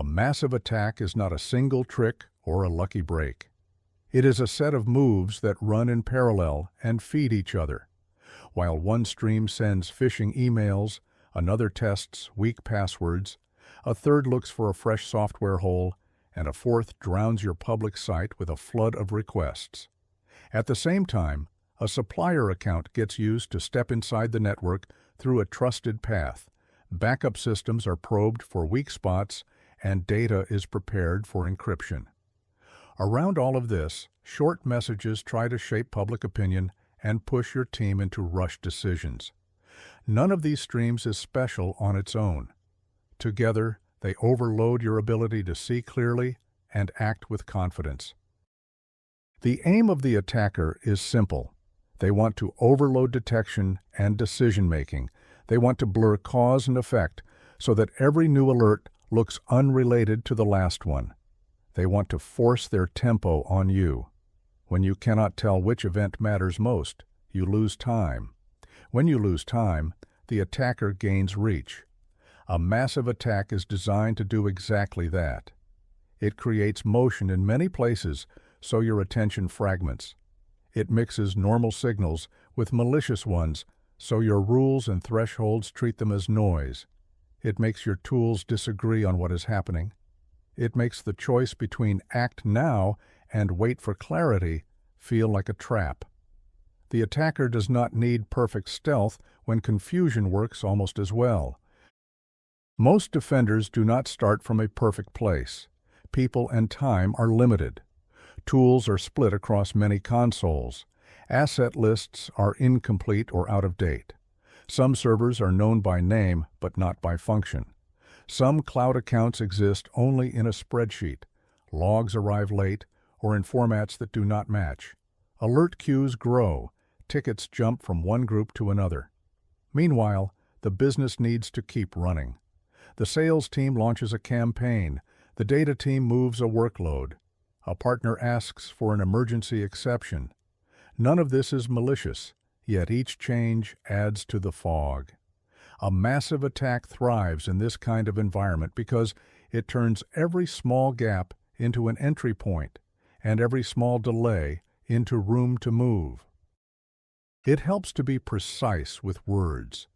A massive attack is not a single trick or a lucky break. It is a set of moves that run in parallel and feed each other. While one stream sends phishing emails, another tests weak passwords, a third looks for a fresh software hole, and a fourth drowns your public site with a flood of requests. At the same time, a supplier account gets used to step inside the network through a trusted path. Backup systems are probed for weak spots, and data is prepared for encryption. Around all of this, short messages try to shape public opinion and push your team into rushed decisions. None of these streams is special on its own. Together, they overload your ability to see clearly and act with confidence. The aim of the attacker is simple. They want to overload detection and decision-making. They want to blur cause and effect so that every new alert looks unrelated to the last one. They want to force their tempo on you. When you cannot tell which event matters most, you lose time. When you lose time, the attacker gains reach. A massive attack is designed to do exactly that. It creates motion in many places so your attention fragments. It mixes normal signals with malicious ones so your rules and thresholds treat them as noise. It makes your tools disagree on what is happening. It makes the choice between act now and wait for clarity feel like a trap. The attacker does not need perfect stealth when confusion works almost as well. Most defenders do not start from a perfect place. People and time are limited. Tools are split across many consoles. Asset lists are incomplete or out of date. Some servers are known by name but not by function. Some cloud accounts exist only in a spreadsheet. Logs arrive late or in formats that do not match. Alert queues grow. Tickets jump from one group to another. Meanwhile, the business needs to keep running. The sales team launches a campaign. The data team moves a workload. A partner asks for an emergency exception. None of this is malicious, yet each change adds to the fog. A massive attack thrives in this kind of environment because it turns every small gap into an entry point and every small delay into room to move. It helps to be precise with words.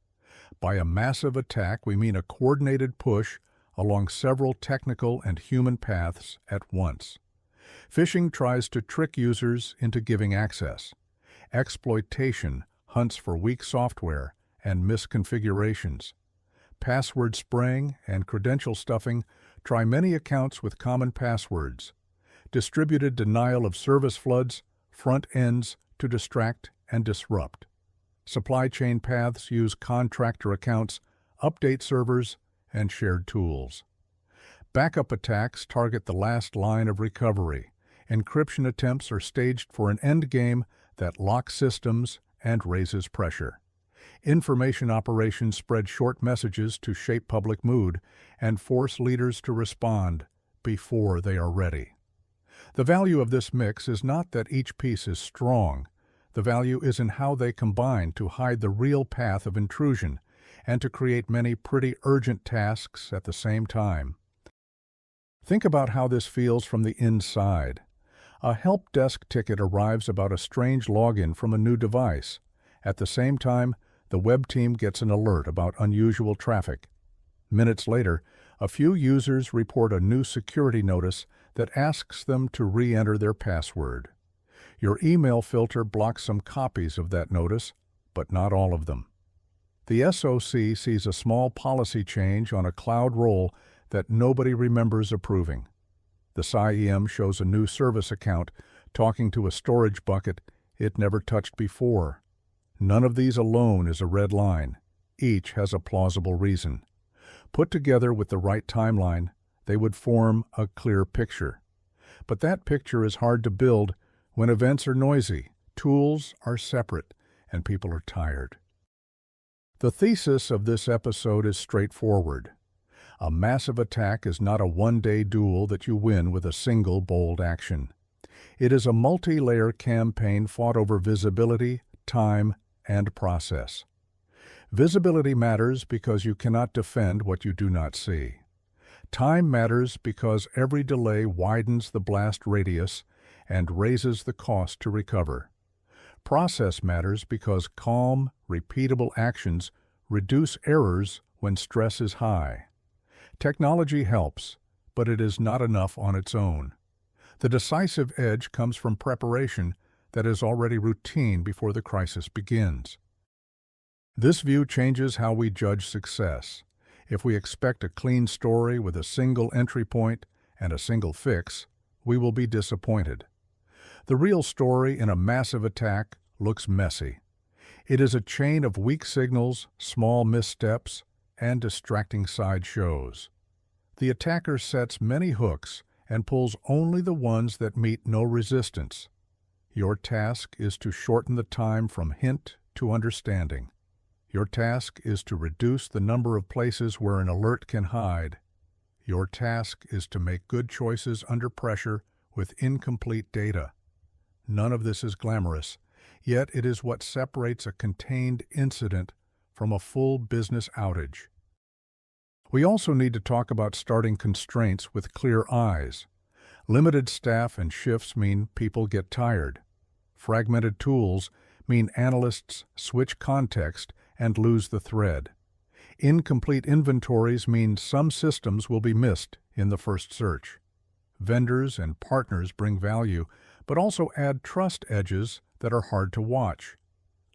By a massive attack, we mean a coordinated push along several technical and human paths at once. Phishing tries to trick users into giving access. Exploitation hunts for weak software and misconfigurations. Password spraying and credential stuffing try many accounts with common passwords. Distributed denial of service floods front ends to distract and disrupt. Supply chain paths use contractor accounts, update servers, and shared tools. Backup attacks target the last line of recovery. Encryption attempts are staged for an endgame that locks systems and raises pressure. Information operations spread short messages to shape public mood and force leaders to respond before they are ready. The value of this mix is not that each piece is strong. The value is in how they combine to hide the real path of intrusion and to create many pretty urgent tasks at the same time. Think about how this feels from the inside. A help desk ticket arrives about a strange login from a new device. At the same time, the web team gets an alert about unusual traffic. Minutes later, a few users report a new security notice that asks them to re-enter their password. Your email filter blocks some copies of that notice, but not all of them. The SOC sees a small policy change on a cloud role that nobody remembers approving. The SIEM shows a new service account talking to a storage bucket it never touched before. None of these alone is a red line. Each has a plausible reason. Put together with the right timeline, they would form a clear picture. But that picture is hard to build when events are noisy, tools are separate, and people are tired. The thesis of this episode is straightforward. A massive attack is not a one-day duel that you win with a single bold action. It is a multi-layer campaign fought over visibility, time, and process. Visibility matters because you cannot defend what you do not see. Time matters because every delay widens the blast radius and raises the cost to recover. Process matters because calm, repeatable actions reduce errors when stress is high. Technology helps, but it is not enough on its own. The decisive edge comes from preparation that is already routine before the crisis begins. This view changes how we judge success. If we expect a clean story with a single entry point and a single fix, we will be disappointed. The real story in a massive attack looks messy. It is a chain of weak signals, small missteps, and distracting sideshows. The attacker sets many hooks and pulls only the ones that meet no resistance. Your task is to shorten the time from hint to understanding. Your task is to reduce the number of places where an alert can hide. Your task is to make good choices under pressure with incomplete data. None of this is glamorous, yet it is what separates a contained incident from a full business outage. We also need to talk about starting constraints with clear eyes. Limited staff and shifts mean people get tired. Fragmented tools mean analysts switch context and lose the thread. Incomplete inventories mean some systems will be missed in the first search. Vendors and partners bring value, but also add trust edges that are hard to watch.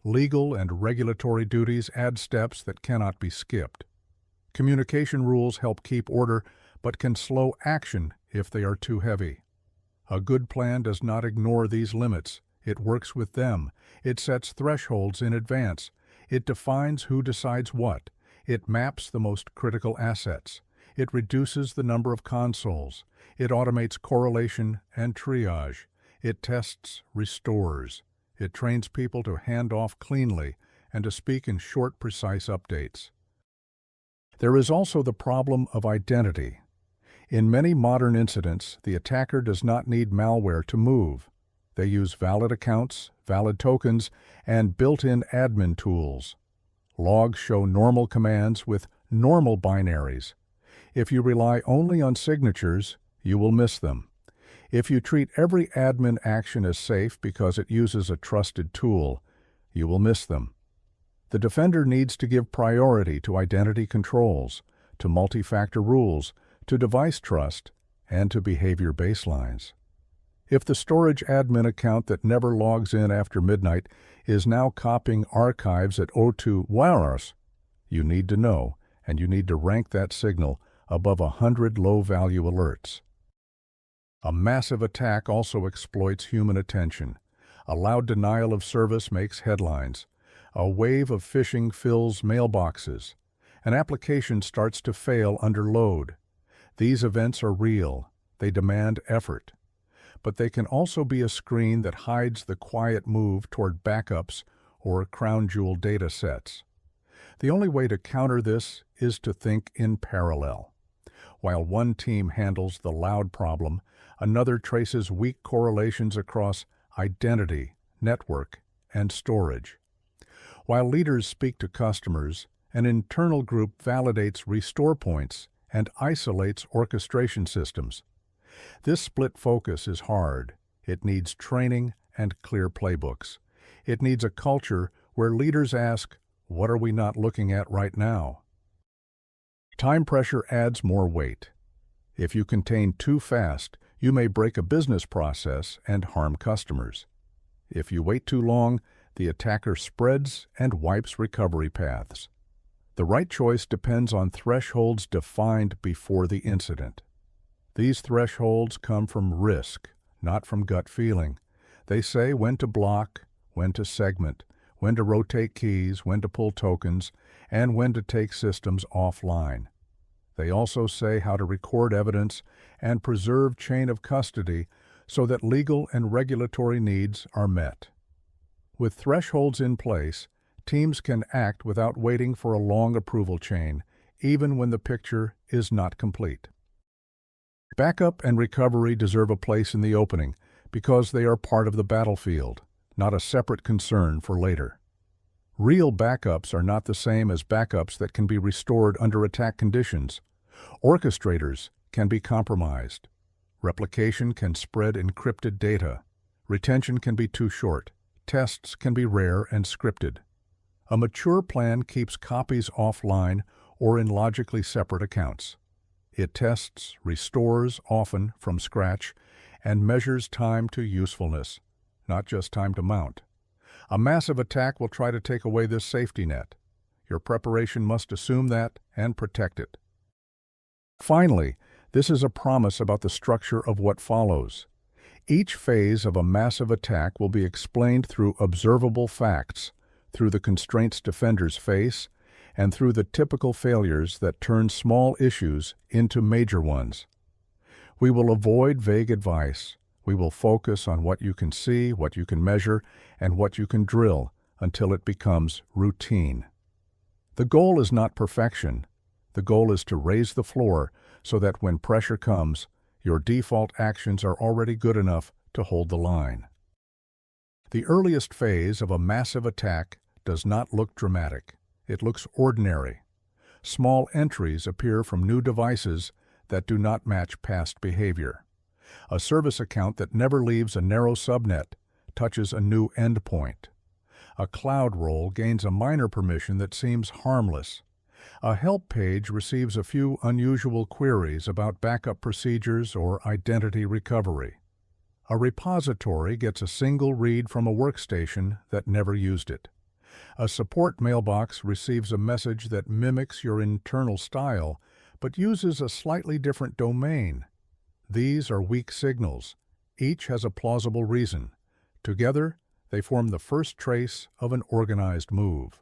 Legal and regulatory duties add steps that cannot be skipped. Communication rules help keep order, but can slow action if they are too heavy. A good plan does not ignore these limits. It works with them. It sets thresholds in advance. It defines who decides what. It maps the most critical assets. It reduces the number of consoles. It automates correlation and triage. It tests, restores. It trains people to hand off cleanly and to speak in short, precise updates. There is also the problem of identity. In many modern incidents, the attacker does not need malware to move. They use valid accounts, valid tokens, and built-in admin tools. Logs show normal commands with normal binaries. If you rely only on signatures, you will miss them. If you treat every admin action as safe because it uses a trusted tool, you will miss them. The defender needs to give priority to identity controls, to multi-factor rules, to device trust, and to behavior baselines. If the storage admin account that never logs in after midnight is now copying archives at O2 wireless, you need to know, and you need to rank that signal above 100 low-value alerts. A massive attack also exploits human attention. A loud denial of service makes headlines. A wave of phishing fills mailboxes. An application starts to fail under load. These events are real. They demand effort. But they can also be a screen that hides the quiet move toward backups or crown jewel data sets. The only way to counter this is to think in parallel. While one team handles the loud problem, another traces weak correlations across identity, network, and storage. While leaders speak to customers, an internal group validates restore points and isolates orchestration systems. This split focus is hard. It needs training and clear playbooks. It needs a culture where leaders ask, "What are we not looking at right now?" Time pressure adds more weight. If you contain too fast, you may break a business process and harm customers. If you wait too long, the attacker spreads and wipes recovery paths. The right choice depends on thresholds defined before the incident. These thresholds come from risk, not from gut feeling. They say when to block, when to segment, when to rotate keys, when to pull tokens, and when to take systems offline. They also say how to record evidence and preserve chain of custody so that legal and regulatory needs are met. With thresholds in place, teams can act without waiting for a long approval chain, even when the picture is not complete. Backup and recovery deserve a place in the opening because they are part of the battlefield, not a separate concern for later. Real backups are not the same as backups that can be restored under attack conditions. Orchestrators can be compromised. Replication can spread encrypted data. Retention can be too short. Tests can be rare and scripted. A mature plan keeps copies offline or in logically separate accounts. It tests, restores, often from scratch, and measures time to usefulness, not just time to mount. A massive attack will try to take away this safety net. Your preparation must assume that and protect it. Finally, this is a promise about the structure of what follows. Each phase of a massive attack will be explained through observable facts, through the constraints defenders face, and through the typical failures that turn small issues into major ones. We will avoid vague advice. We will focus on what you can see, what you can measure, and what you can drill until it becomes routine. The goal is not perfection. The goal is to raise the floor so that when pressure comes, your default actions are already good enough to hold the line. The earliest phase of a massive attack does not look dramatic. It looks ordinary. Small entries appear from new devices that do not match past behavior. A service account that never leaves a narrow subnet touches a new endpoint. A cloud role gains a minor permission that seems harmless. A help page receives a few unusual queries about backup procedures or identity recovery. A repository gets a single read from a workstation that never used it. A support mailbox receives a message that mimics your internal style, but uses a slightly different domain. These are weak signals. Each has a plausible reason. Together, they form the first trace of an organized move.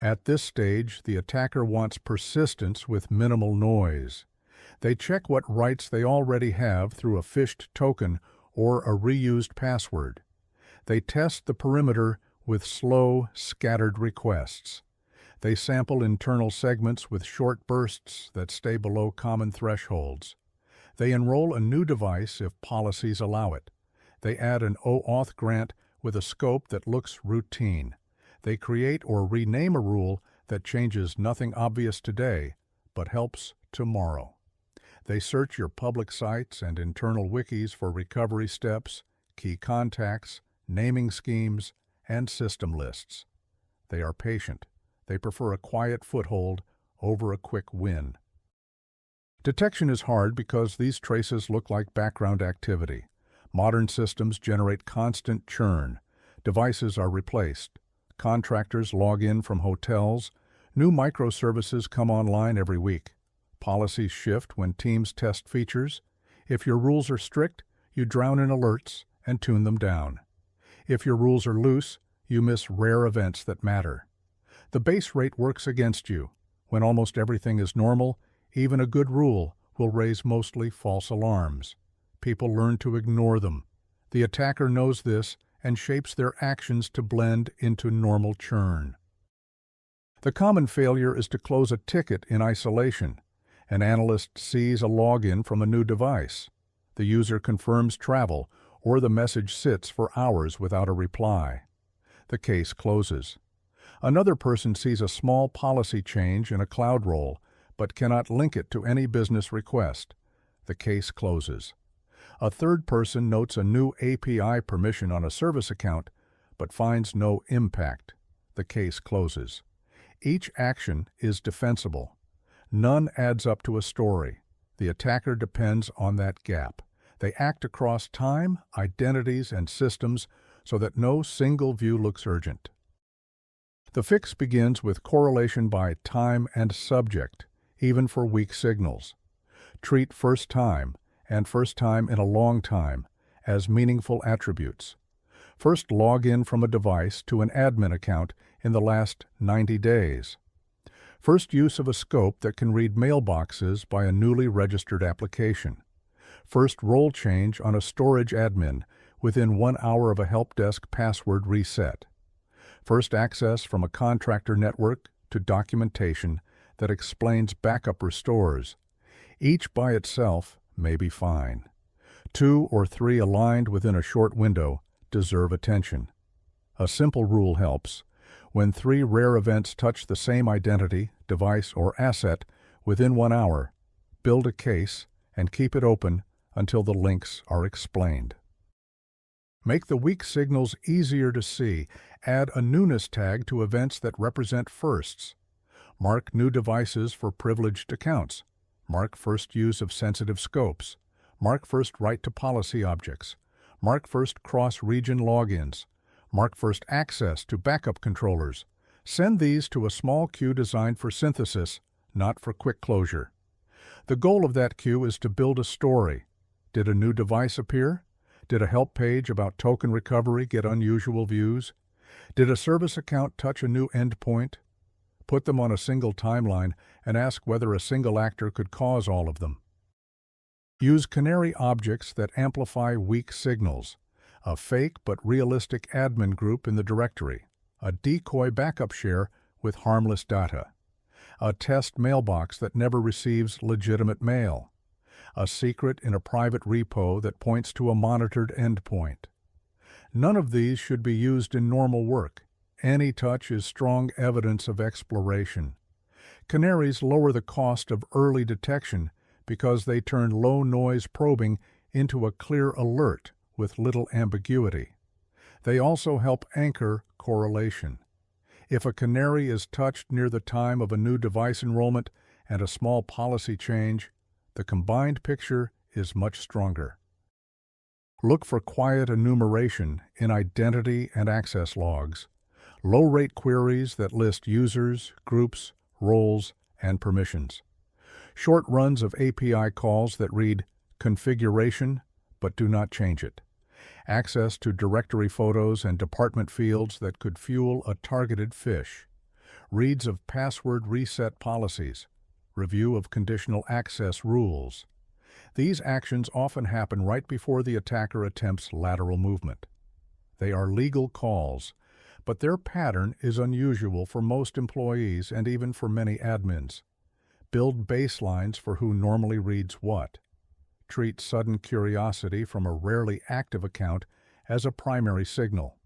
At this stage, the attacker wants persistence with minimal noise. They check what rights they already have through a phished token or a reused password. They test the perimeter with slow, scattered requests. They sample internal segments with short bursts that stay below common thresholds. They enroll a new device if policies allow it. They add an OAuth grant with a scope that looks routine. They create or rename a rule that changes nothing obvious today, but helps tomorrow. They search your public sites and internal wikis for recovery steps, key contacts, naming schemes, and system lists. They are patient. They prefer a quiet foothold over a quick win. Detection is hard because these traces look like background activity. Modern systems generate constant churn. Devices are replaced. Contractors log in from hotels. New microservices come online every week. Policies shift when teams test features. If your rules are strict, you drown in alerts and tune them down. If your rules are loose, you miss rare events that matter. The base rate works against you. When almost everything is normal, even a good rule will raise mostly false alarms. People learn to ignore them. The attacker knows this and shapes their actions to blend into normal churn. The common failure is to close a ticket in isolation. An analyst sees a login from a new device. The user confirms travel, or the message sits for hours without a reply. The case closes. Another person sees a small policy change in a cloud role, but cannot link it to any business request. The case closes. A third person notes a new API permission on a service account, but finds no impact. The case closes. Each action is defensible. None adds up to a story. The attacker depends on that gap. They act across time, identities, and systems so that no single view looks urgent. The fix begins with correlation by time and subject, even for weak signals. Treat first time and first time in a long time as meaningful attributes. First log in from a device to an admin account in the last 90 days. First use of a scope that can read mailboxes by a newly registered application. First role change on a storage admin within 1 hour of a help desk password reset. First access from a contractor network to documentation that explains backup restores. Each by itself may be fine. 2 or 3 aligned within a short window deserve attention. A simple rule helps. When 3 rare events touch the same identity, device, or asset Within 1 hour, build a case and keep it open until the links are explained. Make the weak signals easier to see. Add a newness tag to events that represent firsts. Mark new devices for privileged accounts. Mark first use of sensitive scopes. Mark first write to policy objects. Mark first cross-region logins. Mark first access to backup controllers. Send these to a small queue designed for synthesis, not for quick closure. The goal of that queue is to build a story. Did a new device appear? Did a help page about token recovery get unusual views? Did a service account touch a new endpoint? Put them on a single timeline and ask whether a single actor could cause all of them. Use canary objects that amplify weak signals. A fake but realistic admin group in the directory. A decoy backup share with harmless data. A test mailbox that never receives legitimate mail. A secret in a private repo that points to a monitored endpoint. None of these should be used in normal work. Any touch is strong evidence of exploration. Canaries lower the cost of early detection because they turn low-noise probing into a clear alert with little ambiguity. They also help anchor correlation. If a canary is touched near the time of a new device enrollment and a small policy change, the combined picture is much stronger. Look for quiet enumeration in identity and access logs, low-rate queries that list users, groups, roles, and permissions, short runs of API calls that read configuration but do not change it, access to directory photos and department fields that could fuel a targeted phish, reads of password reset policies, review of conditional access rules. These actions often happen right before the attacker attempts lateral movement. They are legal calls, but their pattern is unusual for most employees and even for many admins. Build baselines for who normally reads what. Treat sudden curiosity from a rarely active account as a primary signal.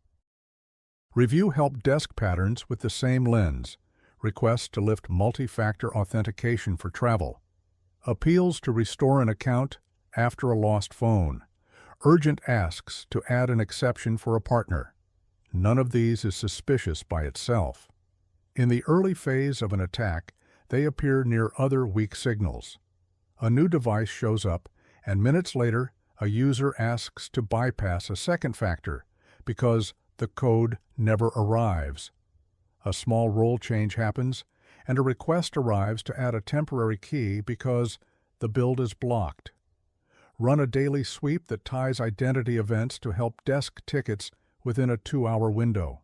Review help desk patterns with the same lens. Requests to lift multi-factor authentication for travel. Appeals to restore an account after a lost phone. Urgent asks to add an exception for a partner. None of these is suspicious by itself. In the early phase of an attack, they appear near other weak signals. A new device shows up, and minutes later, a user asks to bypass a second factor because the code never arrives. A small role change happens, and a request arrives to add a temporary key because the build is blocked. Run a daily sweep that ties identity events to help desk tickets within a 2-hour window.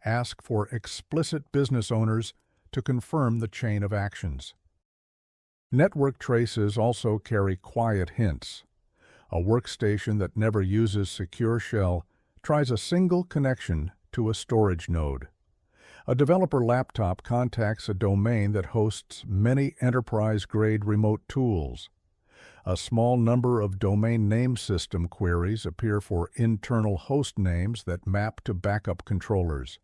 Ask for explicit business owners to confirm the chain of actions. Network traces also carry quiet hints. A workstation that never uses secure shell tries a single connection to a storage node. A developer laptop contacts a domain that hosts many enterprise-grade remote tools. A small number of domain name system queries appear for internal host names that map to backup controllers.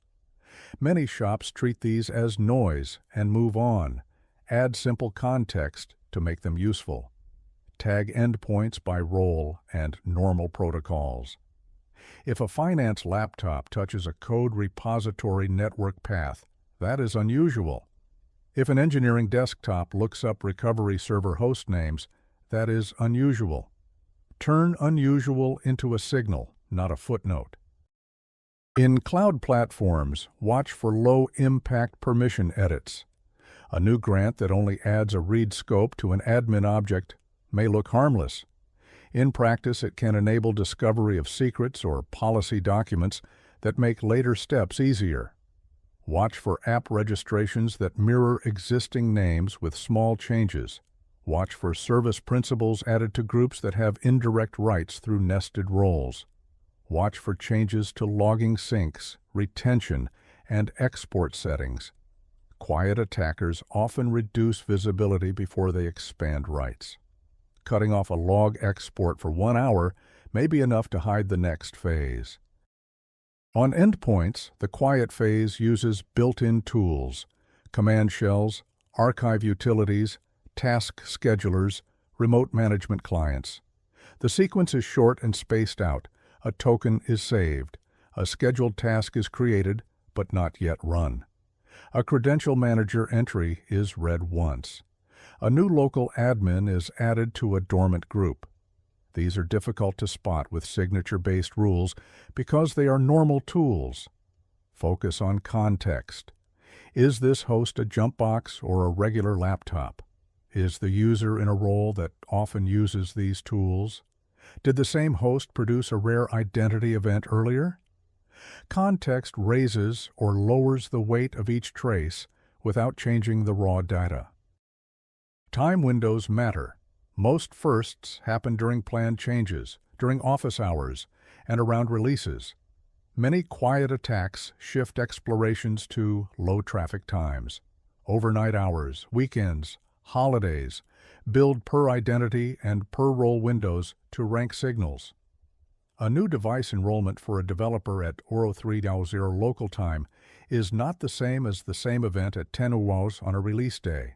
Many shops treat these as noise and move on. Add simple context to make them useful. Tag endpoints by role and normal protocols. If a finance laptop touches a code repository network path, that is unusual. If an engineering desktop looks up recovery server host names, that is unusual. Turn unusual into a signal, not a footnote. In cloud platforms, watch for low-impact permission edits. A new grant that only adds a read scope to an admin object may look harmless. In practice, it can enable discovery of secrets or policy documents that make later steps easier. Watch for app registrations that mirror existing names with small changes. Watch for service principals added to groups that have indirect rights through nested roles. Watch for changes to logging syncs, retention, and export settings. Quiet attackers often reduce visibility before they expand rights. Cutting off a log export for 1 hour may be enough to hide the next phase. On endpoints, the quiet phase uses built-in tools, command shells, archive utilities, task schedulers, remote management clients. The sequence is short and spaced out. A token is saved. A scheduled task is created, but not yet run. A credential manager entry is read once. A new local admin is added to a dormant group. These are difficult to spot with signature-based rules because they are normal tools. Focus on context. Is this host a jump box or a regular laptop? Is the user in a role that often uses these tools? Did the same host produce a rare identity event earlier? Context raises or lowers the weight of each trace without changing the raw data. Time windows matter. Most firsts happen during planned changes, during office hours, and around releases. Many quiet attacks shift explorations to low-traffic times. Overnight hours, weekends, holidays, build per identity and per role windows to rank signals. A new device enrollment for a developer at 03:00 local time is not the same as the same event at 10 UAs on a release day.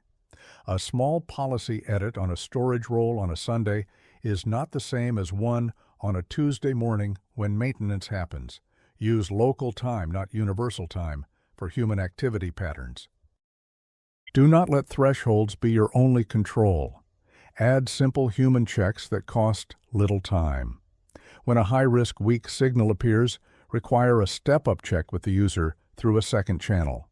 A small policy edit on a storage role on a Sunday is not the same as one on a Tuesday morning when maintenance happens. Use local time, not universal time, for human activity patterns. Do not let thresholds be your only control. Add simple human checks that cost little time. When a high-risk weak signal appears, require a step-up check with the user through a second channel.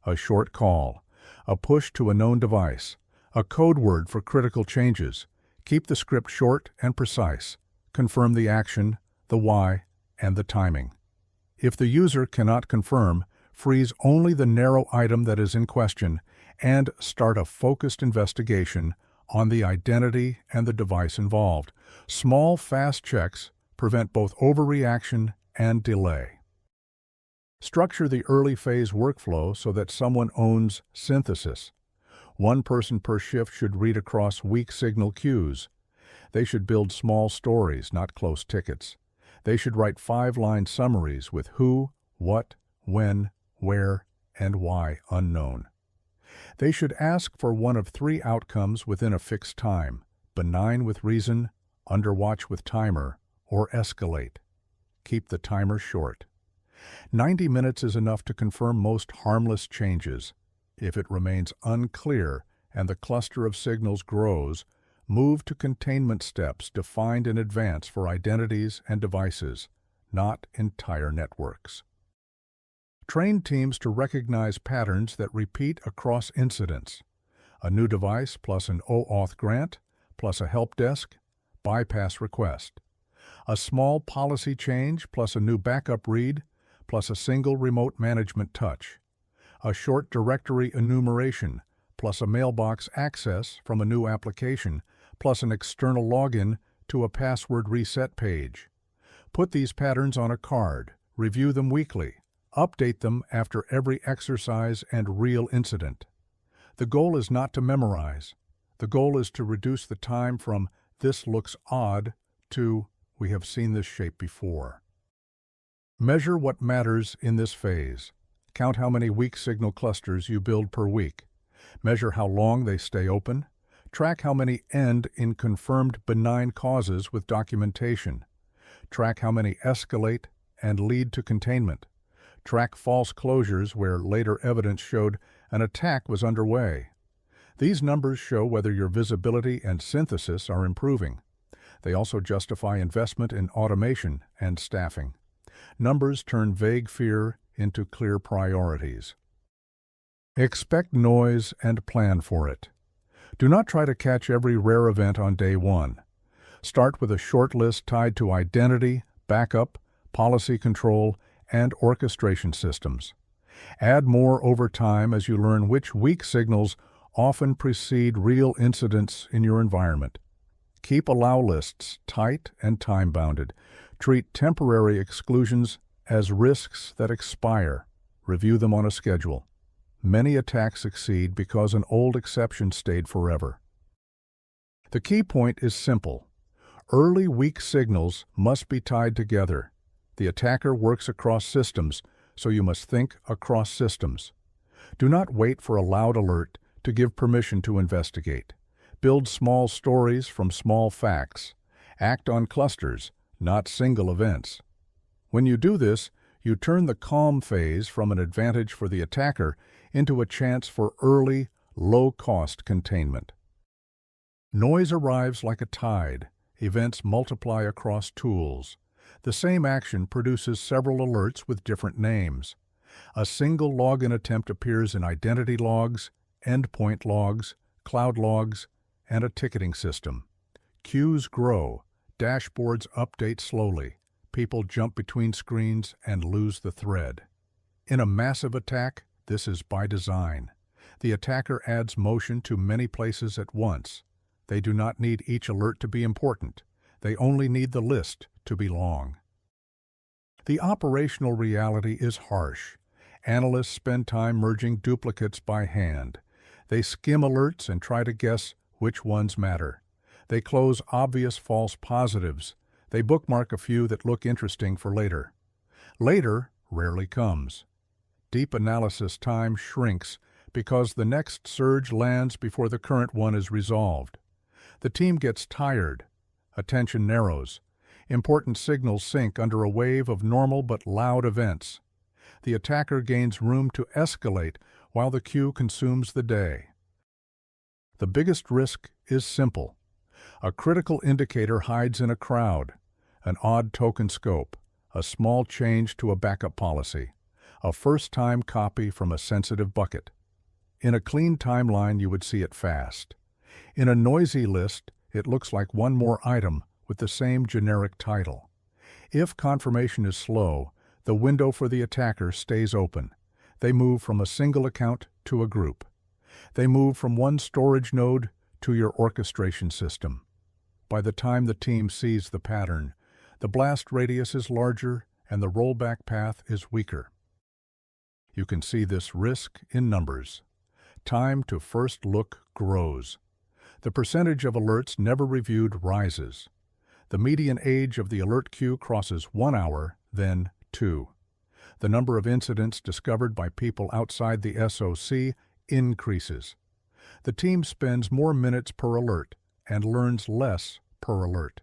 A short call, a push to a known device, a code word for critical changes. Keep the script short and precise. Confirm the action, the why, and the timing. If the user cannot confirm, freeze only the narrow item that is in question and start a focused investigation on the identity and the device involved. Small, fast checks prevent both overreaction and delay. Structure the early phase workflow so that someone owns synthesis. One person per shift should read across weak signal cues. They should build small stories, not close tickets. They should write 5-line summaries with who, what, when, where, and why unknown. They should ask for one of 3 outcomes within a fixed time: benign with reason, underwatch with timer, or escalate. Keep the timer short. 90 minutes is enough to confirm most harmless changes. If it remains unclear and the cluster of signals grows, move to containment steps defined in advance for identities and devices, not entire networks. Train teams to recognize patterns that repeat across incidents. A new device plus an OAuth grant plus a help desk, bypass request. A small policy change plus a new backup read plus a single remote management touch. A short directory enumeration plus a mailbox access from a new application plus an external login to a password reset page. Put these patterns on a card, review them weekly, update them after every exercise and real incident. The goal is not to memorize. The goal is to reduce the time from "this looks odd" to "we have seen this shape before." Measure what matters in this phase. Count how many weak signal clusters you build per week. Measure how long they stay open. Track how many end in confirmed benign causes with documentation. Track how many escalate and lead to containment. Track false closures where later evidence showed an attack was underway. These numbers show whether your visibility and synthesis are improving. They also justify investment in automation and staffing. Numbers turn vague fear into clear priorities. Expect noise and plan for it. Do not try to catch every rare event on day one. Start with a short list tied to identity, backup, policy control, and orchestration systems. Add more over time as you learn which weak signals often precede real incidents in your environment. Keep allow lists tight and time-bounded. Treat temporary exclusions as risks that expire. Review them on a schedule. Many attacks succeed because an old exception stayed forever. The key point is simple. Early weak signals must be tied together. The attacker works across systems, so you must think across systems. Do not wait for a loud alert to give permission to investigate. Build small stories from small facts. Act on clusters, not single events. When you do this, you turn the calm phase from an advantage for the attacker into a chance for early, low-cost containment. Noise arrives like a tide. Events multiply across tools. The same action produces several alerts with different names. A single login attempt appears in identity logs, endpoint logs, cloud logs, and a ticketing system. Queues grow. Dashboards update slowly. People jump between screens and lose the thread. In a massive attack, this is by design. The attacker adds motion to many places at once. They do not need each alert to be important. They only need the list to be long. The operational reality is harsh. Analysts spend time merging duplicates by hand. They skim alerts and try to guess which ones matter. They close obvious false positives. They bookmark a few that look interesting for later. Later rarely comes. Deep analysis time shrinks because the next surge lands before the current one is resolved. The team gets tired. Attention narrows. Important signals sink under a wave of normal but loud events. The attacker gains room to escalate while the queue consumes the day. The biggest risk is simple. A critical indicator hides in a crowd, an odd token scope, a small change to a backup policy, a first-time copy from a sensitive bucket. In a clean timeline, you would see it fast. In a noisy list, it looks like one more item with the same generic title. If confirmation is slow, the window for the attacker stays open. They move from a single account to a group. They move from one storage node to your orchestration system. By the time the team sees the pattern, the blast radius is larger and the rollback path is weaker. You can see this risk in numbers. Time to first look grows. The percentage of alerts never reviewed rises. The median age of the alert queue crosses 1 hour, then 2. The number of incidents discovered by people outside the SOC increases. The team spends more minutes per alert and learns less per alert.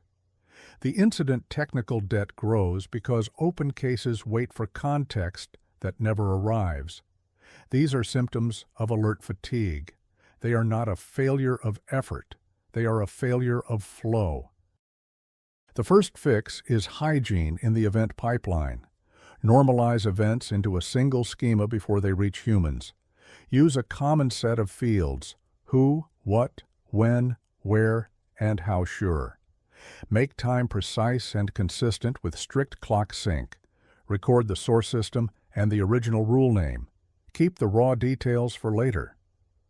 The incident technical debt grows because open cases wait for context that never arrives. These are symptoms of alert fatigue. They are not a failure of effort. They are a failure of flow. The first fix is hygiene in the event pipeline. Normalize events into a single schema before they reach humans. Use a common set of fields: who, what, when, where, and how sure. Make time precise and consistent with strict clock sync. Record the source system and the original rule name. Keep the raw details for later.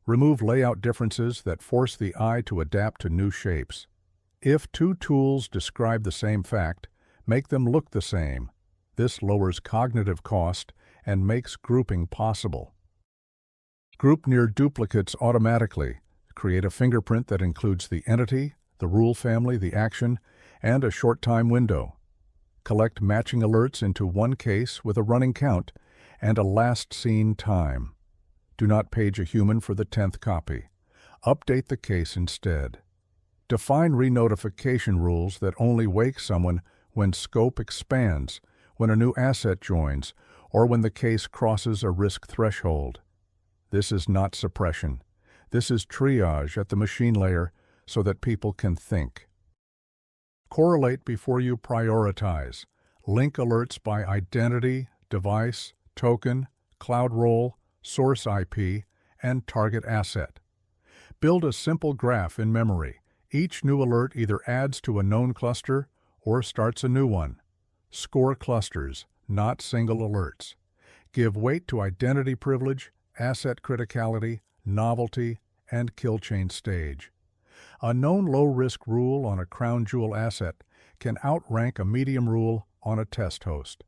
Remove layout differences that force the eye to adapt to new shapes. If two tools describe the same fact, make them look the same. This lowers cognitive cost and makes grouping possible. Group near duplicates automatically. Create a fingerprint that includes the entity, the rule family, the action, and a short time window. Collect matching alerts into one case with a running count and a last seen time. Do not page a human for the 10th copy. Update the case instead. Define re-notification rules that only wake someone when scope expands, when a new asset joins, or when the case crosses a risk threshold. This is not suppression. This is triage at the machine layer so that people can think. Correlate before you prioritize. Link alerts by identity, device, token, cloud role, source IP, and target asset. Build a simple graph in memory. Each new alert either adds to a known cluster or starts a new one. Score clusters, not single alerts. Give weight to identity privilege, asset criticality, novelty, and kill chain stage. A known low-risk rule on a crown jewel asset can outrank a medium rule on a test host.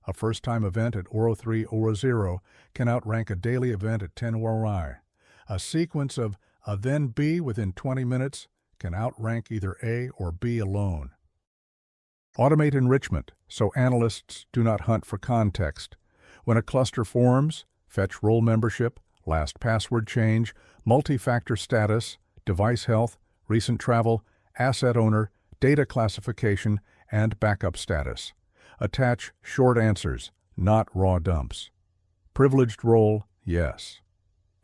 A first-time event at ORO 3 ORO 0 can outrank a daily event at 10 ORO I. A sequence of a then B within 20 minutes can outrank either A or B alone. Automate enrichment so analysts do not hunt for context. When a cluster forms, fetch role membership, last password change, multi-factor status, device health, recent travel, asset owner, data classification, and backup status. Attach short answers, not raw dumps. Privileged role, yes.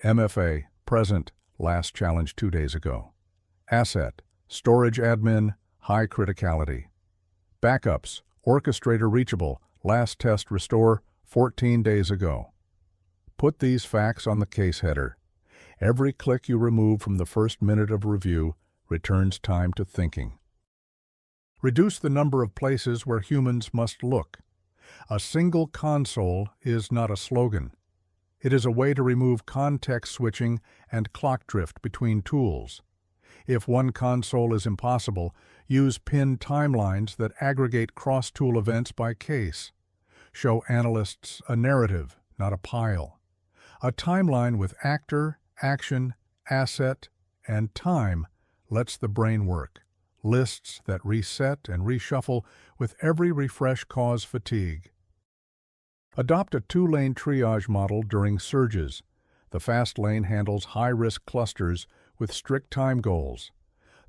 MFA, present, last challenge 2 days ago. Asset, storage admin, high criticality. Backups, orchestrator reachable, last test restore, 14 days ago. Put these facts on the case header. Every click you remove from the first minute of review returns time to thinking. Reduce the number of places where humans must look. A single console is not a slogan. It is a way to remove context switching and clock drift between tools. If one console is impossible, use pinned timelines that aggregate cross-tool events by case. Show analysts a narrative, not a pile. A timeline with actor, action, asset, and time lets the brain work. Lists that reset and reshuffle with every refresh cause fatigue. Adopt a 2-lane triage model during surges. The fast lane handles high-risk clusters with strict time goals.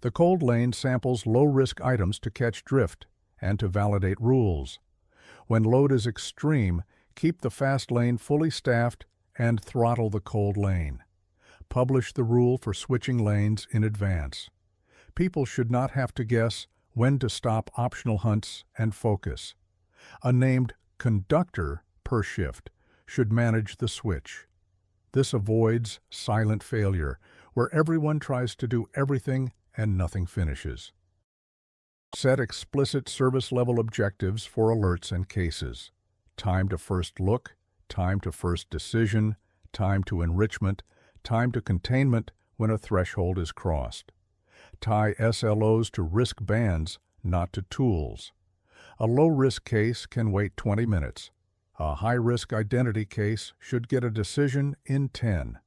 The cold lane samples low-risk items to catch drift and to validate rules. When load is extreme, keep the fast lane fully staffed and throttle the cold lane. Publish the rule for switching lanes in advance. People should not have to guess when to stop optional hunts and focus. A named conductor per shift should manage the switch. This avoids silent failure, where everyone tries to do everything and nothing finishes. Set explicit service-level objectives for alerts and cases. Time to first look, time to first decision, time to enrichment, time to containment when a threshold is crossed. Tie SLOs to risk bands, not to tools. A low-risk case can wait 20 minutes. A high-risk identity case should get a decision in 10.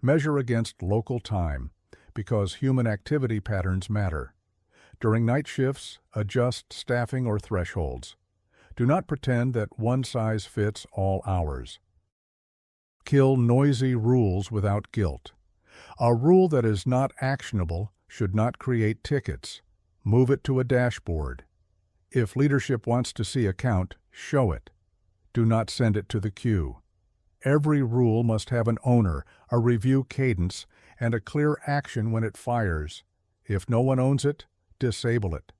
Measure against local time, because human activity patterns matter. During night shifts, adjust staffing or thresholds. Do not pretend that one size fits all hours. Kill noisy rules without guilt. A rule that is not actionable should not create tickets. Move it to a dashboard. If leadership wants to see a count, show it. Do not send it to the queue. Every rule must have an owner, a review cadence, and a clear action when it fires. If no one owns it, disable it.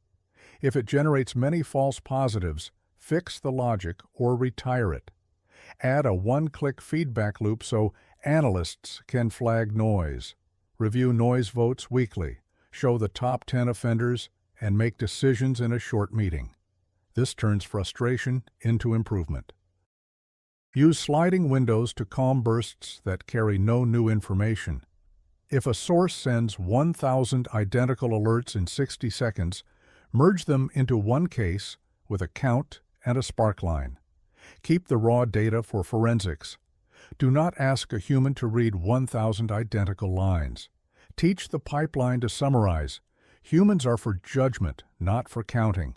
If it generates many false positives, fix the logic or retire it. Add a one-click feedback loop so analysts can flag noise. Review noise votes weekly. Show the top 10 offenders and make decisions in a short meeting. This turns frustration into improvement. Use sliding windows to calm bursts that carry no new information. If a source sends 1,000 identical alerts in 60 seconds, merge them into one case with a count and a spark line. Keep the raw data for forensics. Do not ask a human to read 1,000 identical lines. Teach the pipeline to summarize. Humans are for judgment, not for counting.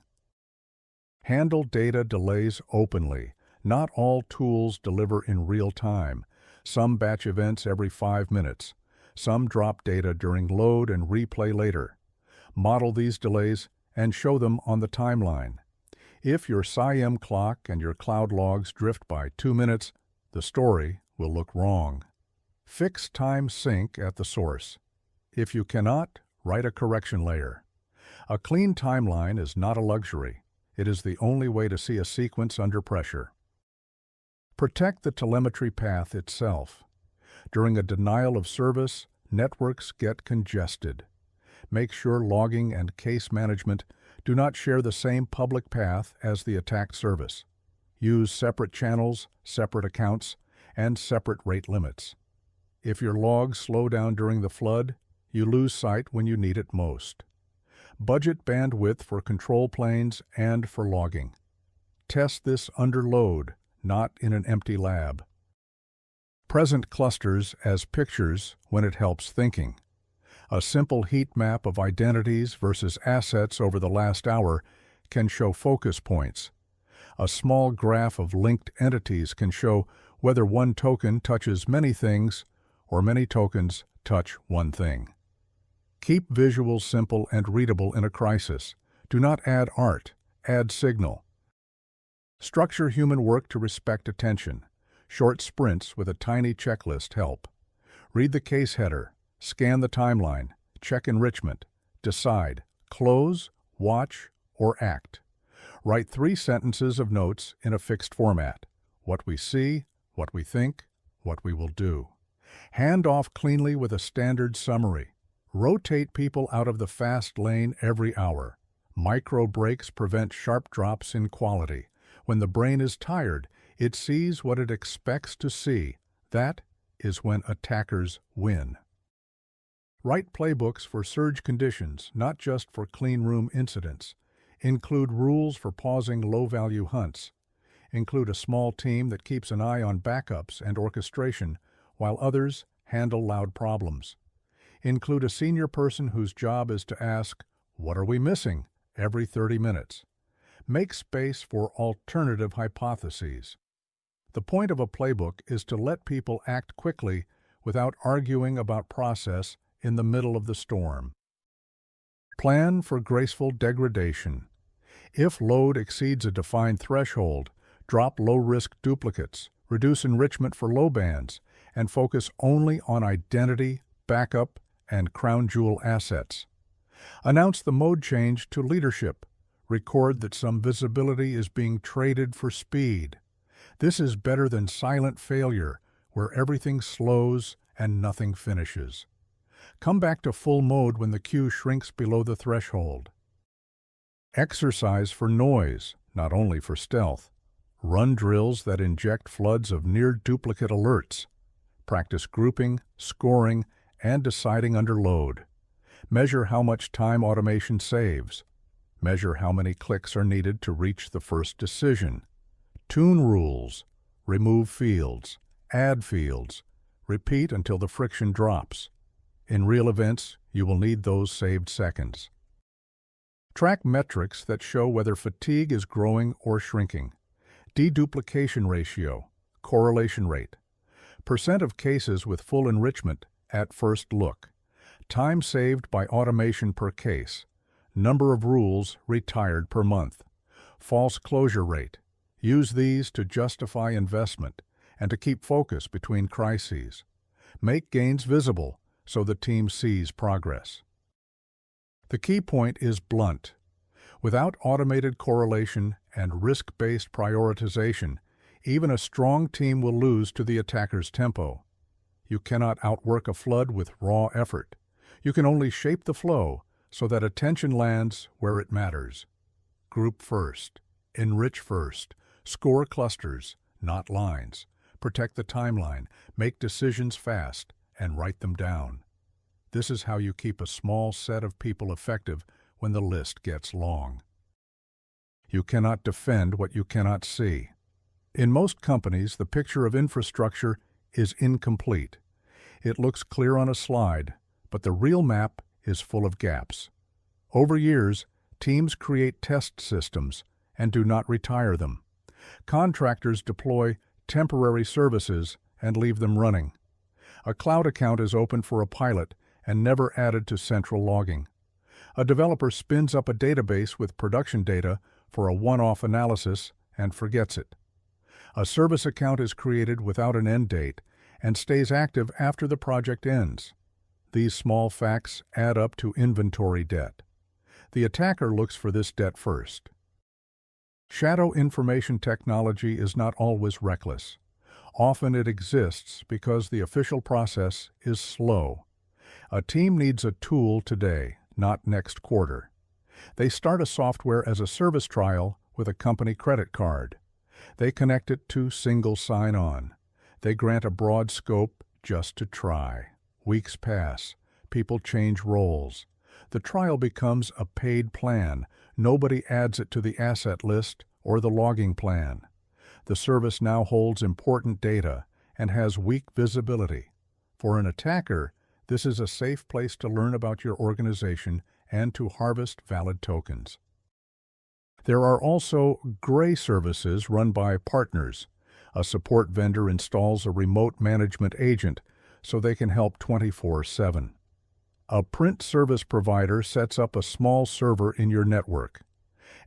Handle data delays openly. Not all tools deliver in real time. Some batch events every 5 minutes. Some drop data during load and replay later. Model these delays and show them on the timeline. If your SIEM clock and your cloud logs drift by 2 minutes, the story will look wrong. Fix time sync at the source. If you cannot, write a correction layer. A clean timeline is not a luxury. It is the only way to see a sequence under pressure. Protect the telemetry path itself. During a denial of service, networks get congested. Make sure logging and case management do not share the same public path as the attacked service. Use separate channels, separate accounts, and separate rate limits. If your logs slow down during the flood, you lose sight when you need it most. Budget bandwidth for control planes and for logging. Test this under load, not in an empty lab. Present clusters as pictures when it helps thinking. A simple heat map of identities versus assets over the last hour can show focus points. A small graph of linked entities can show whether one token touches many things or many tokens touch one thing. Keep visuals simple and readable in a crisis. Do not add art, add signal. Structure human work to respect attention. Short sprints with a tiny checklist help. Read the case header, scan the timeline, check enrichment, decide, close, watch, or act. Write 3 sentences of notes in a fixed format. What we see, what we think, what we will do. Hand off cleanly with a standard summary. Rotate people out of the fast lane every hour. Micro breaks prevent sharp drops in quality. When the brain is tired, it sees what it expects to see. That is when attackers win. Write playbooks for surge conditions, not just for clean room incidents. Include rules for pausing low-value hunts. Include a small team that keeps an eye on backups and orchestration, while others handle loud problems. Include a senior person whose job is to ask, "What are we missing?" every 30 minutes. Make space for alternative hypotheses. The point of a playbook is to let people act quickly without arguing about process in the middle of the storm. Plan for graceful degradation. If load exceeds a defined threshold, drop low-risk duplicates, reduce enrichment for low bands, and focus only on identity, backup, and crown jewel assets. Announce the mode change to leadership. Record that some visibility is being traded for speed. This is better than silent failure, where everything slows and nothing finishes. Come back to full mode when the queue shrinks below the threshold. Exercise for noise, not only for stealth. Run drills that inject floods of near-duplicate alerts. Practice grouping, scoring, and deciding under load. Measure how much time automation saves. Measure how many clicks are needed to reach the first decision. Tune rules. Remove fields. Add fields. Repeat until the friction drops. In real events, you will need those saved seconds. Track metrics that show whether fatigue is growing or shrinking. Deduplication ratio, correlation rate, percent of cases with full enrichment at first look, time saved by automation per case, number of rules retired per month, false closure rate. Use these to justify investment and to keep focus between crises. Make gains visible so the team sees progress. The key point is blunt. Without automated correlation and risk-based prioritization, even a strong team will lose to the attacker's tempo. You cannot outwork a flood with raw effort. You can only shape the flow so that attention lands where it matters. Group first, enrich first, score clusters, not lines. Protect the timeline, make decisions fast, and write them down. This is how you keep a small set of people effective when the list gets long. You cannot defend what you cannot see. In most companies, the picture of infrastructure is incomplete. It looks clear on a slide, but the real map is full of gaps. Over years, teams create test systems and do not retire them. Contractors deploy temporary services and leave them running. A cloud account is opened for a pilot and never added to central logging. A developer spins up a database with production data for a one-off analysis and forgets it. A service account is created without an end date and stays active after the project ends. These small facts add up to inventory debt. The attacker looks for this debt first. Shadow information technology is not always reckless. Often it exists because the official process is slow. A team needs a tool today, not next quarter. They start a software as a service trial with a company credit card. They connect it to single sign-on. They grant a broad scope just to try. Weeks pass. People change roles. The trial becomes a paid plan. Nobody adds it to the asset list or the logging plan. The service now holds important data and has weak visibility. For an attacker, this is a safe place to learn about your organization and to harvest valid tokens. There are also gray services run by partners. A support vendor installs a remote management agent so they can help 24/7. A print service provider sets up a small server in your network.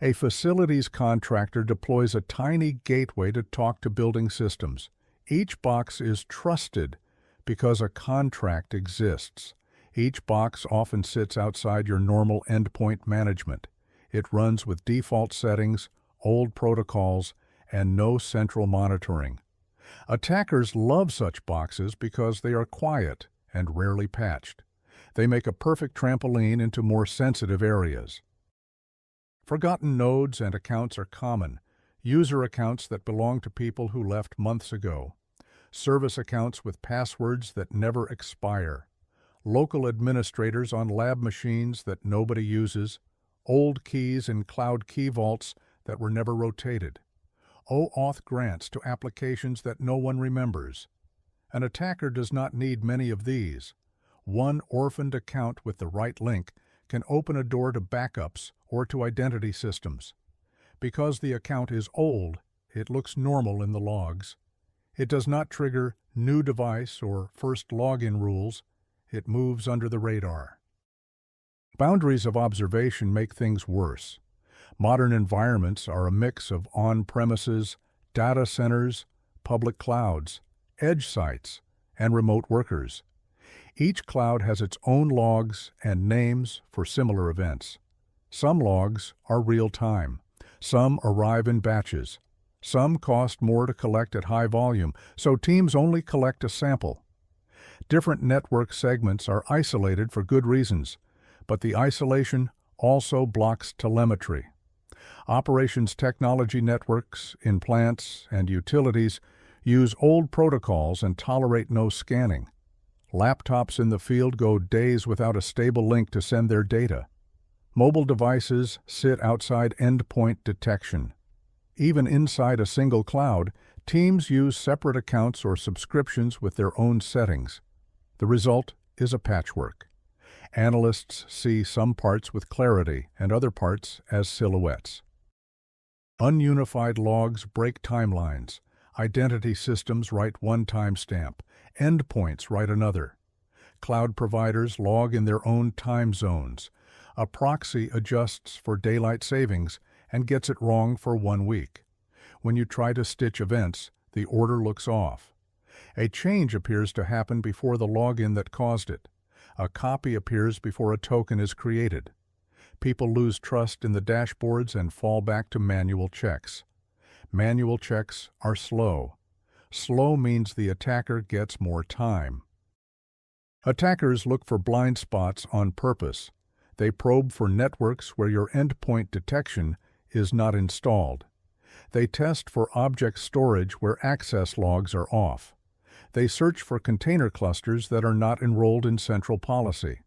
A facilities contractor deploys a tiny gateway to talk to building systems. Each box is trusted because a contract exists. Each box often sits outside your normal endpoint management. It runs with default settings, old protocols, and no central monitoring. Attackers love such boxes because they are quiet and rarely patched. They make a perfect trampoline into more sensitive areas. Forgotten nodes and accounts are common. User accounts that belong to people who left months ago. Service accounts with passwords that never expire. Local administrators on lab machines that nobody uses. Old keys in cloud key vaults that were never rotated. OAuth grants to applications that no one remembers. An attacker does not need many of these. One orphaned account with the right link can open a door to backups or to identity systems. Because the account is old, it looks normal in the logs. It does not trigger new device or first login rules. It moves under the radar. Boundaries of observation make things worse. Modern environments are a mix of on-premises, data centers, public clouds, edge sites, and remote workers. Each cloud has its own logs and names for similar events. Some logs are real-time. Some arrive in batches. Some cost more to collect at high volume, so teams only collect a sample. Different network segments are isolated for good reasons, but the isolation also blocks telemetry. Operations technology networks in plants and utilities use old protocols and tolerate no scanning. Laptops in the field go days without a stable link to send their data. Mobile devices sit outside endpoint detection. Even inside a single cloud, teams use separate accounts or subscriptions with their own settings. The result is a patchwork. Analysts see some parts with clarity and other parts as silhouettes. Ununified logs break timelines. Identity systems write one timestamp. Endpoints write another. Cloud providers log in their own time zones. A proxy adjusts for daylight savings and gets it wrong for 1 week. When you try to stitch events, the order looks off. A change appears to happen before the login that caused it. A copy appears before a token is created. People lose trust in the dashboards and fall back to manual checks. Manual checks are slow. Slow means the attacker gets more time. Attackers look for blind spots on purpose. They probe for networks where your endpoint detection is not installed. They test for object storage where access logs are off. They search for container clusters that are not enrolled in central policy.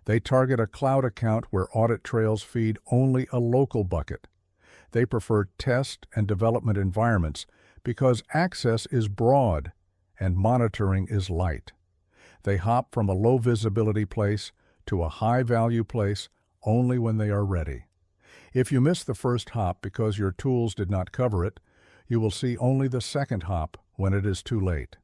They target a cloud account where audit trails feed only a local bucket. They prefer test and development environments because access is broad and monitoring is light. They hop from a low visibility place to a high value place only when they are ready. If you miss the first hop because your tools did not cover it, you will see only the second hop when it is too late.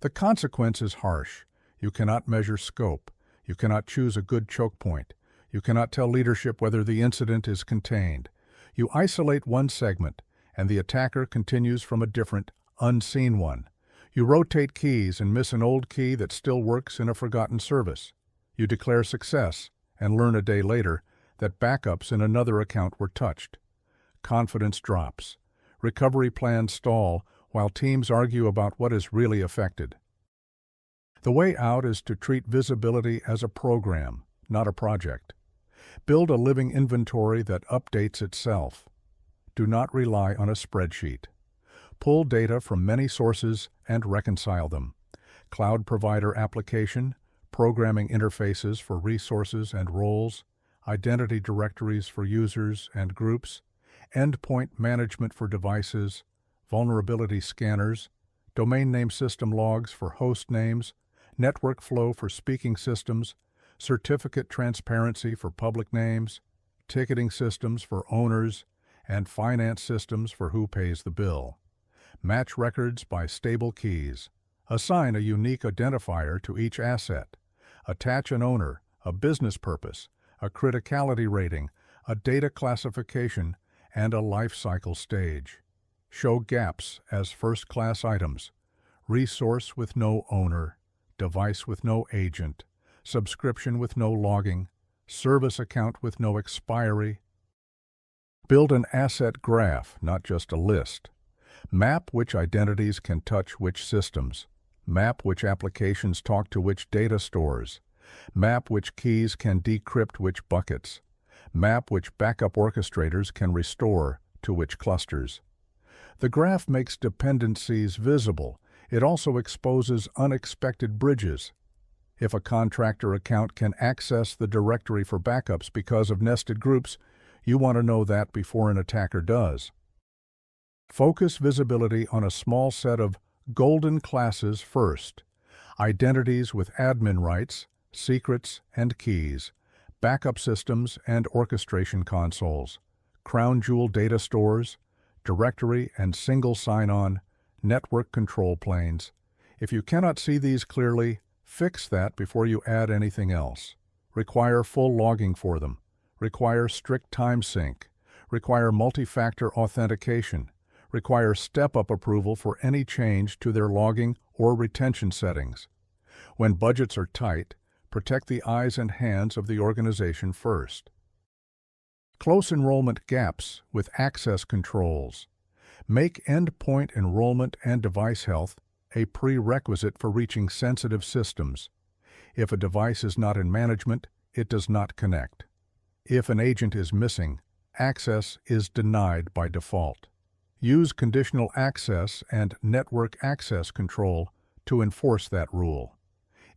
The consequence is harsh. You cannot measure scope. You cannot choose a good choke point. You cannot tell leadership whether the incident is contained. You isolate one segment, and the attacker continues from a different, unseen one. You rotate keys and miss an old key that still works in a forgotten service. You declare success and learn a day later that backups in another account were touched. Confidence drops. Recovery plans stall while teams argue about what is really affected. The way out is to treat visibility as a program, not a project. Build a living inventory that updates itself. Do not rely on a spreadsheet. Pull data from many sources and reconcile them. Cloud provider application, programming interfaces for resources and roles, identity directories for users and groups, endpoint management for devices, vulnerability scanners, domain name system logs for host names, network flow for speaking systems, certificate transparency for public names, ticketing systems for owners, and finance systems for who pays the bill. Match records by stable keys. Assign a unique identifier to each asset. Attach an owner, a business purpose, a criticality rating, a data classification, and a life cycle stage. Show gaps as first-class items, resource with no owner, device with no agent, subscription with no logging, service account with no expiry. Build an asset graph, not just a list. Map which identities can touch which systems. Map which applications talk to which data stores. Map which keys can decrypt which buckets. Map which backup orchestrators can restore to which clusters. The graph makes dependencies visible. It also exposes unexpected bridges. If a contractor account can access the directory for backups because of nested groups, you want to know that before an attacker does. Focus visibility on a small set of golden classes first. Identities with admin rights, secrets and keys, backup systems and orchestration consoles, crown jewel data stores, directory and single sign-on, network control planes. If you cannot see these clearly, fix that before you add anything else. Require full logging for them. Require strict time sync. Require multi-factor authentication. Require step-up approval for any change to their logging or retention settings. When budgets are tight, protect the eyes and hands of the organization first. Close enrollment gaps with access controls. Make endpoint enrollment and device health a prerequisite for reaching sensitive systems. If a device is not in management, it does not connect. If an agent is missing, access is denied by default. Use conditional access and network access control to enforce that rule.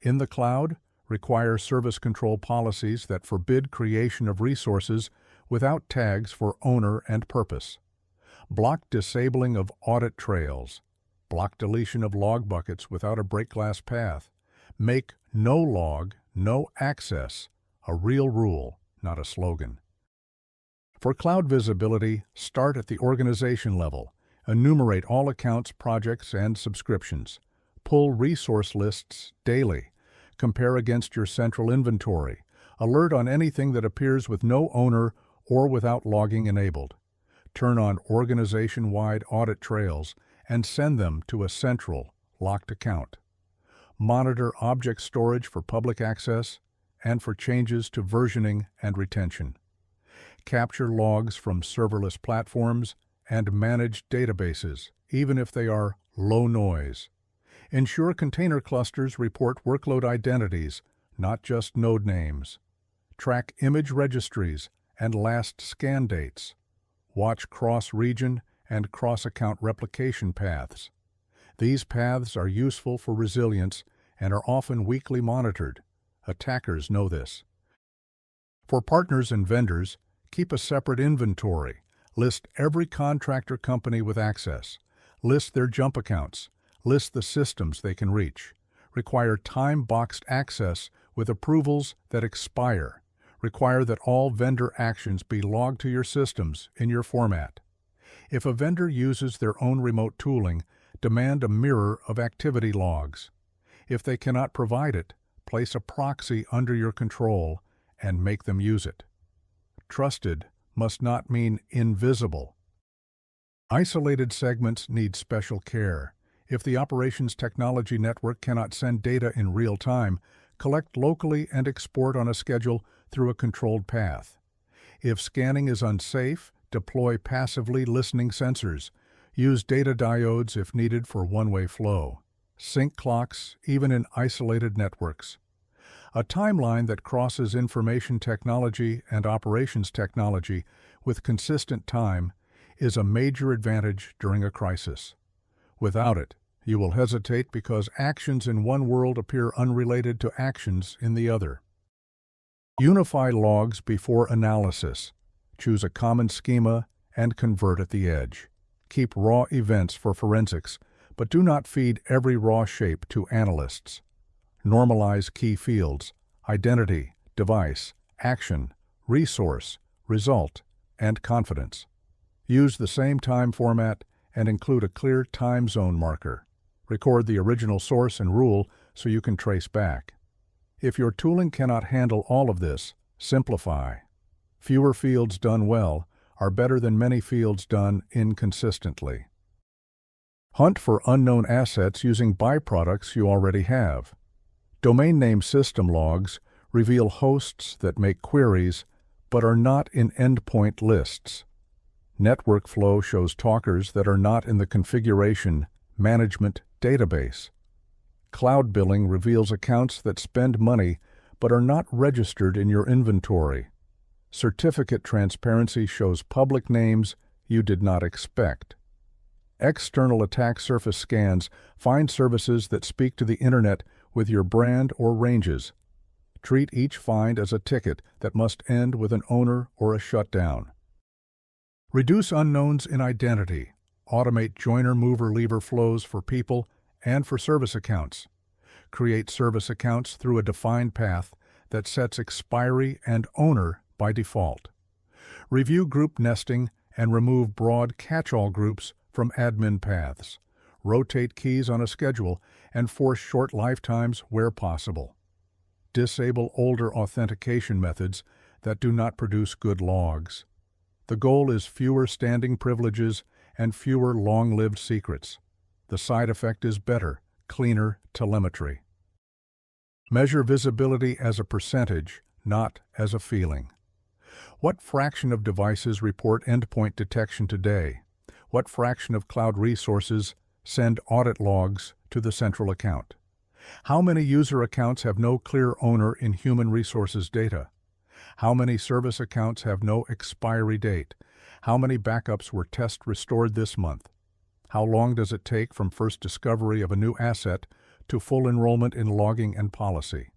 In the cloud, require service control policies that forbid creation of resources without tags for owner and purpose. Block disabling of audit trails. Block deletion of log buckets without a break glass path. Make no log, no access a real rule, not a slogan. For cloud visibility, start at the organization level. Enumerate all accounts, projects, and subscriptions. Pull resource lists daily. Compare against your central inventory. Alert on anything that appears with no owner or without logging enabled. Turn on organization-wide audit trails and send them to a central, locked account. Monitor object storage for public access and for changes to versioning and retention. Capture logs from serverless platforms and manage databases, even if they are low noise. Ensure container clusters report workload identities, not just node names. Track image registries and last scan dates. Watch cross-region and cross-account replication paths. These paths are useful for resilience and are often weekly monitored. Attackers know this. For partners and vendors, keep a separate inventory. List every contractor company with access. List their jump accounts. List the systems they can reach. Require time-boxed access with approvals that expire. Require that all vendor actions be logged to your systems in your format. If a vendor uses their own remote tooling, demand a mirror of activity logs. If they cannot provide it, place a proxy under your control and make them use it. Trusted must not mean invisible. Isolated segments need special care. If the operations technology network cannot send data in real time, collect locally and export on a schedule through a controlled path. If scanning is unsafe, deploy passively listening sensors. Use data diodes if needed for one-way flow. Sync clocks, even in isolated networks. A timeline that crosses information technology and operations technology with consistent time is a major advantage during a crisis. Without it, you will hesitate because actions in one world appear unrelated to actions in the other. Unify logs before analysis. Choose a common schema and convert at the edge. Keep raw events for forensics, but do not feed every raw shape to analysts. Normalize key fields: identity, device, action, resource, result, and confidence. Use the same time format and include a clear time zone marker. Record the original source and rule so you can trace back. If your tooling cannot handle all of this, simplify. Fewer fields done well are better than many fields done inconsistently. Hunt for unknown assets using byproducts you already have. Domain name system logs reveal hosts that make queries but are not in endpoint lists. Network flow shows talkers that are not in the configuration management database. Cloud billing reveals accounts that spend money but are not registered in your inventory. Certificate transparency shows public names you did not expect. External attack surface scans find services that speak to the Internet with your brand or ranges. Treat each find as a ticket that must end with an owner or a shutdown. Reduce unknowns in identity. Automate joiner-mover-lever flows for people and for service accounts. Create service accounts through a defined path that sets expiry and owner by default. Review group nesting and remove broad catch-all groups from admin paths. Rotate keys on a schedule and force short lifetimes where possible. Disable older authentication methods that do not produce good logs. The goal is fewer standing privileges and fewer long-lived secrets. The side effect is better, cleaner telemetry. Measure visibility as a percentage, not as a feeling. What fraction of devices report endpoint detection today? What fraction of cloud resources send audit logs to the central account? How many user accounts have no clear owner in human resources data? How many service accounts have no expiry date? How many backups were test restored this month? How long does it take from first discovery of a new asset to full enrollment in logging and policy?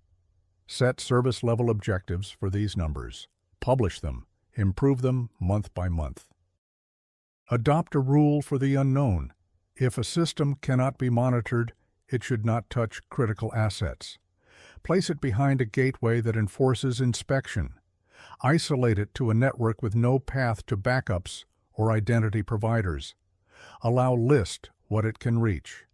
Set service-level objectives for these numbers. Publish them. Improve them month by month. Adopt a rule for the unknown. If a system cannot be monitored, it should not touch critical assets. Place it behind a gateway that enforces inspection. Isolate it to a network with no path to backups or identity providers. Allow list what it can reach.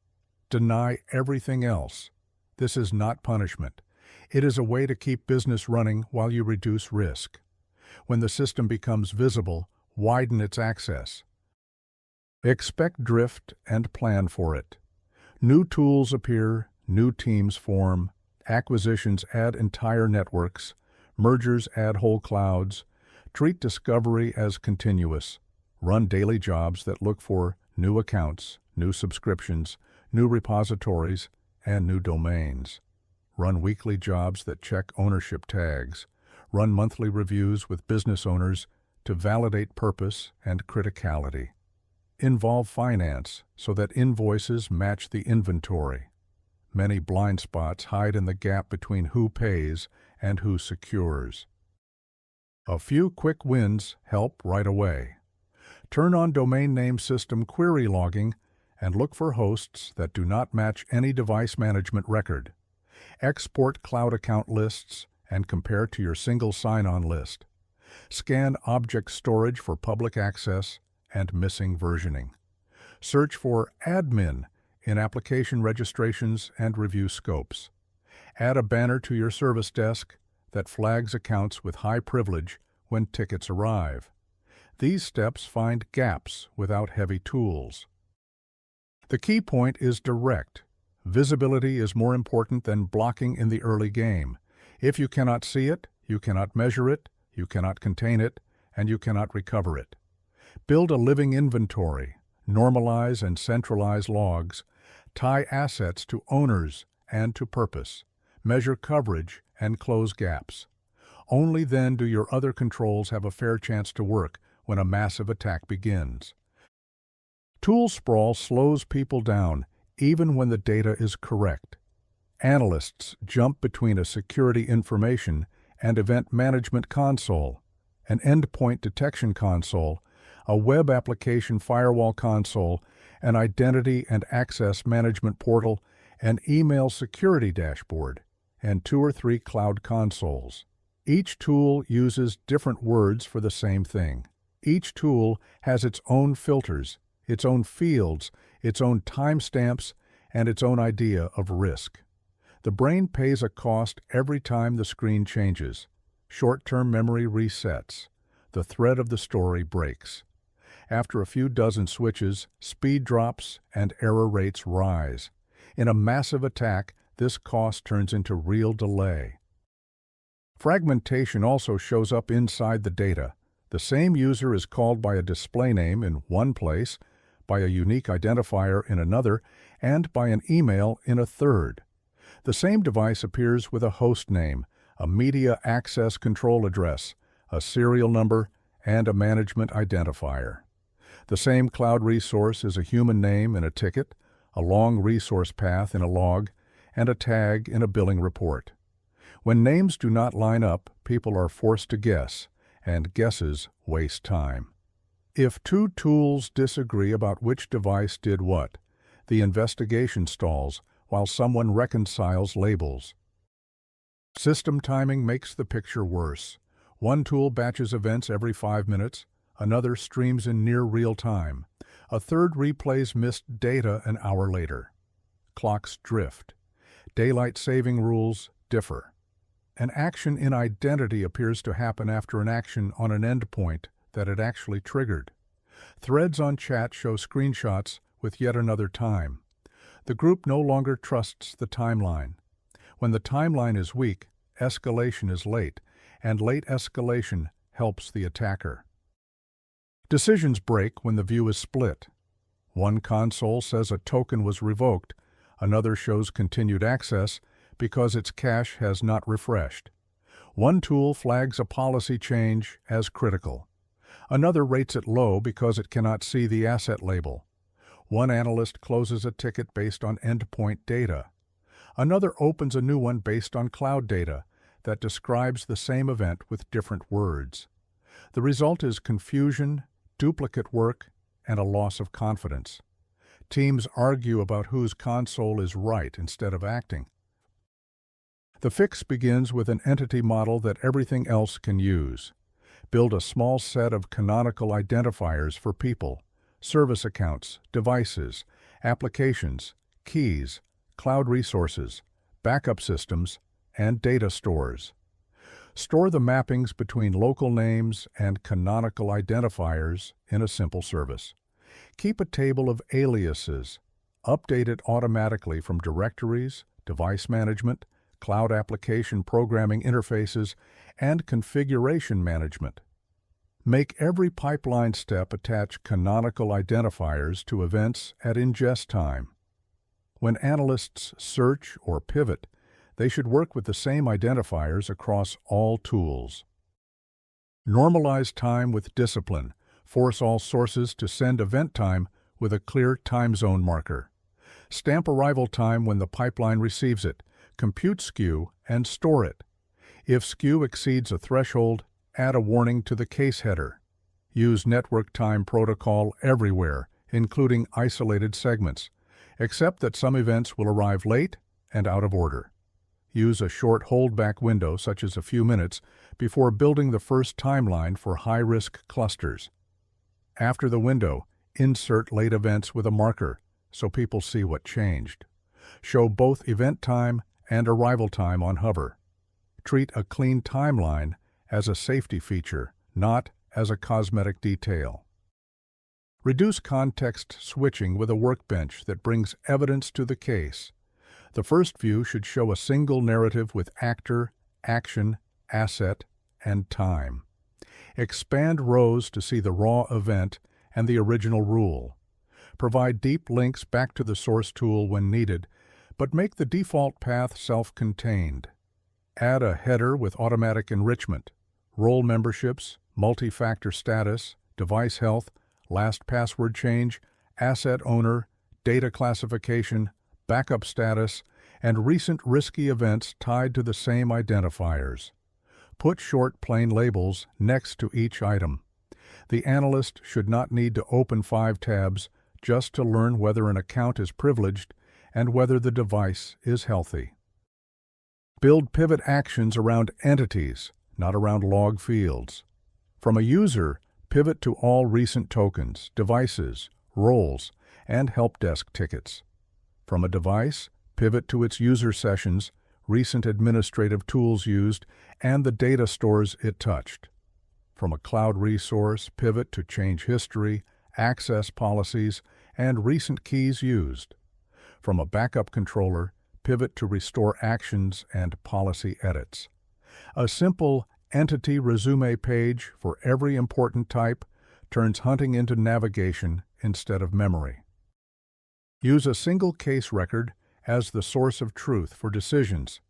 Deny everything else. This is not punishment. It is a way to keep business running while you reduce risk. When the system becomes visible, widen its access. Expect drift and plan for it. New tools appear, new teams form, acquisitions add entire networks, mergers add whole clouds. Treat discovery as continuous. Run daily jobs that look for new accounts, new subscriptions, new repositories, and new domains. Run weekly jobs that check ownership tags. Run monthly reviews with business owners to validate purpose and criticality. Involve finance so that invoices match the inventory. Many blind spots hide in the gap between who pays and who secures. A few quick wins help right away. Turn on domain name system query logging and look for hosts that do not match any device management record. Export cloud account lists and compare to your single sign-on list. Scan object storage for public access and missing versioning. Search for admin in application registrations and review scopes. Add a banner to your service desk that flags accounts with high privilege when tickets arrive. These steps find gaps without heavy tools. The key point is direct. Visibility is more important than blocking in the early game. If you cannot see it, you cannot measure it, you cannot contain it, and you cannot recover it. Build a living inventory, normalize and centralize logs, tie assets to owners and to purpose, measure coverage, and close gaps. Only then do your other controls have a fair chance to work when a massive attack begins. Tool sprawl slows people down, even when the data is correct. Analysts jump between a security information and event management console, an endpoint detection console, a web application firewall console, an identity and access management portal, an email security dashboard, and 2 or 3 cloud consoles. Each tool uses different words for the same thing. Each tool has its own filters, its own fields, its own timestamps, and its own idea of risk. The brain pays a cost every time the screen changes. Short-term memory resets. The thread of the story breaks. After a few dozen switches, speed drops and error rates rise. In a massive attack, this cost turns into real delay. Fragmentation also shows up inside the data. The same user is called by a display name in one place, by a unique identifier in another, and by an email in a third. The same device appears with a host name, a media access control address, a serial number, and a management identifier. The same cloud resource is a human name in a ticket, a long resource path in a log, and a tag in a billing report. When names do not line up, people are forced to guess, and guesses waste time. If two tools disagree about which device did what, the investigation stalls while someone reconciles labels. System timing makes the picture worse. One tool batches events every 5 minutes, another streams in near real time, a third replays missed data an hour later. Clocks drift. Daylight saving rules differ. An action in identity appears to happen after an action on an endpoint that it actually triggered. Threads on chat show screenshots with yet another time. The group no longer trusts the timeline. When the timeline is weak, escalation is late, and late escalation helps the attacker. Decisions break when the view is split. One console says a token was revoked, another shows continued access because its cache has not refreshed. One tool flags a policy change as critical. Another rates it low because it cannot see the asset label. One analyst closes a ticket based on endpoint data. Another opens a new one based on cloud data that describes the same event with different words. The result is confusion, duplicate work, and a loss of confidence. Teams argue about whose console is right instead of acting. The fix begins with an entity model that everything else can use. Build a small set of canonical identifiers for people, service accounts, devices, applications, keys, cloud resources, backup systems, and data stores. Store the mappings between local names and canonical identifiers in a simple service. Keep a table of aliases. Update it automatically from directories, device management, cloud application programming interfaces, and configuration management. Make every pipeline step attach canonical identifiers to events at ingest time. When analysts search or pivot, they should work with the same identifiers across all tools. Normalize time with discipline. Force all sources to send event time with a clear time zone marker. Stamp arrival time when the pipeline receives it. Compute skew and store it. If skew exceeds a threshold, add a warning to the case header. Use network time protocol everywhere, including isolated segments, except that some events will arrive late and out of order. Use a short holdback window, such as a few minutes, before building the first timeline for high-risk clusters. After the window, insert late events with a marker so people see what changed. Show both event time and arrival time on hover. Treat a clean timeline as a safety feature, not as a cosmetic detail. Reduce context switching with a workbench that brings evidence to the case. The first view should show a single narrative with actor, action, asset, and time. Expand rows to see the raw event and the original rule. Provide deep links back to the source tool when needed, but make the default path self-contained. Add a header with automatic enrichment, role memberships, multi-factor status, device health, last password change, asset owner, data classification, backup status, and recent risky events tied to the same identifiers. Put short plain labels next to each item. The analyst should not need to open 5 tabs just to learn whether an account is privileged and whether the device is healthy. Build pivot actions around entities, not around log fields. From a user, pivot to all recent tokens, devices, roles, and help desk tickets. From a device, Pivot to its user sessions, recent administrative tools used, and the data stores it touched. From a cloud resource, pivot to change history, access policies, and recent keys used. From a backup controller, pivot to restore actions and policy edits. A simple entity resume page for every important type turns hunting into navigation instead of memory. Use a single case record as the source of truth for decisions.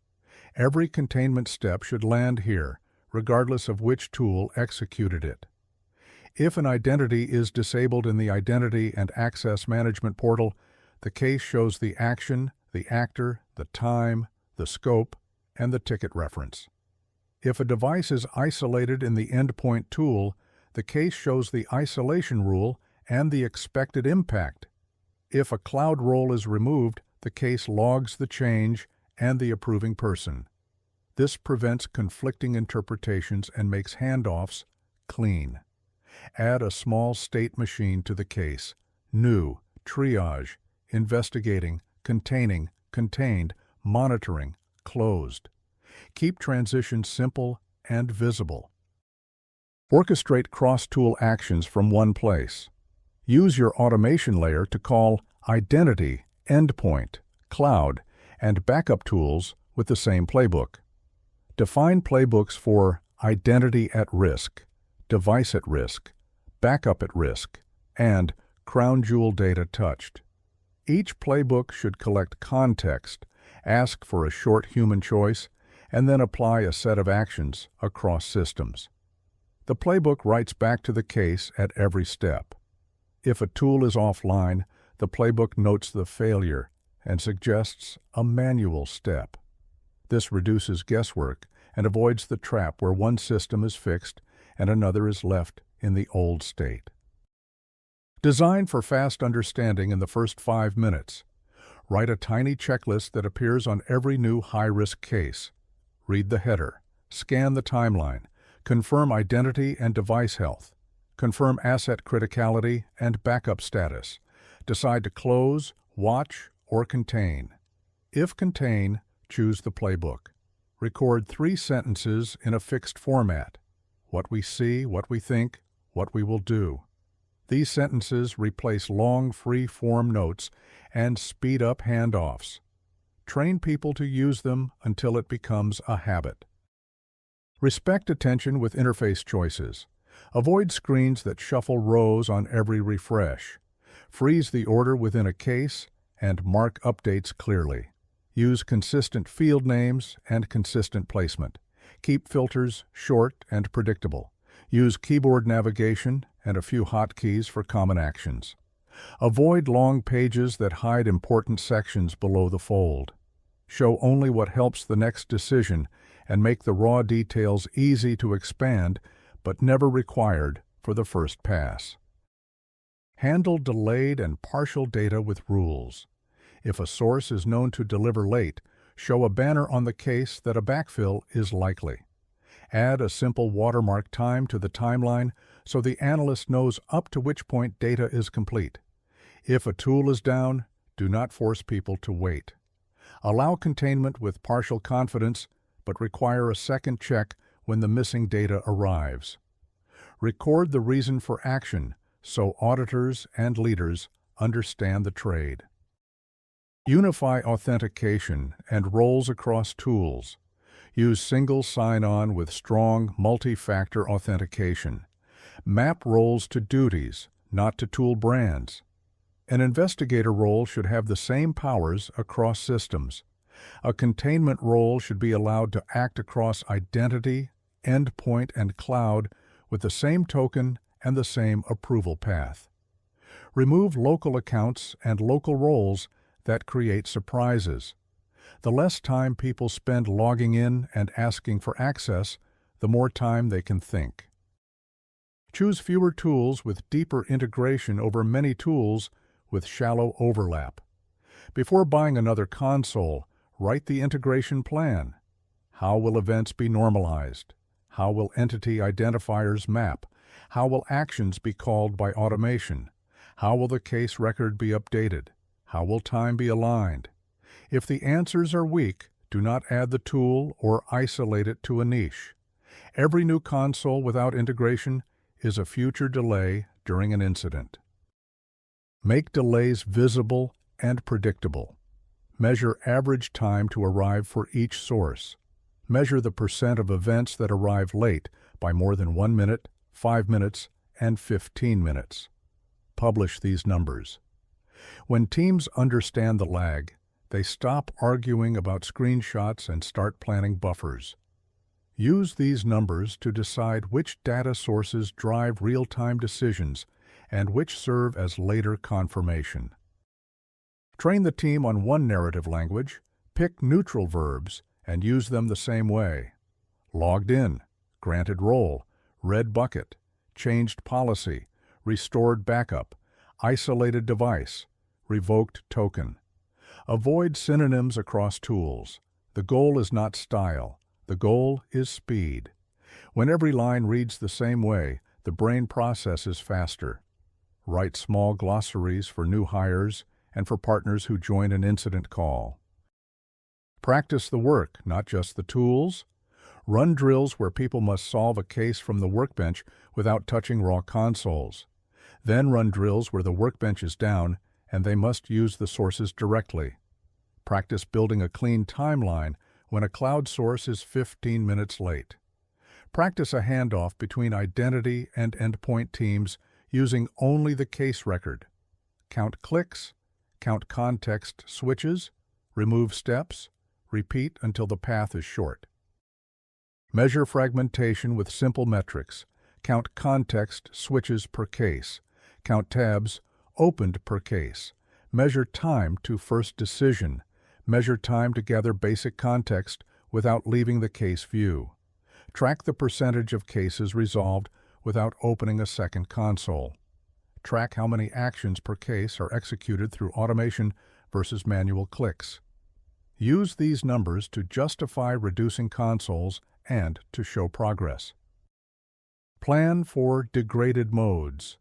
Every containment step should land here, regardless of which tool executed it. If an identity is disabled in the Identity and Access Management portal, the case shows the action, the actor, the time, the scope, and the ticket reference. If a device is isolated in the Endpoint tool, the case shows the isolation rule and the expected impact. If a cloud role is removed, the case logs the change and the approving person. This prevents conflicting interpretations and makes handoffs clean. Add a small state machine to the case: new, triage, investigating, containing, contained, monitoring, closed. Keep transitions simple and visible. Orchestrate cross-tool actions from one place. Use your automation layer to call identity, endpoint, cloud, and backup tools with the same playbook. Define playbooks for identity at risk, device at risk, backup at risk, and crown jewel data touched. Each playbook should collect context, ask for a short human choice, and then apply a set of actions across systems. The playbook writes back to the case at every step. If a tool is offline, the playbook notes the failure and suggests a manual step. This reduces guesswork and avoids the trap where one system is fixed and another is left in the old state. Design for fast understanding in the first 5 minutes. Write a tiny checklist that appears on every new high-risk case. Read the header, scan the timeline, confirm identity and device health, confirm asset criticality and backup status, decide to close, watch, or contain. If contain, choose the playbook. Record 3 sentences in a fixed format: what we see, what we think, what we will do. These sentences replace long free-form notes and speed up handoffs. Train people to use them until it becomes a habit. Respect attention with interface choices. Avoid screens that shuffle rows on every refresh. Freeze the order within a case and mark updates clearly. Use consistent field names and consistent placement. Keep filters short and predictable. Use keyboard navigation and a few hotkeys for common actions. Avoid long pages that hide important sections below the fold. Show only what helps the next decision and make the raw details easy to expand but never required for the first pass. Handle delayed and partial data with rules. If a source is known to deliver late, show a banner on the case that a backfill is likely. Add a simple watermark time to the timeline so the analyst knows up to which point data is complete. If a tool is down, do not force people to wait. Allow containment with partial confidence, but require a second check when the missing data arrives. Record the reason for action so auditors and leaders understand the trade. Unify authentication and roles across tools. Use single sign-on with strong multi-factor authentication. Map roles to duties, not to tool brands. An investigator role should have the same powers across systems. A containment role should be allowed to act across identity, endpoint, and cloud with the same token and the same approval path. Remove local accounts and local roles that create surprises. The less time people spend logging in and asking for access, the more time they can think. Choose fewer tools with deeper integration over many tools with shallow overlap. Before buying another console, write the integration plan. How will events be normalized? How will entity identifiers map? How will actions be called by automation? How will the case record be updated? How will time be aligned? If the answers are weak, do not add the tool or isolate it to a niche. Every new console without integration is a future delay during an incident. Make delays visible and predictable. Measure average time to arrive for each source. Measure the percent of events that arrive late by more than 1 minute, 5 minutes, and 15 minutes. Publish these numbers. When teams understand the lag, they stop arguing about screenshots and start planning buffers. Use these numbers to decide which data sources drive real-time decisions and which serve as later confirmation. Train the team on one narrative language, pick neutral verbs, and use them the same way. Logged in, granted role, red bucket, changed policy, restored backup, isolated device, revoked token. Avoid synonyms across tools. The goal is not style. The goal is speed. When every line reads the same way, the brain processes faster. Write small glossaries for new hires and for partners who join an incident call. Practice the work, not just the tools. Run drills where people must solve a case from the workbench without touching raw consoles. Then run drills where the workbench is down and they must use the sources directly. Practice building a clean timeline when a cloud source is 15 minutes late. Practice a handoff between identity and endpoint teams using only the case record. Count clicks, count context switches, remove steps, repeat until the path is short. Measure fragmentation with simple metrics. Count context switches per case. Count tabs opened per case. Measure time to first decision. Measure time to gather basic context without leaving the case view. Track the percentage of cases resolved without opening a second console. Track how many actions per case are executed through automation versus manual clicks. Use these numbers to justify reducing consoles and to show progress. Plan for degraded modes.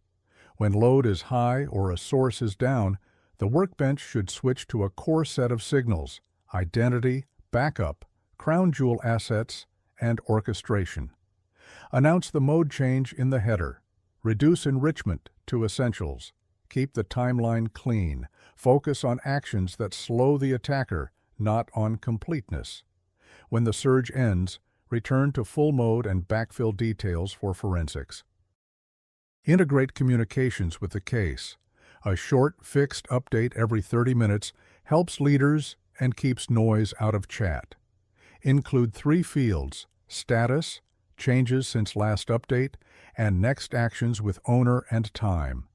When load is high or a source is down, the workbench should switch to a core set of signals: identity, backup, crown jewel assets, and orchestration. Announce the mode change in the header. Reduce enrichment to essentials. Keep the timeline clean. Focus on actions that slow the attacker, not on completeness. When the surge ends, return to full mode and backfill details for forensics. Integrate communications with the case. A short, fixed update every 30 minutes helps leaders and keeps noise out of chat. Include 3 fields: status, changes since last update, and next actions with owner and time.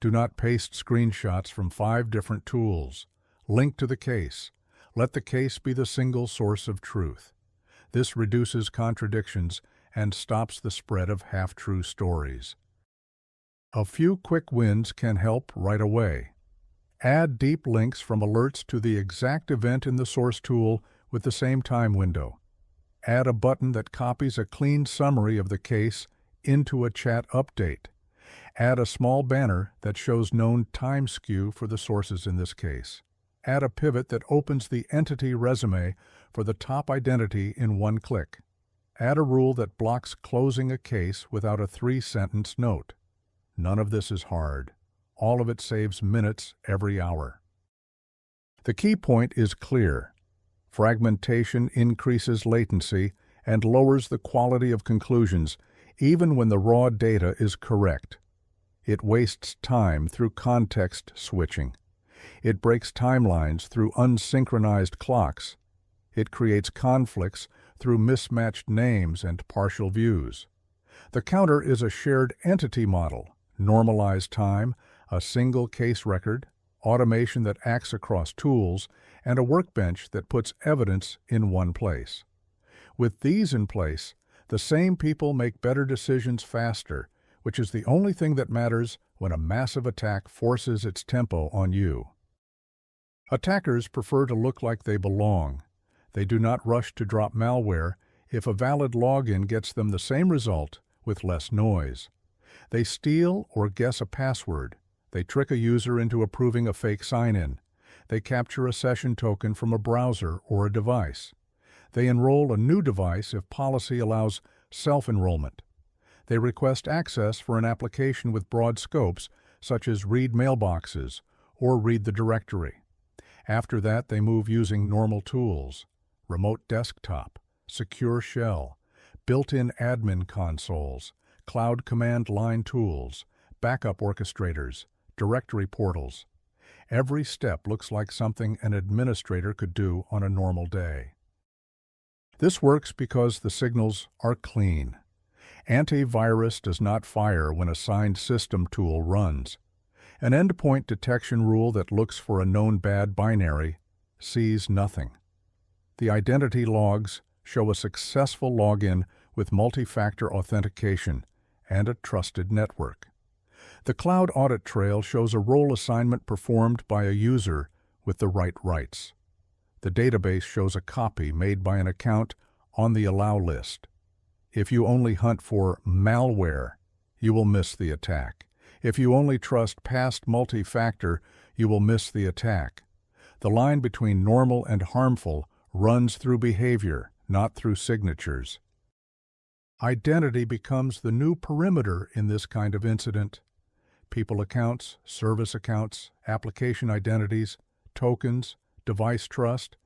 Do not paste screenshots from 5 different tools. Link to the case. Let the case be the single source of truth. This reduces contradictions and stops the spread of half-true stories. A few quick wins can help right away. Add deep links from alerts to the exact event in the source tool with the same time window. Add a button that copies a clean summary of the case into a chat update. Add a small banner that shows known time skew for the sources in this case. Add a pivot that opens the entity resume for the top identity in one click. Add a rule that blocks closing a case without a 3-sentence note. None of this is hard. All of it saves minutes every hour. The key point is clear. Fragmentation increases latency and lowers the quality of conclusions, even when the raw data is correct. It wastes time through context switching. It breaks timelines through unsynchronized clocks. It creates conflicts through mismatched names and partial views. The counter is a shared entity model: normalized time, a single case record, automation that acts across tools, and a workbench that puts evidence in one place. With these in place, the same people make better decisions faster, which is the only thing that matters when a massive attack forces its tempo on you. Attackers prefer to look like they belong. They do not rush to drop malware if a valid login gets them the same result with less noise. They steal or guess a password. They trick a user into approving a fake sign-in. They capture a session token from a browser or a device. They enroll a new device if policy allows self-enrollment. They request access for an application with broad scopes, such as read mailboxes or read the directory. After that, they move using normal tools, remote desktop, secure shell, built-in admin consoles, cloud command line tools, backup orchestrators, directory portals. Every step looks like something an administrator could do on a normal day. This works because the signals are clean. Antivirus does not fire when a signed system tool runs. An endpoint detection rule that looks for a known bad binary sees nothing. The identity logs show a successful login with multi-factor authentication and a trusted network. The cloud audit trail shows a role assignment performed by a user with the right rights. The database shows a copy made by an account on the allow list. If you only hunt for malware, you will miss the attack. If you only trust past multi-factor, you will miss the attack. The line between normal and harmful runs through behavior, not through signatures. Identity becomes the new perimeter in this kind of incident. People accounts, service accounts, application identities, tokens, device trust,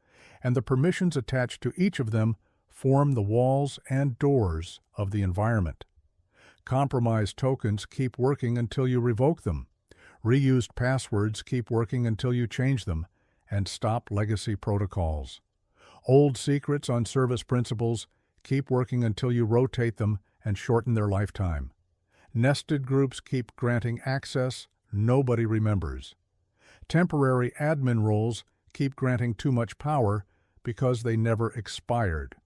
and the permissions attached to each of them form the walls and doors of the environment. Compromised tokens keep working until you revoke them. Reused passwords keep working until you change them and stop legacy protocols. Old secrets on service principals keep working until you rotate them and shorten their lifetime. Nested groups keep granting access nobody remembers. Temporary admin roles keep granting too much power because they never expired.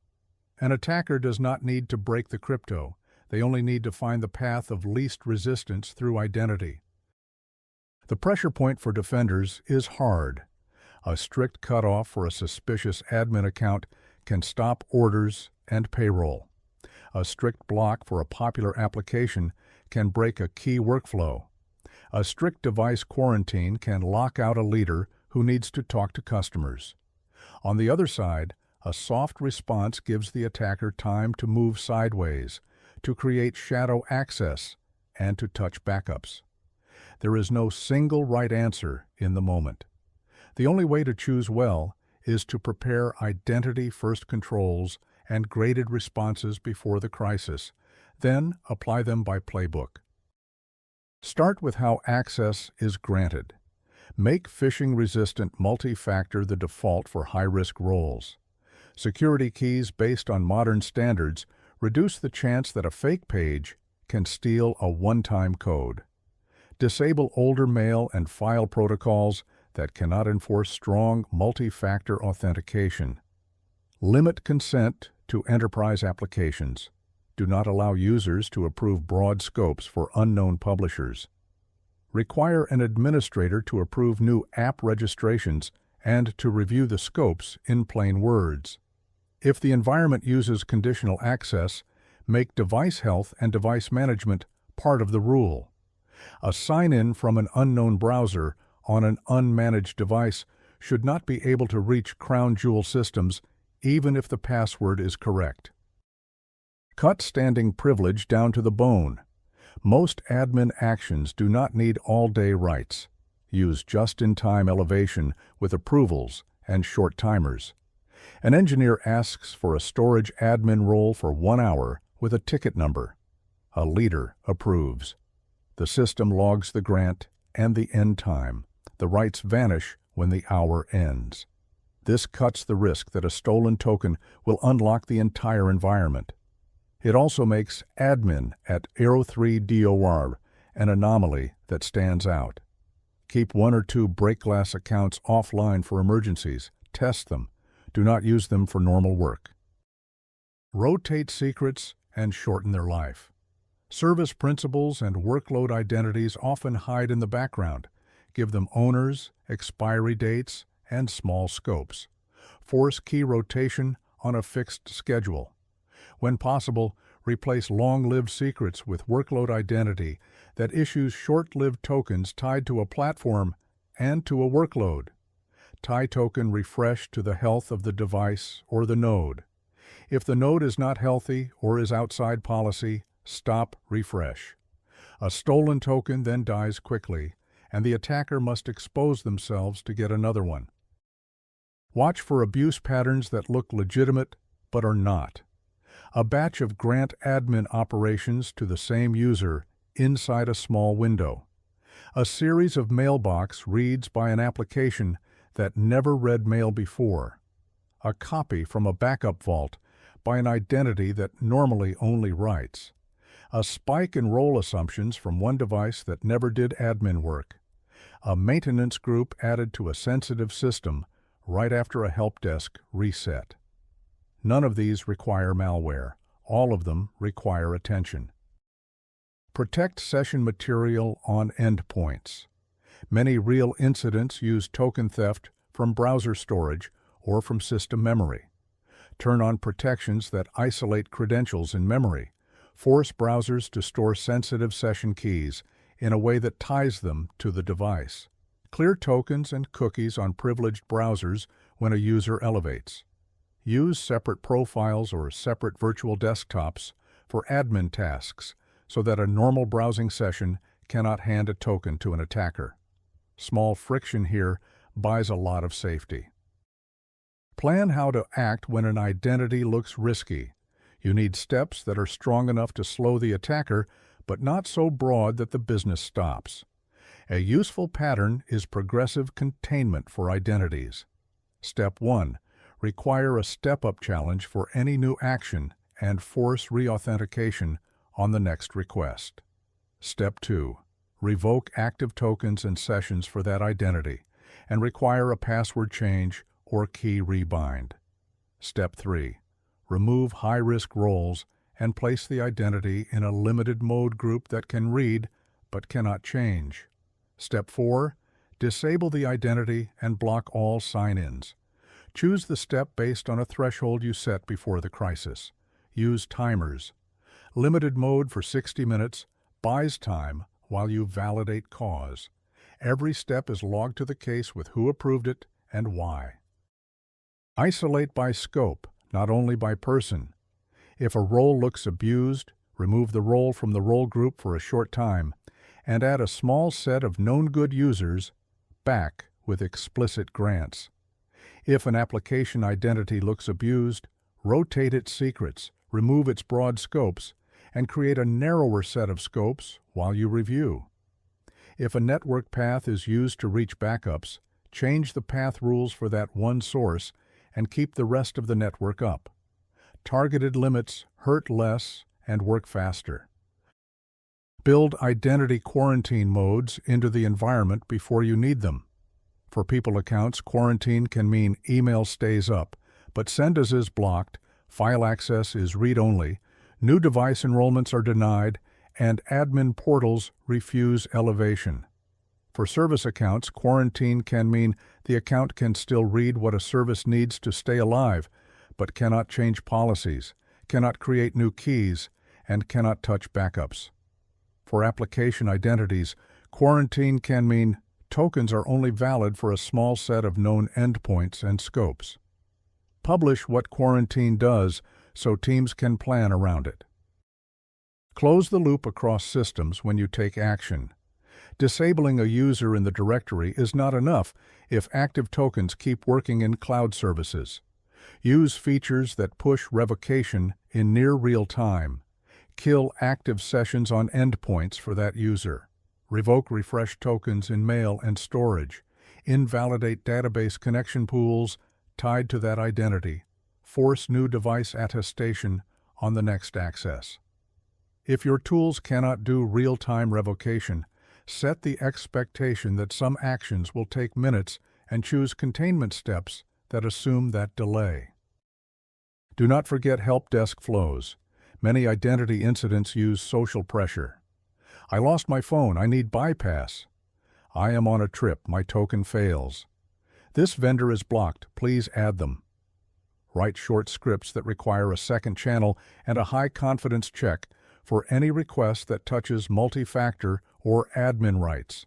An attacker does not need to break the crypto. They only need to find the path of least resistance through identity. The pressure point for defenders is hard. A strict cutoff for a suspicious admin account can stop orders and payroll. A strict block for a popular application can break a key workflow. A strict device quarantine can lock out a leader who needs to talk to customers. On the other side, a soft response gives the attacker time to move sideways, to create shadow access, and to touch backups. There is no single right answer in the moment. The only way to choose well is to prepare identity-first controls and graded responses before the crisis, then apply them by playbook. Start with how access is granted. Make phishing-resistant multi-factor the default for high-risk roles. Security keys based on modern standards reduce the chance that a fake page can steal a one-time code. Disable older mail and file protocols that cannot enforce strong multi-factor authentication. Limit consent to enterprise applications. Do not allow users to approve broad scopes for unknown publishers. Require an administrator to approve new app registrations and to review the scopes in plain words. If the environment uses conditional access, make device health and device management part of the rule. A sign-in from an unknown browser on an unmanaged device should not be able to reach crown jewel systems even if the password is correct. Cut standing privilege down to the bone. Most admin actions do not need all-day rights. Use just-in-time elevation with approvals and short timers. An engineer asks for a storage admin role for 1 hour with a ticket number. A leader approves. The system logs the grant and the end time. The rights vanish when the hour ends. This cuts the risk that a stolen token will unlock the entire environment. It also makes admin at Arrow 3 DOR an anomaly that stands out. Keep 1 or 2 break glass accounts offline for emergencies. Test them. Do not use them for normal work. Rotate secrets and shorten their life. Service principals and workload identities often hide in the background. Give them owners, expiry dates, and small scopes. Force key rotation on a fixed schedule. When possible, replace long-lived secrets with workload identity that issues short-lived tokens tied to a platform and to a workload. tie token refresh to the health of the device or the node. If the node is not healthy or is outside policy, stop refresh. A stolen token then dies quickly, and the attacker must expose themselves to get another one. Watch for abuse patterns that look legitimate but are not. A batch of grant admin operations to the same user inside a small window. A series of mailbox reads by an application that never read mail before. A copy from a backup vault by an identity that normally only writes. A spike in role assumptions from one device that never did admin work. A maintenance group added to a sensitive system right after a help desk reset. None of these require malware. All of them require attention. Protect session material on endpoints. Many real incidents use token theft from browser storage or from system memory. Turn on protections that isolate credentials in memory. Force browsers to store sensitive session keys in a way that ties them to the device. Clear tokens and cookies on privileged browsers when a user elevates. Use separate profiles or separate virtual desktops for admin tasks so that a normal browsing session cannot hand a token to an attacker. Small friction here buys a lot of safety. Plan how to act when an identity looks risky. You need steps that are strong enough to slow the attacker, but not so broad that the business stops. A useful pattern is progressive containment for identities. Step 1. Require a step-up challenge for any new action and force reauthentication on the next request. Step 2. Revoke active tokens and sessions for that identity and require a password change or key rebind. Step 3. Remove high-risk roles and place the identity in a limited mode group that can read but cannot change. Step 4. Disable the identity and block all sign-ins. Choose the step based on a threshold you set before the crisis. Use timers. Limited mode for 60 minutes buys time while you validate cause. Every step is logged to the case with who approved it and why. Isolate by scope, not only by person. If a role looks abused, remove the role from the role group for a short time and add a small set of known good users back with explicit grants. If an application identity looks abused, rotate its secrets, remove its broad scopes, and create a narrower set of scopes while you review. If a network path is used to reach backups, change the path rules for that one source and keep the rest of the network up. Targeted limits hurt less and work faster. Build identity quarantine modes into the environment before you need them. For people accounts, quarantine can mean email stays up, but send as is blocked, file access is read-only, new device enrollments are denied, and admin portals refuse elevation. For service accounts, quarantine can mean the account can still read what a service needs to stay alive, but cannot change policies, cannot create new keys, and cannot touch backups. For application identities, quarantine can mean tokens are only valid for a small set of known endpoints and scopes. Publish what quarantine does so teams can plan around it. Close the loop across systems when you take action. Disabling a user in the directory is not enough if active tokens keep working in cloud services. Use features that push revocation in near real time. Kill active sessions on endpoints for that user. Revoke refresh tokens in mail and storage. Invalidate database connection pools tied to that identity. Force new device attestation on the next access. If your tools cannot do real-time revocation, set the expectation that some actions will take minutes and choose containment steps that assume that delay. Do not forget help desk flows. Many identity incidents use social pressure. I lost my phone, I need bypass. I am on a trip, my token fails. This vendor is blocked, please add them. Write short scripts that require a second channel and a high confidence check for any request that touches multi-factor or admin rights.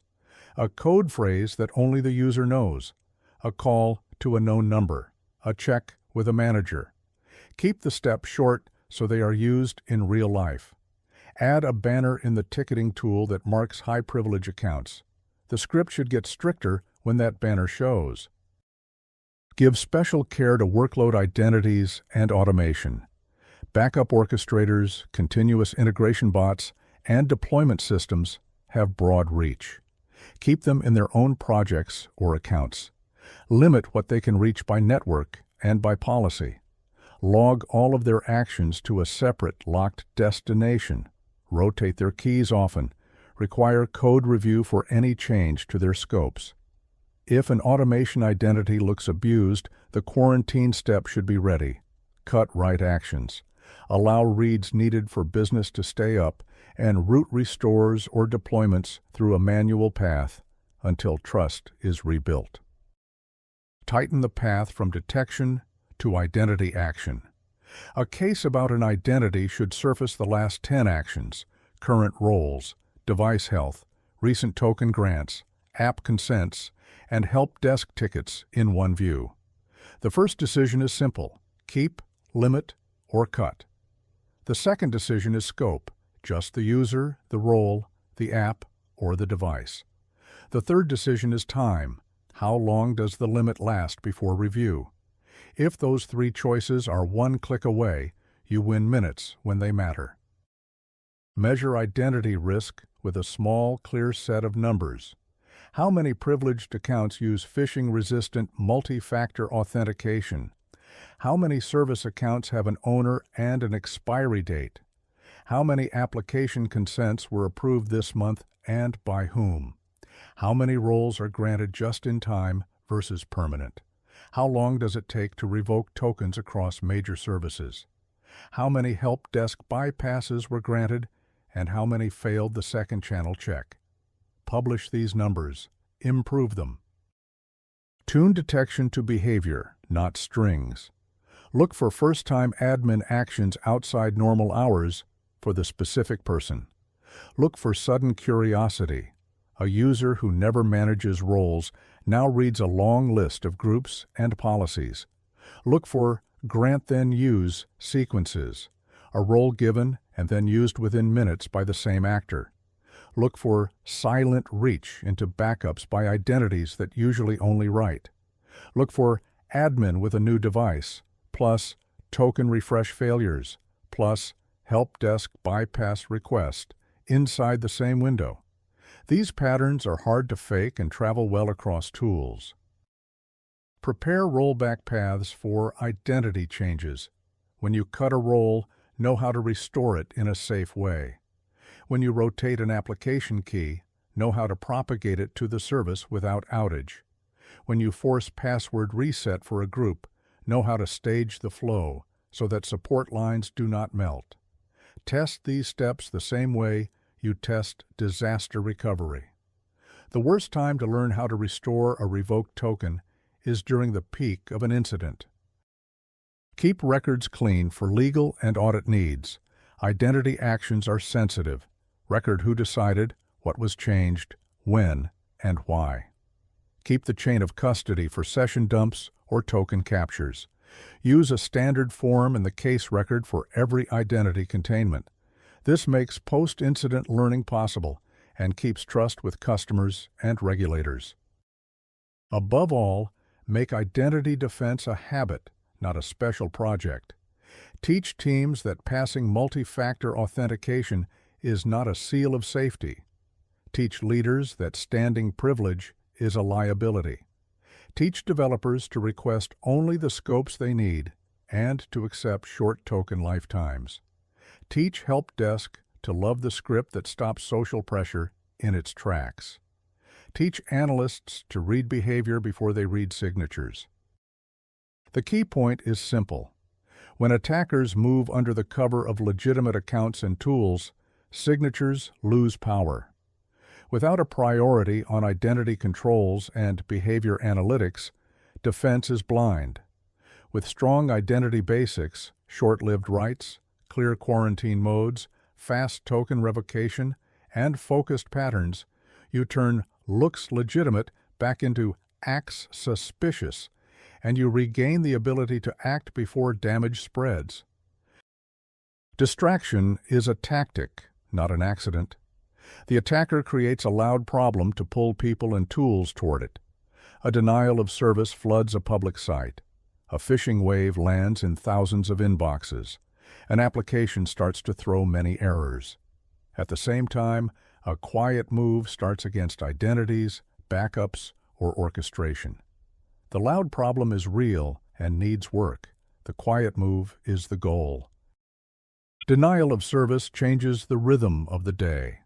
A code phrase that only the user knows. a call to a known number, a check with a manager. Keep the steps short so they are used in real life. Add a banner in the ticketing tool that marks high-privilege accounts. The script should get stricter when that banner shows. Give special care to workload identities and automation. Backup orchestrators, continuous integration bots, and deployment systems have broad reach. Keep them in their own projects or accounts. Limit what they can reach by network and by policy. Log all of their actions to a separate locked destination. Rotate their keys often. Require code review for any change to their scopes. If an automation identity looks abused, the quarantine step should be ready. Cut write actions. Allow reads needed for business to stay up, and route restores or deployments through a manual path until trust is rebuilt. Tighten the path from detection to identity action. A case about an identity should surface the last 10 actions, current roles, device health, recent token grants, app consents, and help desk tickets in one view. The first decision is simple: keep, limit, or cut. The second decision is scope: just the user, the role, the app, or the device. The third decision is time: how long does the limit last before review? If those three choices are one click away, you win minutes when they matter. Measure identity risk with a small, clear set of numbers. How many privileged accounts use phishing-resistant multi-factor authentication? How many service accounts have an owner and an expiry date? How many application consents were approved this month and by whom? How many roles are granted just in time versus permanent? How long does it take to revoke tokens across major services? How many help desk bypasses were granted, and how many failed the second channel check? Publish these numbers. Improve them. Tune detection to behavior, not strings. Look for first-time admin actions outside normal hours for the specific person. Look for sudden curiosity. A user who never manages roles now reads a long list of groups and policies. Look for grant then use sequences, a role given and then used within minutes by the same actor. Look for silent reach into backups by identities that usually only write. Look for admin with a new device, plus token refresh failures, plus help desk bypass request inside the same window. These patterns are hard to fake and travel well across tools. Prepare rollback paths for identity changes. When you cut a role, know how to restore it in a safe way. When you rotate an application key, know how to propagate it to the service without outage. When you force password reset for a group, know how to stage the flow so that support lines do not melt. Test these steps the same way you test disaster recovery. The worst time to learn how to restore a revoked token is during the peak of an incident. Keep records clean for legal and audit needs. Identity actions are sensitive. Record who decided, what was changed, when, and why. Keep the chain of custody for session dumps or token captures. Use a standard form in the case record for every identity containment. This makes post-incident learning possible and keeps trust with customers and regulators. Above all, make identity defense a habit, not a special project. Teach teams that passing multi-factor authentication is not a seal of safety. Teach leaders that standing privilege is a liability. Teach developers to request only the scopes they need and to accept short token lifetimes. Teach help desk to love the script that stops social pressure in its tracks. Teach analysts to read behavior before they read signatures. The key point is simple. When attackers move under the cover of legitimate accounts and tools, signatures lose power. Without a priority on identity controls and behavior analytics, defense is blind. With strong identity basics, short-lived writes, clear quarantine modes, fast token revocation, and focused patterns, you turn looks legitimate back into acts suspicious, and you regain the ability to act before damage spreads. Distraction is a tactic, not an accident. The attacker creates a loud problem to pull people and tools toward it. A denial of service floods a public site. A phishing wave lands in thousands of inboxes. An application starts to throw many errors. At the same time, a quiet move starts against identities, backups, or orchestration. The loud problem is real and needs work. The quiet move is the goal. Denial of service changes the rhythm of the day.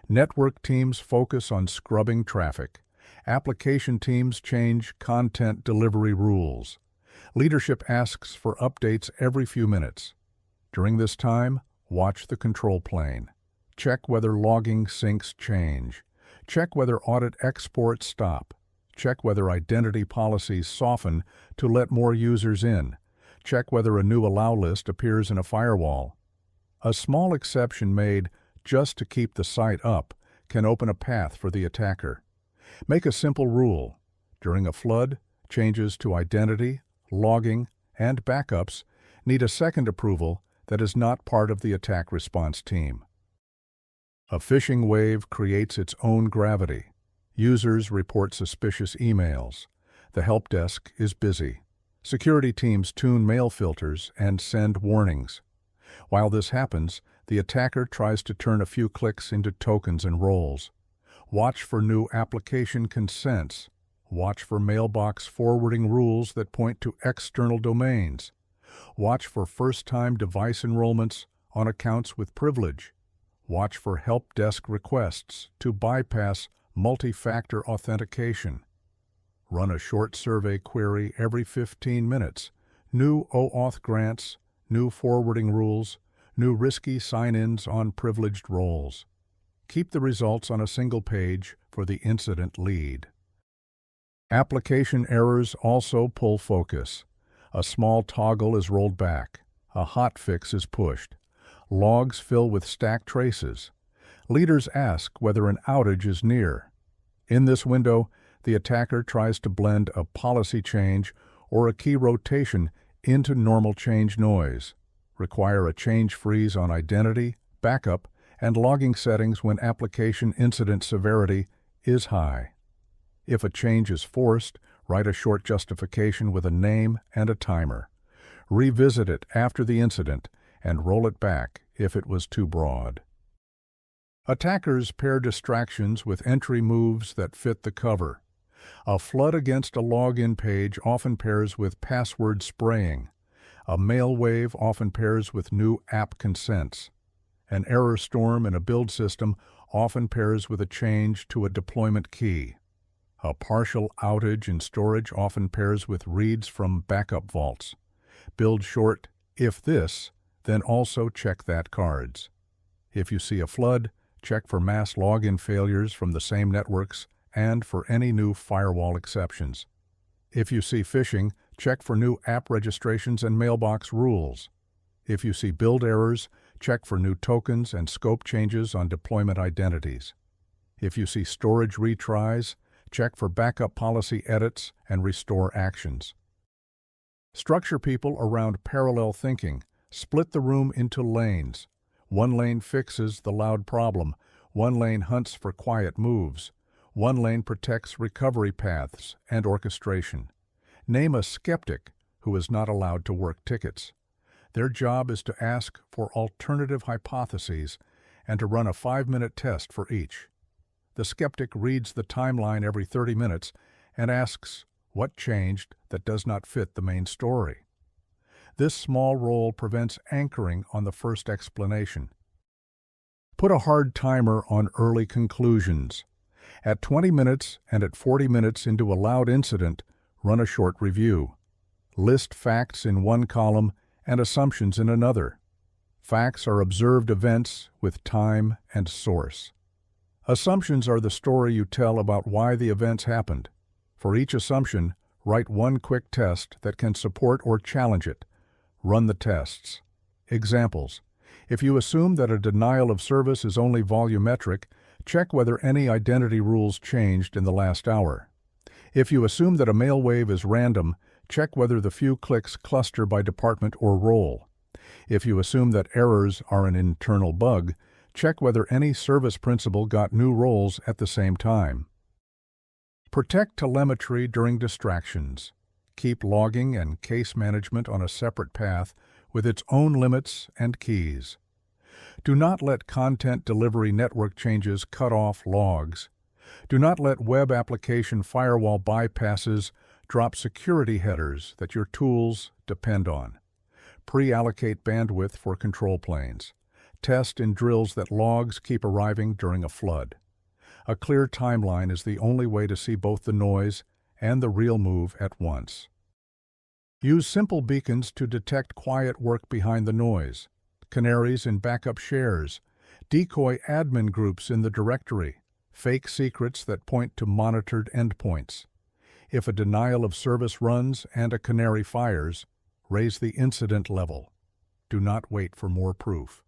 Network teams focus on scrubbing traffic. Application teams change content delivery rules. Leadership asks for updates every few minutes. During this time, watch the control plane. Check whether logging syncs change. Check whether audit exports stop. Check whether identity policies soften to let more users in. Check whether a new allow list appears in a firewall. A small exception made just to keep the site up can open a path for the attacker. Make a simple rule. During a flood, changes to identity, logging, and backups need a second approval that is not part of the attack response team. A phishing wave creates its own gravity. Users report suspicious emails. The help desk is busy. Security teams tune mail filters and send warnings. While this happens, the attacker tries to turn a few clicks into tokens and roles. Watch for new application consents. Watch for mailbox forwarding rules that point to external domains. Watch for first-time device enrollments on accounts with privilege. Watch for help desk requests to bypass multi-factor authentication. Run a short survey query every 15 minutes. New OAuth grants, new forwarding rules, new risky sign-ins on privileged roles. Keep the results on a single page for the incident lead. Application errors also pull focus. A small toggle is rolled back. A hotfix is pushed. Logs fill with stacked traces. Leaders ask whether an outage is near. In this window, the attacker tries to blend a policy change or a key rotation into normal change noise. Require a change freeze on identity, backup, and logging settings when application incident severity is high. If a change is forced, write a short justification with a name and a timer. Revisit it after the incident and roll it back if it was too broad. Attackers pair distractions with entry moves that fit the cover. A flood against a login page often pairs with password spraying. A mail wave often pairs with new app consents. An error storm in a build system often pairs with a change to a deployment key. A partial outage in storage often pairs with reads from backup vaults. Build short, if this, then also check that cards. If you see a flood, check for mass login failures from the same networks and for any new firewall exceptions. If you see phishing, check for new app registrations and mailbox rules. If you see build errors, check for new tokens and scope changes on deployment identities. If you see storage retries, check for backup policy edits and restore actions. Structure people around parallel thinking. Split the room into lanes. One lane fixes the loud problem. One lane hunts for quiet moves. One lane protects recovery paths and orchestration. Name a skeptic who is not allowed to work tickets. Their job is to ask for alternative hypotheses and to run a 5-minute test for each. The skeptic reads the timeline every 30 minutes and asks what changed that does not fit the main story. This small role prevents anchoring on the first explanation. Put a hard timer on early conclusions. At 20 minutes and at 40 minutes into a loud incident, run a short review. List facts in one column and assumptions in another. Facts are observed events with time and source. Assumptions are the story you tell about why the events happened. For each assumption, write one quick test that can support or challenge it. Run the tests. Examples. If you assume that a denial of service is only volumetric, check whether any identity rules changed in the last hour. If you assume that a mail wave is random, check whether the few clicks cluster by department or role. If you assume that errors are an internal bug, check whether any service principal got new roles at the same time. Protect telemetry during distractions. Keep logging and case management on a separate path with its own limits and keys. Do not let content delivery network changes cut off logs. Do not let web application firewall bypasses drop security headers that your tools depend on. Pre-allocate bandwidth for control planes. Test in drills that logs keep arriving during a flood. A clear timeline is the only way to see both the noise and the real move at once. Use simple beacons to detect quiet work behind the noise, canaries in backup shares, decoy admin groups in the directory, fake secrets that point to monitored endpoints. If a denial of service runs and a canary fires, raise the incident level. Do not wait for more proof.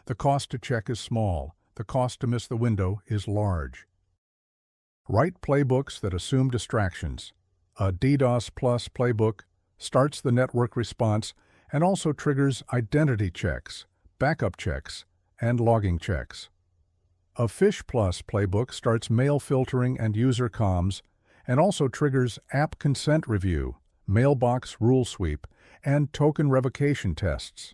The cost to check is small. The cost to miss the window is large. Write playbooks that assume distractions. A DDoS plus playbook starts the network response and also triggers identity checks, backup checks, and logging checks. A Phish Plus playbook starts mail filtering and user comms and also triggers app consent review, mailbox rule sweep, and token revocation tests.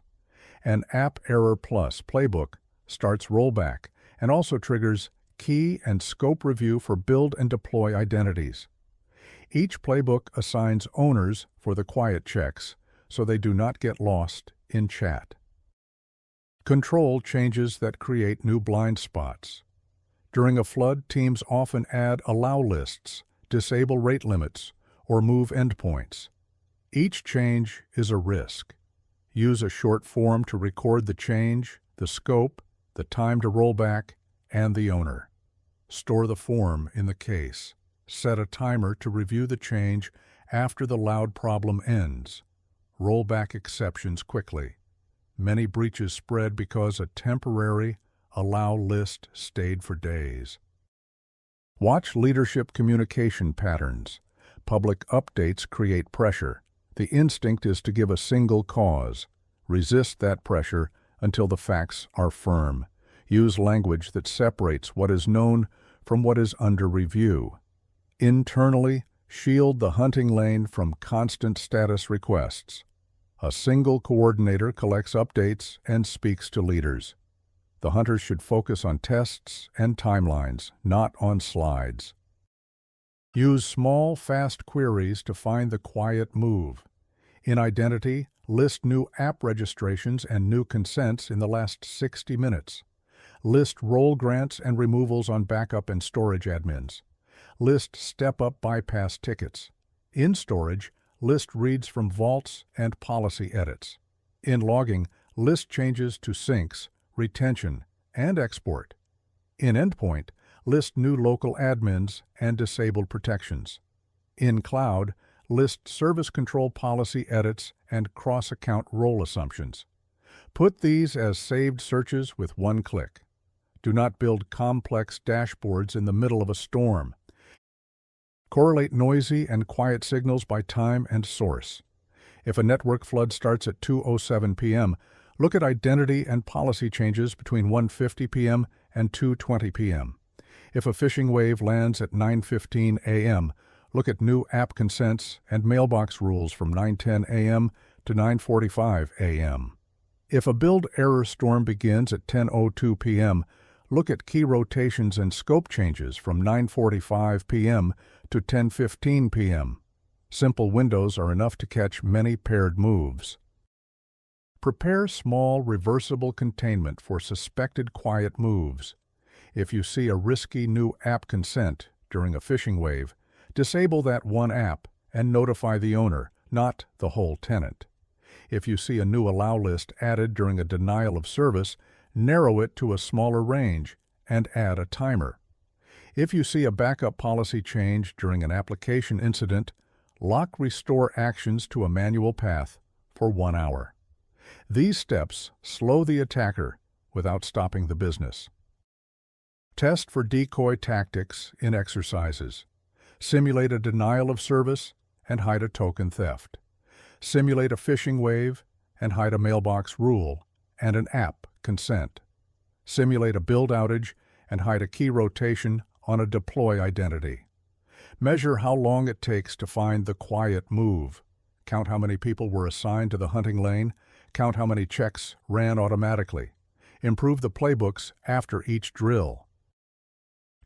An App Error Plus playbook starts rollback and also triggers key and scope review for build and deploy identities. Each playbook assigns owners for the quiet checks so they do not get lost in chat. Control changes that create new blind spots. During a flood, teams often add allow lists, disable rate limits, or move endpoints. Each change is a risk. Use a short form to record the change, the scope, the time to roll back, and the owner. Store the form in the case. Set a timer to review the change after the loud problem ends. Roll back exceptions quickly. Many breaches spread because a temporary allow list stayed for days. Watch leadership communication patterns. Public updates create pressure. The instinct is to give a single cause. Resist that pressure until the facts are firm. Use language that separates what is known from what is under review. Internally, shield the hunting lane from constant status requests. A single coordinator collects updates and speaks to leaders. The hunters should focus on tests and timelines, not on slides. Use small, fast queries to find the quiet move. In Identity, list new app registrations and new consents in the last 60 minutes. List role grants and removals on backup and storage admins. List step-up bypass tickets. In storage, list reads from vaults and policy edits. In logging, list changes to syncs, retention, and export. In endpoint, list new local admins and disabled protections. In cloud, list service control policy edits and cross-account role assumptions. Put these as saved searches with one click. Do not build complex dashboards in the middle of a storm. Correlate noisy and quiet signals by time and source. If a network flood starts at 2:07 p.m., look at identity and policy changes between 1:50 p.m. and 2:20 p.m. If a phishing wave lands at 9:15 a.m., look at new app consents and mailbox rules from 9:10 a.m. to 9:45 a.m. If a build error storm begins at 10:02 p.m., look at key rotations and scope changes from 9:45 p.m. to 10:15 p.m. Simple windows are enough to catch many paired moves. Prepare small, reversible containment for suspected quiet moves. If you see a risky new app consent during a phishing wave, disable that one app and notify the owner, not the whole tenant. If you see a new allow list added during a denial of service, narrow it to a smaller range and add a timer. If you see a backup policy change during an application incident, lock restore actions to a manual path for 1 hour. These steps slow the attacker without stopping the business. Test for decoy tactics in exercises. Simulate a denial of service and hide a token theft. Simulate a phishing wave and hide a mailbox rule and an app consent. Simulate a build outage and hide a key rotation on a deploy identity. Measure how long it takes to find the quiet move. Count how many people were assigned to the hunting lane. Count how many checks ran automatically. Improve the playbooks after each drill.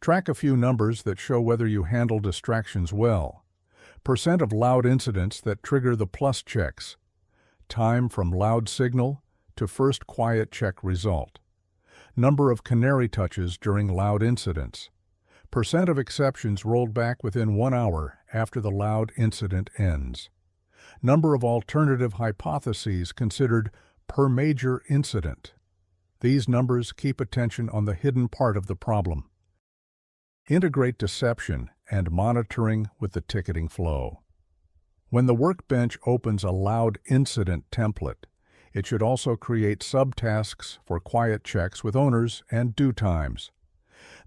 Track a few numbers that show whether you handle distractions well. Percent of loud incidents that trigger the plus checks. Time from loud signal to first quiet check result. Number of canary touches during loud incidents. Percent of exceptions rolled back within 1 hour after the loud incident ends. Number of alternative hypotheses considered per major incident. These numbers keep attention on the hidden part of the problem. Integrate deception and monitoring with the ticketing flow. When the workbench opens a loud incident template, it should also create subtasks for quiet checks with owners and due times.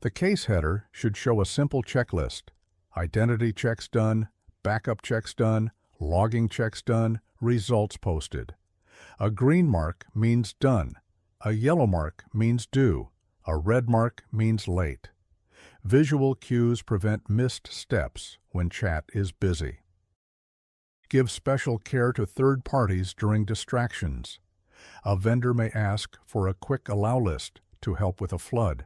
The case header should show a simple checklist: identity checks done, backup checks done, logging checks done, results posted. A green mark means done. A yellow mark means due. A red mark means late. Visual cues prevent missed steps when chat is busy. Give special care to third parties during distractions. A vendor may ask for a quick allow list to help with a flood.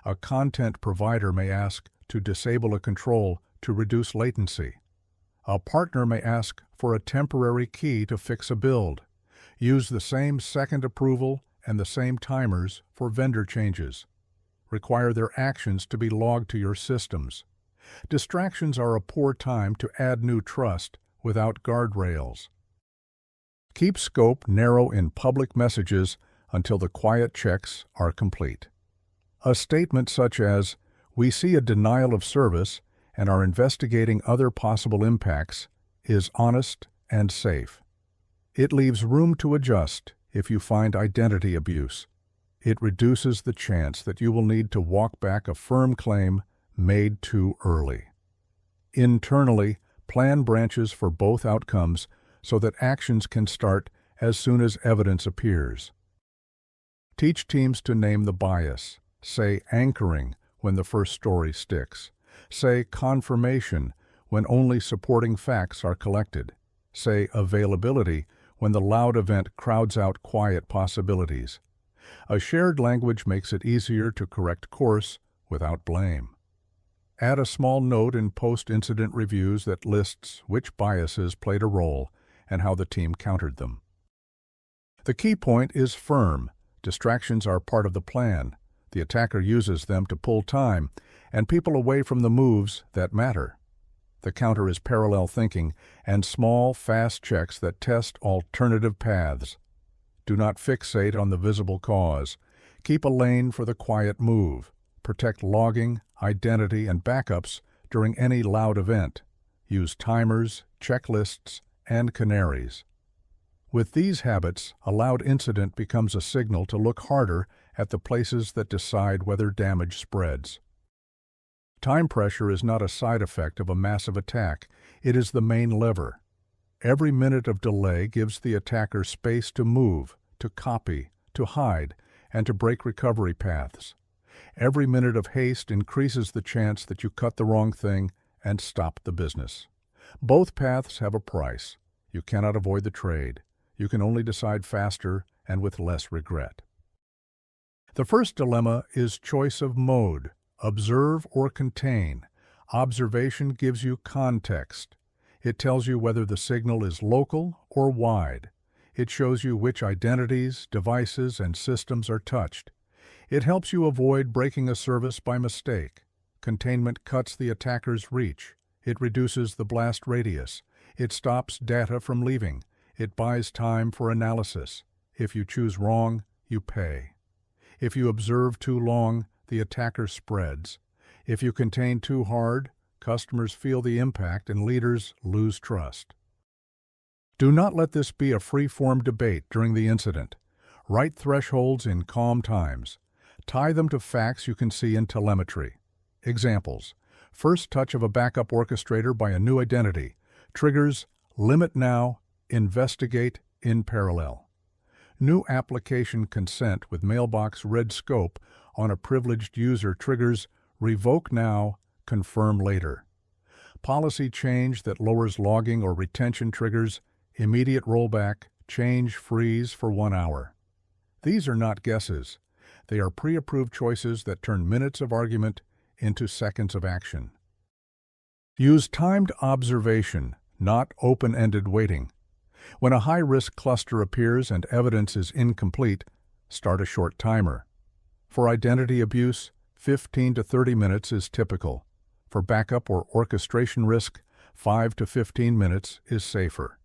A content provider may ask to disable a control to reduce latency. A partner may ask for a temporary key to fix a build. Use the same second approval and the same timers for vendor changes. Require their actions to be logged to your systems. Distractions are a poor time to add new trust without guardrails. Keep scope narrow in public messages until the quiet checks are complete. A statement such as, "We see a denial of service and are investigating other possible impacts," is honest and safe. It leaves room to adjust if you find identity abuse. It reduces the chance that you will need to walk back a firm claim made too early. Internally, plan branches for both outcomes so that actions can start as soon as evidence appears. Teach teams to name the bias. Say anchoring when the first story sticks. Say confirmation when only supporting facts are collected. Say availability when the loud event crowds out quiet possibilities. A shared language makes it easier to correct course without blame. Add a small note in post-incident reviews that lists which biases played a role and how the team countered them. The key point is firm. Distractions are part of the plan. The attacker uses them to pull time and people away from the moves that matter. The counter is parallel thinking and small, fast checks that test alternative paths. Do not fixate on the visible cause. Keep a lane for the quiet move. Protect logging, identity, and backups during any loud event. Use timers, checklists, and canaries. With these habits, a loud incident becomes a signal to look harder at the places that decide whether damage spreads. Time pressure is not a side effect of a massive attack. It is the main lever. Every minute of delay gives the attacker space to move, to copy, to hide, and to break recovery paths. Every minute of haste increases the chance that you cut the wrong thing and stop the business. Both paths have a price. You cannot avoid the trade. You can only decide faster and with less regret. The first dilemma is choice of mode. Observe or contain. Observation gives you context. It tells you whether the signal is local or wide. It shows you which identities, devices, and systems are touched. It helps you avoid breaking a service by mistake. Containment cuts the attacker's reach. It reduces the blast radius. It stops data from leaving. It buys time for analysis. If you choose wrong, you pay. If you observe too long, the attacker spreads. If you contain too hard, customers feel the impact and leaders lose trust. Do not let this be a free-form debate during the incident. Write thresholds in calm times. Tie them to facts you can see in telemetry. Examples: First touch of a backup orchestrator by a new identity. Triggers limit now, investigate in parallel. New application consent with mailbox red scope on a privileged user triggers revoke now, confirm later. Policy change that lowers logging or retention triggers immediate rollback, change freeze for 1 hour. These are not guesses. They are pre-approved choices that turn minutes of argument into seconds of action. Use timed observation, not open-ended waiting. When a high-risk cluster appears and evidence is incomplete, start a short timer. For identity abuse, 15 to 30 minutes is typical. For backup or orchestration risk, 5 to 15 minutes is safer.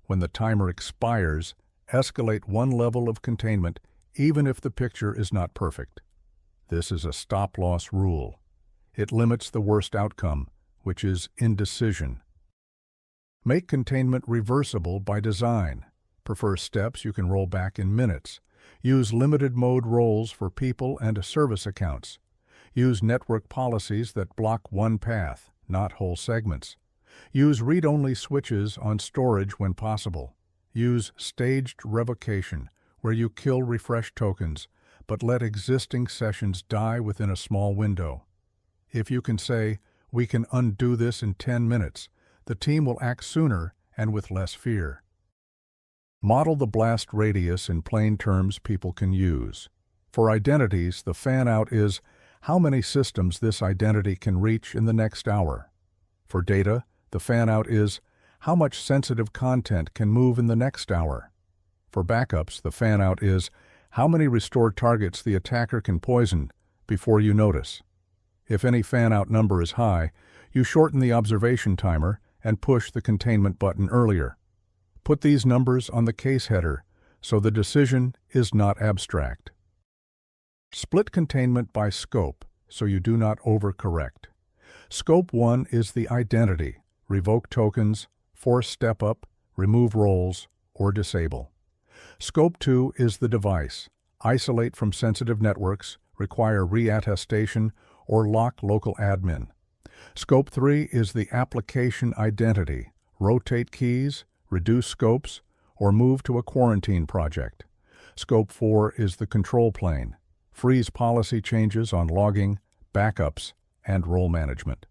When the timer expires, escalate one level of containment even if the picture is not perfect. This is a stop-loss rule. It limits the worst outcome, which is indecision. Make containment reversible by design. Prefer steps you can roll back in minutes. Use limited mode roles for people and service accounts. Use network policies that block one path, not whole segments. Use read-only switches on storage when possible. Use staged revocation, where you kill refresh tokens, but let existing sessions die within a small window. If you can say, "We can undo this in 10 minutes," the team will act sooner and with less fear. Model the blast radius in plain terms people can use. For identities, the fan-out is how many systems this identity can reach in the next hour. For data, the fan-out is how much sensitive content can move in the next hour. For backups, the fan-out is how many restored targets the attacker can poison before you notice. If any fan-out number is high, you shorten the observation timer and push the containment button earlier. Put these numbers on the case header so the decision is not abstract. Split containment by scope so you do not overcorrect. Scope 1 is the identity, revoke tokens, force step-up, remove roles, or disable. Scope 2 is the device, isolate from sensitive networks, require reattestation, or lock local admin. Scope 3 is the application identity, rotate keys, reduce scopes, or move to a quarantine project. Scope 4 is the control plane, freeze policy changes on logging, backups, and role management.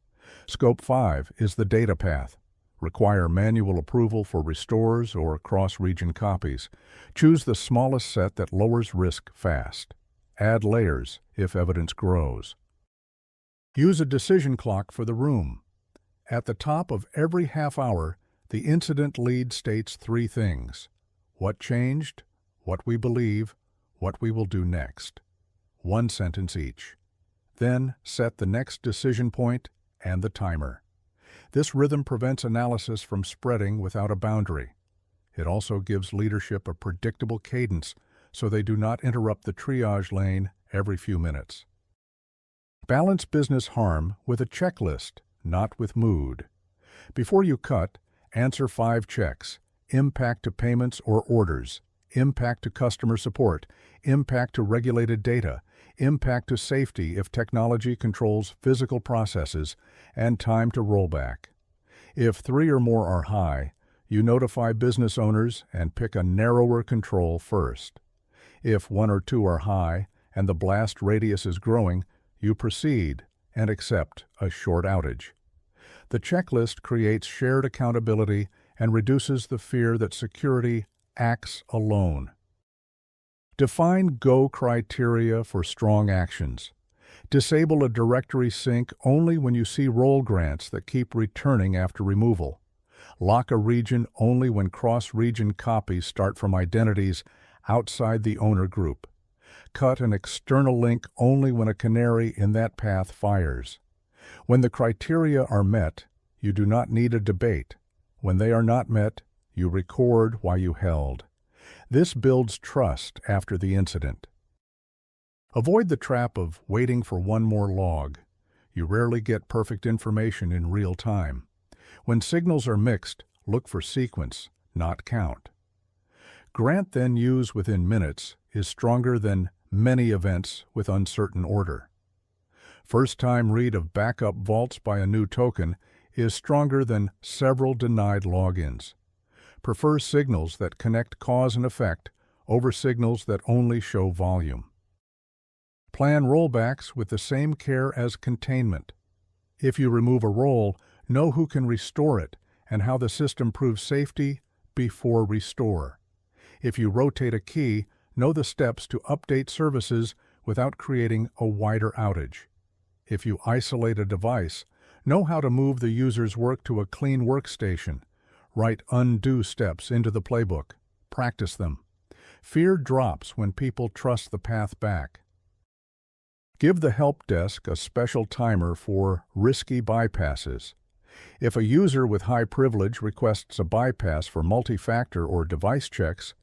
Scope 5 is the data path, require manual approval for restores or cross-region copies. Choose the smallest set that lowers risk fast. Add layers if evidence grows. Use a decision clock for the room. At the top of every half hour, the incident lead states 3 things: what changed, what we believe, what we will do next. 1 sentence each. Then set the next decision point and the timer. This rhythm prevents analysis from spreading without a boundary. It also gives leadership a predictable cadence so they do not interrupt the triage lane every few minutes. Balance business harm with a checklist, not with mood. Before you cut, answer 5 checks: impact to payments or orders, impact to customer support, impact to regulated data, impact to safety if technology controls physical processes, and time to rollback. If 3 or more are high, you notify business owners and pick a narrower control first. If 1 or 2 are high and the blast radius is growing, you proceed and accept a short outage. The checklist creates shared accountability and reduces the fear that security acts alone. Define go criteria for strong actions. Disable a directory sync only when you see role grants that keep returning after removal. Lock a region only when cross-region copies start from identities outside the owner group. Cut an external link only when a canary in that path fires. When the criteria are met, you do not need a debate. When they are not met, you record why you held. This builds trust after the incident. Avoid the trap of waiting for one more log. You rarely get perfect information in real time. When signals are mixed, look for sequence, not count. Grant then use within minutes is stronger than many events with uncertain order. First-time read of backup vaults by a new token is stronger than several denied logins. Prefer signals that connect cause and effect over signals that only show volume. Plan rollbacks with the same care as containment. If you remove a role, know who can restore it and how the system proves safety before restore. If you rotate a key, know the steps to update services without creating a wider outage. If you isolate a device, know how to move the user's work to a clean workstation. Write undo steps into the playbook. Practice them. Fear drops when people trust the path back. Give the help desk a special timer for risky bypasses. If a user with high privilege requests a bypass for multi-factor or device checks,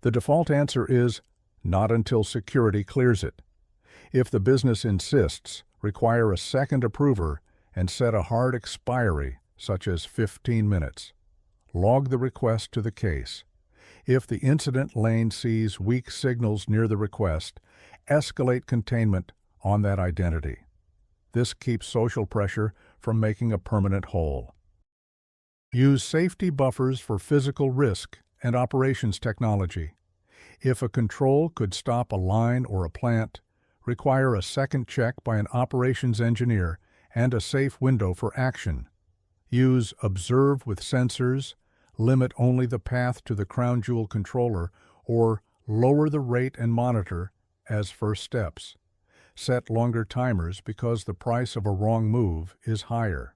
the default answer is not until security clears it. If the business insists, require a second approver and set a hard expiry, such as 15 minutes. Log the request to the case. If the incident lane sees weak signals near the request, escalate containment on that identity. This keeps social pressure from making a permanent hole. Use safety buffers for physical risk and operations technology. If a control could stop a line or a plant, require a second check by an operations engineer and a safe window for action. Use observe with sensors, limit only the path to the crown jewel controller, or lower the rate and monitor as first steps. Set longer timers because the price of a wrong move is higher.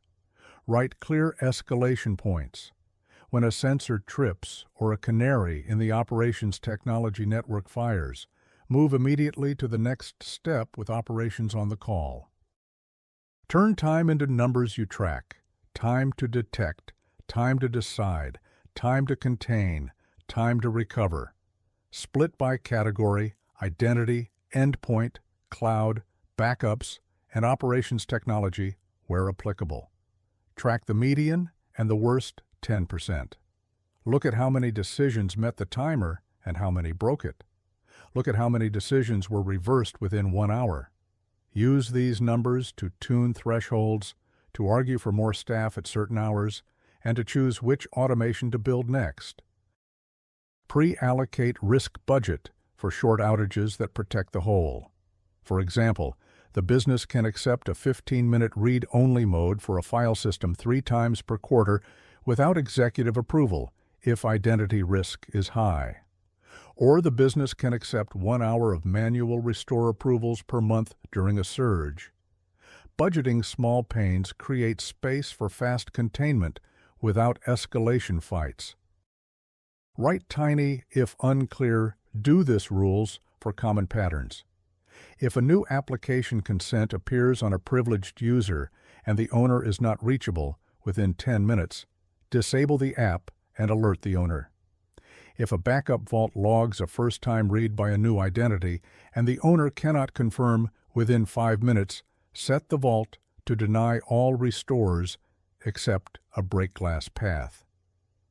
Write clear escalation points. When a sensor trips or a canary in the operations technology network fires, move immediately to the next step with operations on the call. Turn time into numbers you track. Time to detect, time to decide, time to contain, time to recover. Split by category, identity, endpoint, cloud, backups, and operations technology where applicable. Track the median and the worst 10%. Look at how many decisions met the timer and how many broke it. Look at how many decisions were reversed within 1 hour. Use these numbers to tune thresholds, to argue for more staff at certain hours, and to choose which automation to build next. Pre-allocate risk budget for short outages that protect the whole. For example, the business can accept a 15-minute read-only mode for a file system 3 times per quarter without executive approval if identity risk is high. Or the business can accept 1 hour of manual restore approvals per month during a surge. Budgeting small pains creates space for fast containment without escalation fights. Write tiny, if unclear, do this rules for common patterns. If a new application consent appears on a privileged user and the owner is not reachable within 10 minutes, disable the app and alert the owner. If a backup vault logs a first-time read by a new identity and the owner cannot confirm within 5 minutes, set the vault to deny all restores except a break glass path.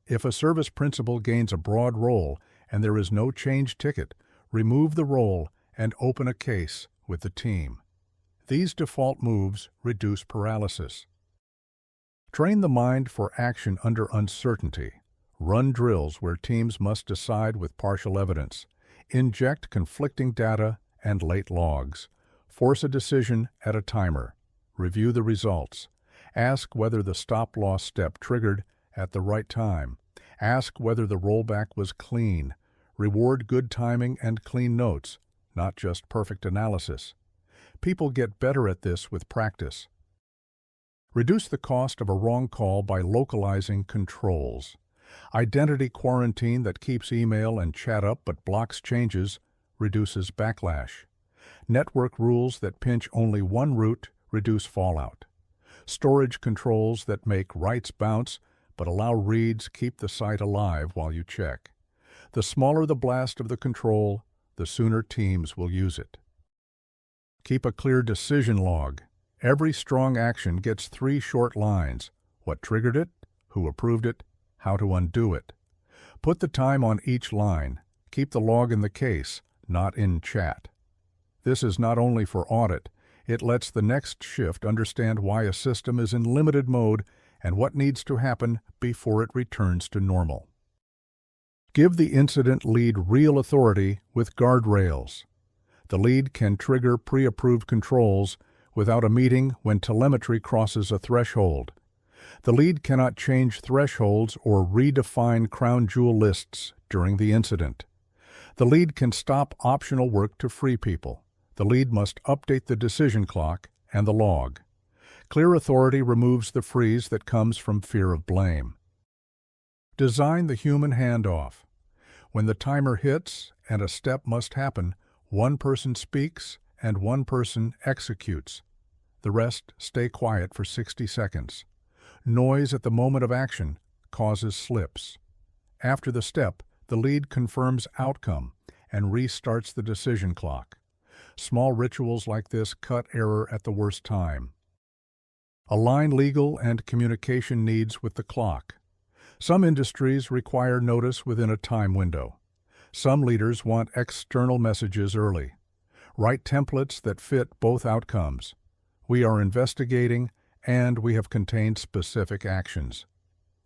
If a service principal gains a broad role and there is no change ticket, remove the role and open a case with the team. These default moves reduce paralysis. Train the mind for action under uncertainty. Run drills where teams must decide with partial evidence. Inject conflicting data and late logs. Force a decision at a timer. Review the results. Ask whether the stop-loss step triggered at the right time. Ask whether the rollback was clean. Reward good timing and clean notes, not just perfect analysis. People get better at this with practice. Reduce the cost of a wrong call by localizing controls. Identity quarantine that keeps email and chat up but blocks changes reduces backlash. Network rules that pinch only one route reduce fallout. Storage controls that make writes bounce but allow reads keep the site alive while you check. The smaller the blast of the control, the sooner teams will use it. Keep a clear decision log. Every strong action gets 3 short lines: what triggered it, who approved it, how to undo it. Put the time on each line. Keep the log in the case, not in chat. This is not only for audit, It lets the next shift understand why a system is in limited mode and what needs to happen before it returns to normal. Give the incident lead real authority with guardrails. The lead can trigger pre-approved controls without a meeting when telemetry crosses a threshold. The lead cannot change thresholds or redefine crown jewel lists during the incident. The lead can stop optional work to free people. The lead must update the decision clock and the log. Clear authority removes the freeze that comes from fear of blame. Design the human handoff. When the timer hits and a step must happen, one person speaks and one person executes. The rest stay quiet for 60 seconds. Noise at the moment of action causes slips. After the step, the lead confirms outcome and restarts the decision clock. Small rituals like this cut error at the worst time. Align legal and communication needs with the clock. Some industries require notice within a time window. Some leaders want external messages early. Write templates that fit both outcomes. We are investigating, and we have contained specific actions.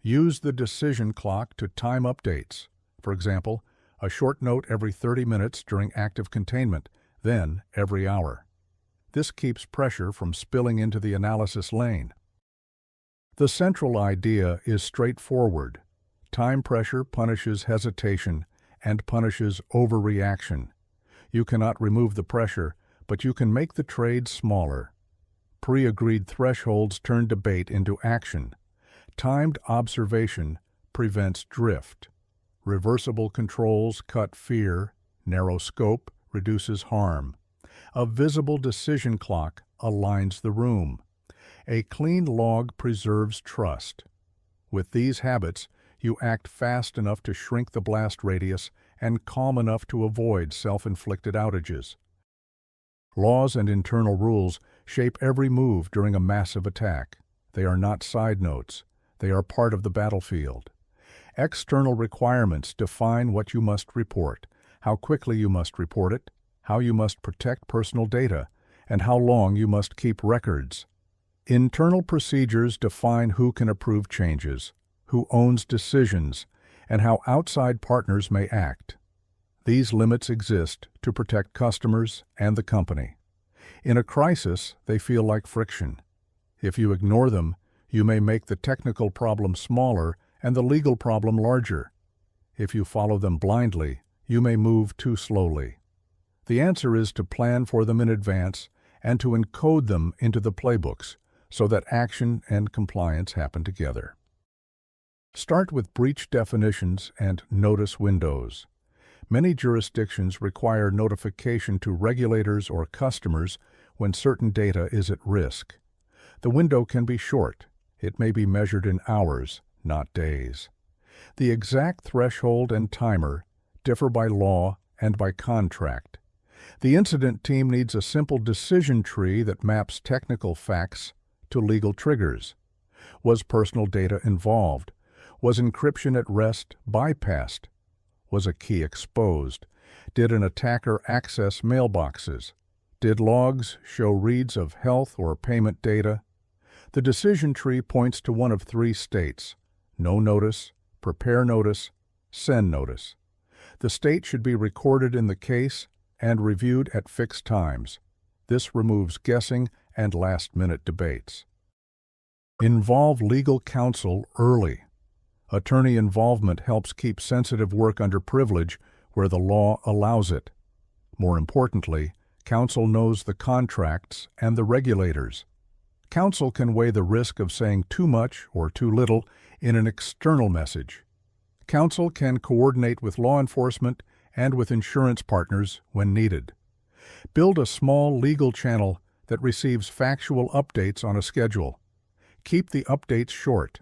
Use the decision clock to time updates. For example, a short note every 30 minutes during active containment, then every hour. This keeps pressure from spilling into the analysis lane. The central idea is straightforward. Time pressure punishes hesitation and punishes overreaction. You cannot remove the pressure, but you can make the trade smaller. Pre-agreed thresholds turn debate into action. Timed observation prevents drift. Reversible controls cut fear. Narrow scope reduces harm. A visible decision clock aligns the room. A clean log preserves trust. With these habits, you act fast enough to shrink the blast radius and calm enough to avoid self-inflicted outages. Laws and internal rules shape every move during a massive attack. They are not side notes. They are part of the battlefield. External requirements define what you must report, how quickly you must report it, how you must protect personal data, and how long you must keep records. Internal procedures define who can approve changes, who owns decisions, and how outside partners may act. These limits exist to protect customers and the company. In a crisis, they feel like friction. If you ignore them, you may make the technical problem smaller and the legal problem larger. If you follow them blindly, you may move too slowly. The answer is to plan for them in advance and to encode them into the playbooks so that action and compliance happen together. Start with breach definitions and notice windows. Many jurisdictions require notification to regulators or customers when certain data is at risk. The window can be short. It may be measured in hours, not days. The exact threshold and timer differ by law and by contract. The incident team needs a simple decision tree that maps technical facts to legal triggers. Was personal data involved? Was encryption at rest bypassed? Was a key exposed? Did an attacker access mailboxes? Did logs show reads of health or payment data? The decision tree points to one of three states: no notice, prepare notice, send notice. The state should be recorded in the case and reviewed at fixed times. This removes guessing and last-minute debates. Involve legal counsel early. Attorney involvement helps keep sensitive work under privilege where the law allows it. More importantly, counsel knows the contracts and the regulators. Counsel can weigh the risk of saying too much or too little in an external message. Counsel can coordinate with law enforcement and with insurance partners when needed. Build a small legal channel that receives factual updates on a schedule. Keep the updates short.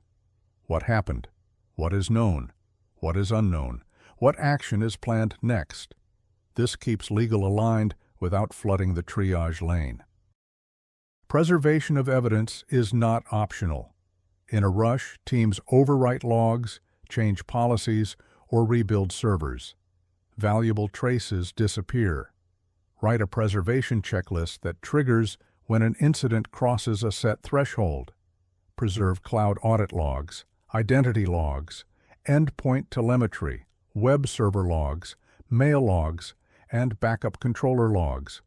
What happened? What is known? What is unknown? What action is planned next? This keeps legal aligned without flooding the triage lane. Preservation of evidence is not optional. In a rush, teams overwrite logs, change policies, or rebuild servers. Valuable traces disappear. Write a preservation checklist that triggers when an incident crosses a set threshold. Preserve cloud audit logs, identity logs, endpoint telemetry, web server logs, mail logs, and backup controller logs.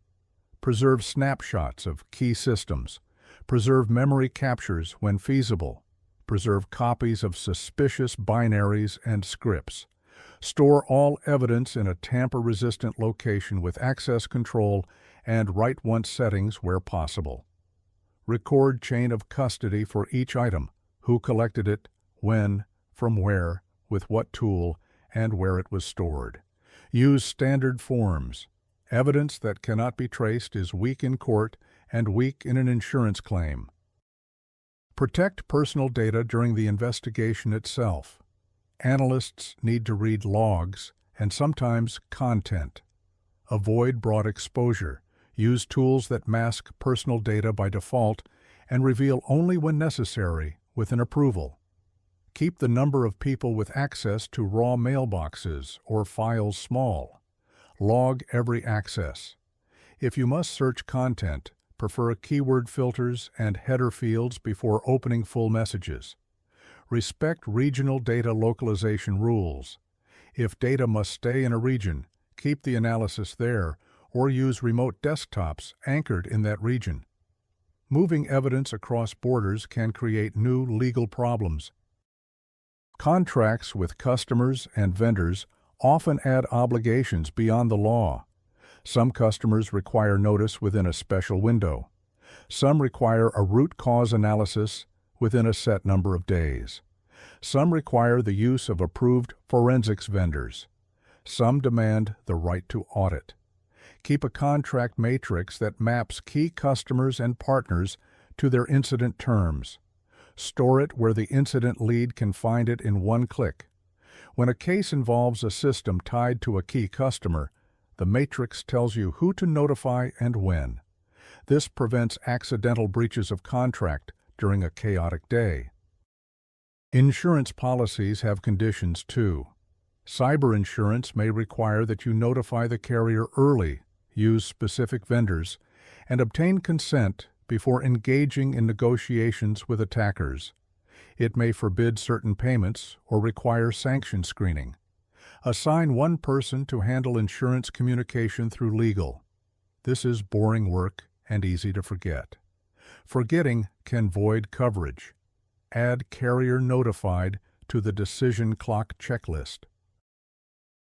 Preserve snapshots of key systems. Preserve memory captures when feasible. Preserve copies of suspicious binaries and scripts. Store all evidence in a tamper-resistant location with access control and write-once settings where possible. Record chain of custody for each item, who collected it, when, from where, with what tool, and where it was stored. Use standard forms. Evidence that cannot be traced is weak in court and weak in an insurance claim. Protect personal data during the investigation itself. Analysts need to read logs and sometimes content. Avoid broad exposure. Use tools that mask personal data by default and reveal only when necessary with an approval. Keep the number of people with access to raw mailboxes or files small. Log every access. If you must search content, prefer keyword filters and header fields before opening full messages. Respect regional data localization rules. If data must stay in a region, keep the analysis there or use remote desktops anchored in that region. Moving evidence across borders can create new legal problems. Contracts with customers and vendors often add obligations beyond the law. Some customers require notice within a special window. Some require a root cause analysis within a set number of days. Some require the use of approved forensics vendors. Some demand the right to audit. Keep a contract matrix that maps key customers and partners to their incident terms. Store it where the incident lead can find it in one click. When a case involves a system tied to a key customer, the matrix tells you who to notify and when. This prevents accidental breaches of contract during a chaotic day. Insurance policies have conditions too. Cyber insurance may require that you notify the carrier early, use specific vendors, and obtain consent before engaging in negotiations with attackers. It may forbid certain payments or require sanction screening. Assign one person to handle insurance communication through legal. This is boring work and easy to forget. Forgetting can void coverage. Add carrier notified to the decision clock checklist.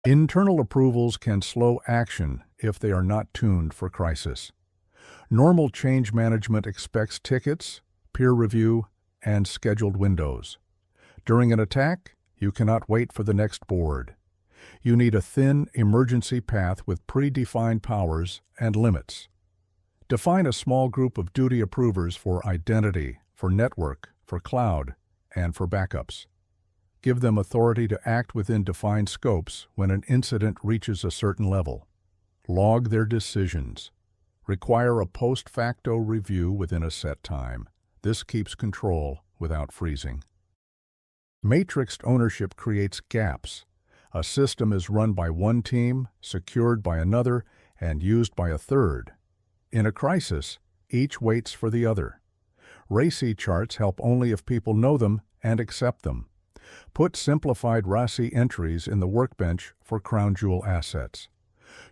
Internal approvals can slow action if they are not tuned for crisis. Normal change management expects tickets, peer review, and scheduled windows. During an attack, you cannot wait for the next board. You need a thin emergency path with predefined powers and limits. Define a small group of duty approvers for identity, for network, for cloud, and for backups. Give them authority to act within defined scopes when an incident reaches a certain level. Log their decisions. Require a post facto review within a set time. This keeps control without freezing. Matrixed ownership creates gaps. A system is run by one team, secured by another, and used by a third. In a crisis, each waits for the other. RACI charts help only if people know them and accept them. Put simplified RACI entries in the workbench for crown jewel assets.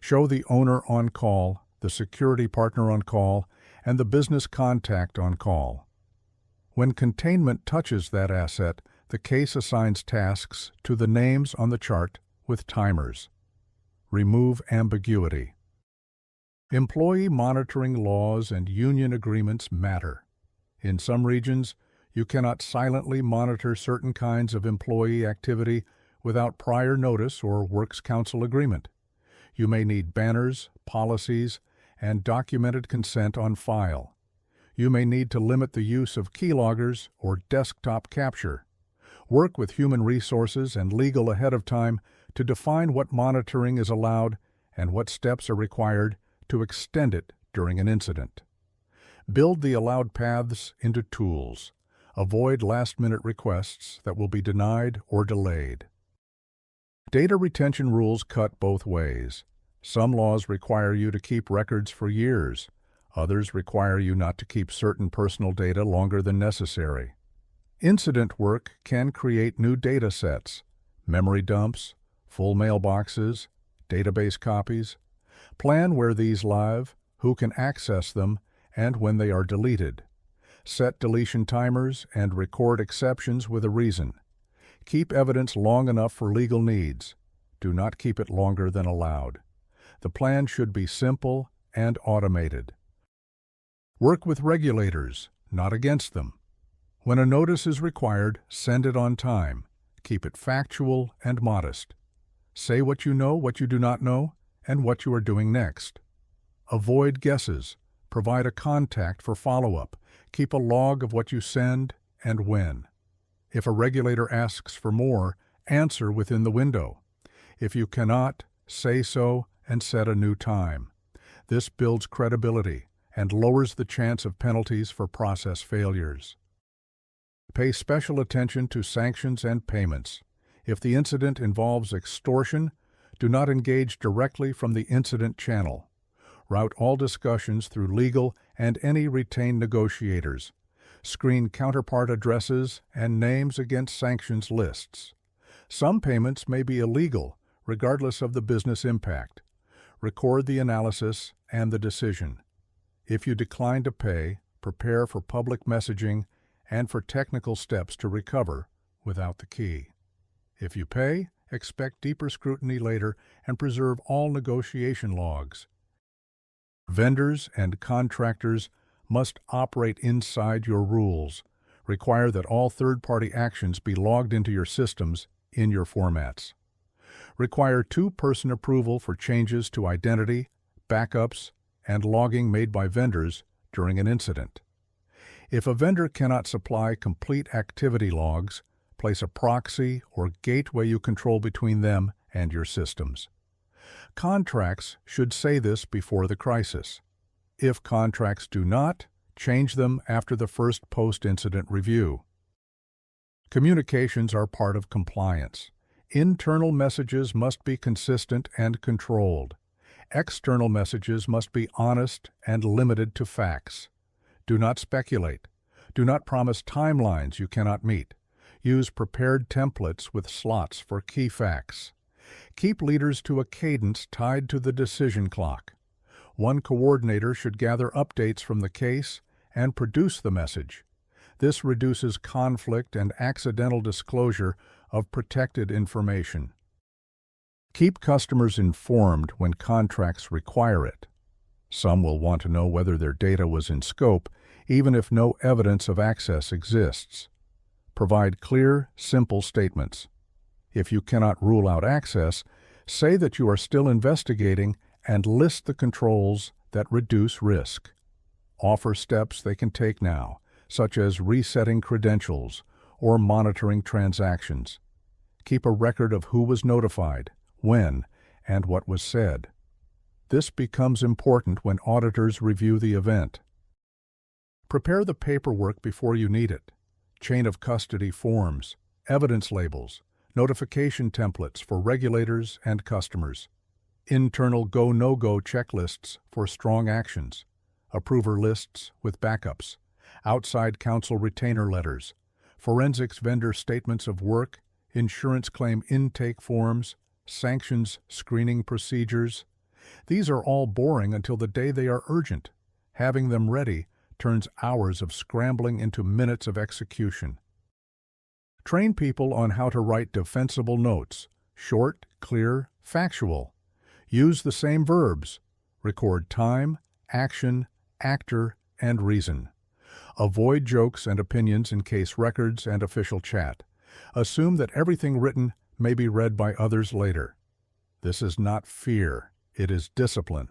Show the owner on call, the security partner on call, and the business contact on call. When containment touches that asset, the case assigns tasks to the names on the chart with timers. Remove ambiguity. Employee monitoring laws and union agreements matter. In some regions, you cannot silently monitor certain kinds of employee activity without prior notice or Works Council agreement. You may need banners, policies, and documented consent on file. You may need to limit the use of keyloggers or desktop capture. Work with human resources and legal ahead of time to define what monitoring is allowed and what steps are required to extend it during an incident. Build the allowed paths into tools. Avoid last-minute requests that will be denied or delayed. Data retention rules cut both ways. Some laws require you to keep records for years. Others require you not to keep certain personal data longer than necessary. Incident work can create new data sets, memory dumps, full mailboxes, database copies. Plan where these live, who can access them, and when they are deleted. Set deletion timers and record exceptions with a reason. Keep evidence long enough for legal needs. Do not keep it longer than allowed. The plan should be simple and automated. Work with regulators, not against them. When a notice is required, send it on time. Keep it factual and modest. Say what you know, what you do not know, and what you are doing next. Avoid guesses. Provide a contact for follow-up. Keep a log of what you send and when. If a regulator asks for more, answer within the window. If you cannot, say so and set a new time. This builds credibility and lowers the chance of penalties for process failures. Pay special attention to sanctions and payments. If the incident involves extortion, do not engage directly from the incident channel. Route all discussions through legal and any retained negotiators. Screen counterpart addresses and names against sanctions lists. Some payments may be illegal, regardless of the business impact. Record the analysis and the decision. If you decline to pay, prepare for public messaging and for technical steps to recover without the key. If you pay, expect deeper scrutiny later and preserve all negotiation logs. Vendors and contractors must operate inside your rules. Require that all third-party actions be logged into your systems in your formats. Require two-person approval for changes to identity, backups, and logging made by vendors during an incident. If a vendor cannot supply complete activity logs, place a proxy or gateway you control between them and your systems. Contracts should say this before the crisis. If contracts do not, change them after the first post-incident review. Communications are part of compliance. Internal messages must be consistent and controlled. External messages must be honest and limited to facts. Do not speculate. Do not promise timelines you cannot meet. Use prepared templates with slots for key facts. Keep leaders to a cadence tied to the decision clock. One coordinator should gather updates from the case and produce the message. This reduces conflict and accidental disclosure of protected information. Keep customers informed when contracts require it. Some will want to know whether their data was in scope, even if no evidence of access exists. Provide clear, simple statements. If you cannot rule out access, say that you are still investigating and list the controls that reduce risk. Offer steps they can take now, such as resetting credentials or monitoring transactions. Keep a record of who was notified, when, and what was said. This becomes important when auditors review the event. Prepare the paperwork before you need it. Chain of custody forms, evidence labels, notification templates for regulators and customers, internal go-no-go checklists for strong actions, approver lists with backups, outside counsel retainer letters, forensics vendor statements of work, insurance claim intake forms, sanctions screening procedures. These are all boring until the day they are urgent. Having them ready turns hours of scrambling into minutes of execution. Train people on how to write defensible notes, short, clear, factual. Use the same verbs. Record time, action, actor, and reason. Avoid jokes and opinions in case records and official chat. Assume that everything written may be read by others later. This is not fear, it is discipline.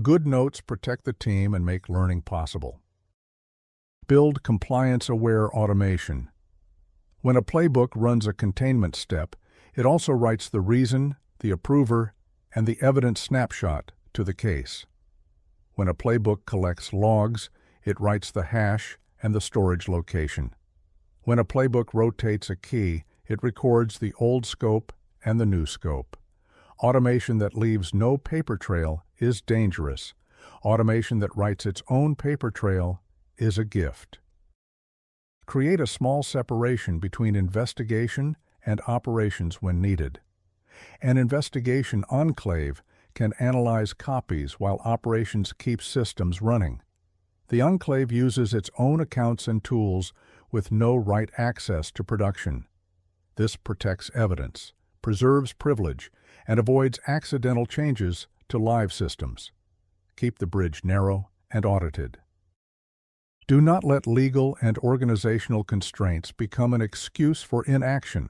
Good notes protect the team and make learning possible. Build compliance-aware automation. When a playbook runs a containment step, it also writes the reason, the approver, and the evidence snapshot to the case. When a playbook collects logs, it writes the hash and the storage location. When a playbook rotates a key, it records the old scope and the new scope. Automation that leaves no paper trail is dangerous. Automation that writes its own paper trail is a gift. Create a small separation between investigation and operations when needed. An investigation enclave can analyze copies while operations keep systems running. The enclave uses its own accounts and tools with no write access to production. This protects evidence, preserves privilege, and avoids accidental changes to live systems. Keep the bridge narrow and audited. Do not let legal and organizational constraints become an excuse for inaction.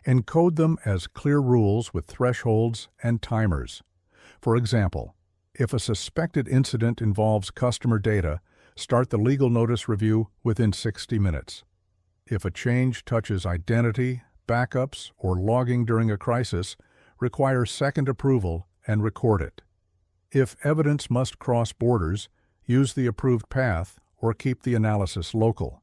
Encode them as clear rules with thresholds and timers. For example, if a suspected incident involves customer data, start the legal notice review within 60 minutes. If a change touches identity, backups, or logging during a crisis, require second approval and record it. If evidence must cross borders, use the approved path or keep the analysis local.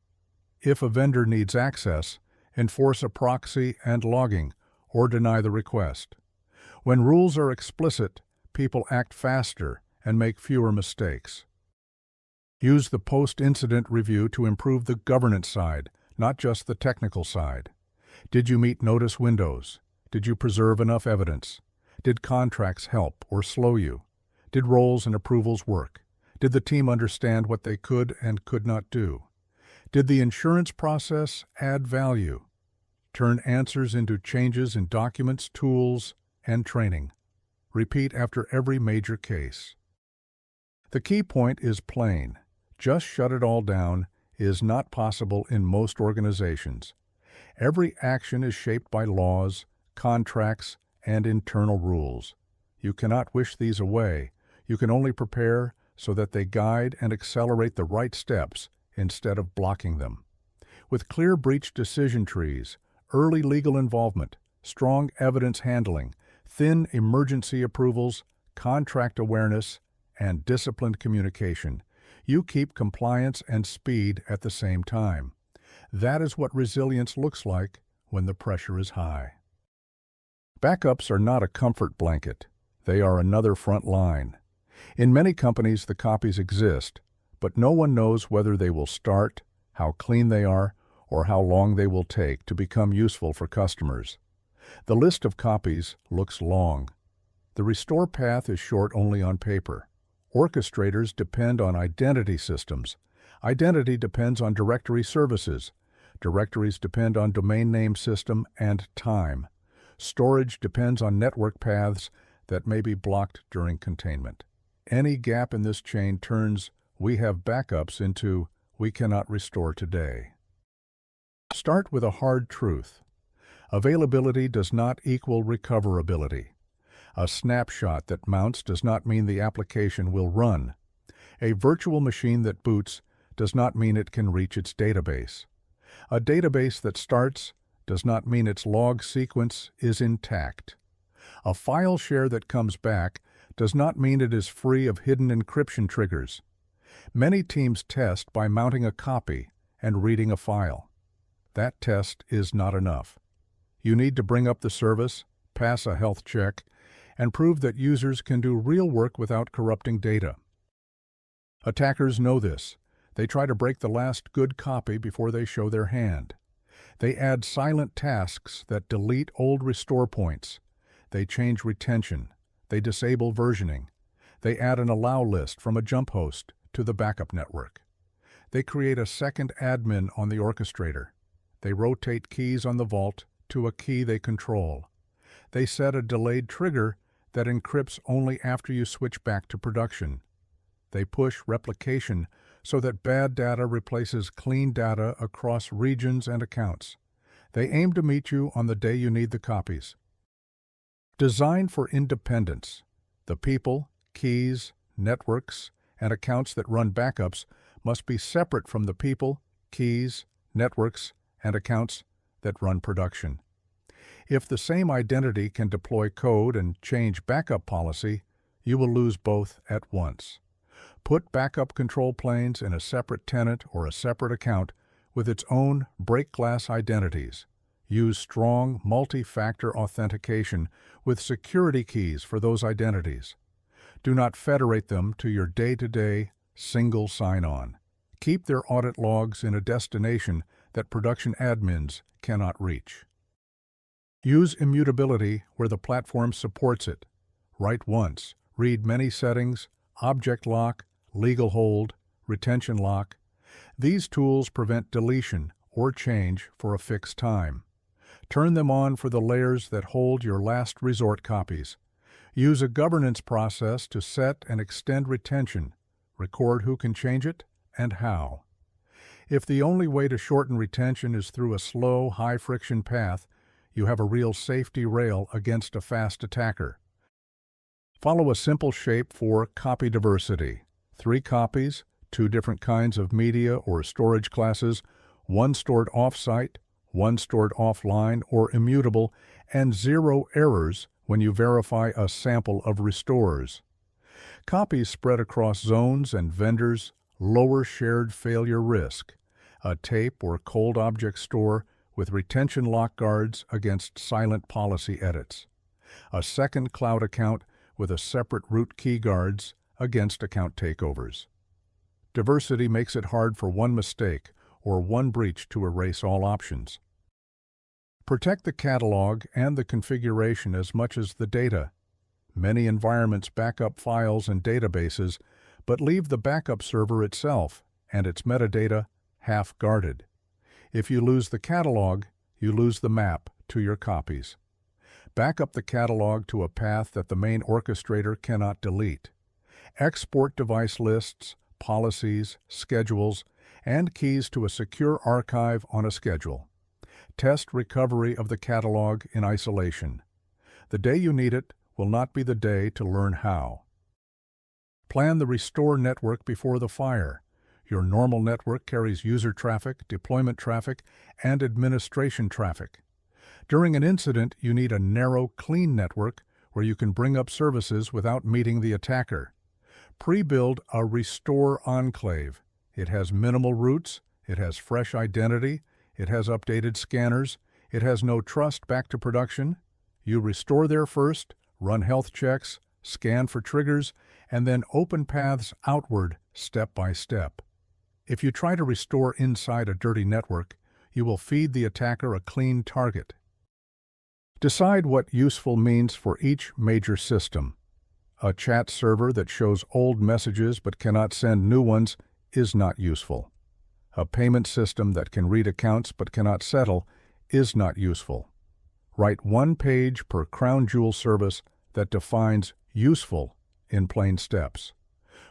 If a vendor needs access, enforce a proxy and logging or deny the request. When rules are explicit, people act faster and make fewer mistakes. Use the post-incident review to improve the governance side, not just the technical side. Did you meet notice windows? Did you preserve enough evidence? Did contracts help or slow you? Did roles and approvals work? Did the team understand what they could and could not do? Did the insurance process add value? Turn answers into changes in documents, tools, and training. Repeat after every major case. The key point is plain. Just shut it all down is not possible in most organizations. Every action is shaped by laws, contracts, and internal rules. You cannot wish these away. You can only prepare so that they guide and accelerate the right steps instead of blocking them. With clear breach decision trees, early legal involvement, strong evidence handling, thin emergency approvals, contract awareness, and disciplined communication, you keep compliance and speed at the same time. That is what resilience looks like when the pressure is high. Backups are not a comfort blanket. They are another front line. In many companies, the copies exist, but no one knows whether they will start, how clean they are, or how long they will take to become useful for customers. The list of copies looks long. The restore path is short only on paper. Orchestrators depend on identity systems. Identity depends on directory services. Directories depend on domain name system and time. Storage depends on network paths that may be blocked during containment. Any gap in this chain turns "we have backups" into "we cannot restore today." Start with a hard truth. Availability does not equal recoverability. A snapshot that mounts does not mean the application will run. A virtual machine that boots does not mean it can reach its database. A database that starts does not mean its log sequence is intact. A file share that comes back does not mean it is free of hidden encryption triggers. Many teams test by mounting a copy and reading a file. That test is not enough. You need to bring up the service, pass a health check, and prove that users can do real work without corrupting data. Attackers know this. They try to break the last good copy before they show their hand. They add silent tasks that delete old restore points. They change retention. They disable versioning. They add an allow list from a jump host to the backup network. They create a second admin on the orchestrator. They rotate keys on the vault to a key they control. They set a delayed trigger that encrypts only after you switch back to production. They push replication so that bad data replaces clean data across regions and accounts. They aim to meet you on the day you need the copies. Design for independence. The people, keys, networks, and accounts that run backups must be separate from the people, keys, networks, and accounts that run production. If the same identity can deploy code and change backup policy, you will lose both at once. Put backup control planes in a separate tenant or a separate account with its own break glass identities. Use strong multi-factor authentication with security keys for those identities. Do not federate them to your day-to-day single sign-on. Keep their audit logs in a destination that production admins cannot reach. Use immutability where the platform supports it. Write once, read many settings, object lock, legal hold, retention lock. These tools prevent deletion or change for a fixed time. Turn them on for the layers that hold your last resort copies. Use a governance process to set and extend retention. Record who can change it and how. If the only way to shorten retention is through a slow, high-friction path, you have a real safety rail against a fast attacker. Follow a simple shape for copy diversity. 3 copies, 2 different kinds of media or storage classes, 1 stored off-site, 1 stored offline or immutable, and 0 errors when you verify a sample of restores. Copies spread across zones and vendors lower shared failure risk. A tape or cold object store with retention lock guards against silent policy edits. A second cloud account with a separate root key guards against account takeovers. Diversity makes it hard for one mistake or one breach to erase all options. Protect the catalog and the configuration as much as the data. Many environments back up files and databases, but leave the backup server itself and its metadata half-guarded. If you lose the catalog, you lose the map to your copies. Back up the catalog to a path that the main orchestrator cannot delete. Export device lists, policies, schedules, and keys to a secure archive on a schedule. Test recovery of the catalog in isolation. The day you need it will not be the day to learn how. Plan the restore network before the fire. Your normal network carries user traffic, deployment traffic, and administration traffic. During an incident, you need a narrow, clean network where you can bring up services without meeting the attacker. Pre-build a restore enclave. It has minimal routes, it has fresh identity, it has updated scanners, it has no trust back to production. You restore there first, run health checks, scan for triggers, and then open paths outward step by step. If you try to restore inside a dirty network, you will feed the attacker a clean target. Decide what useful means for each major system. A chat server that shows old messages but cannot send new ones is not useful. A payment system that can read accounts but cannot settle is not useful. Write 1 page per crown jewel service that defines useful in plain steps.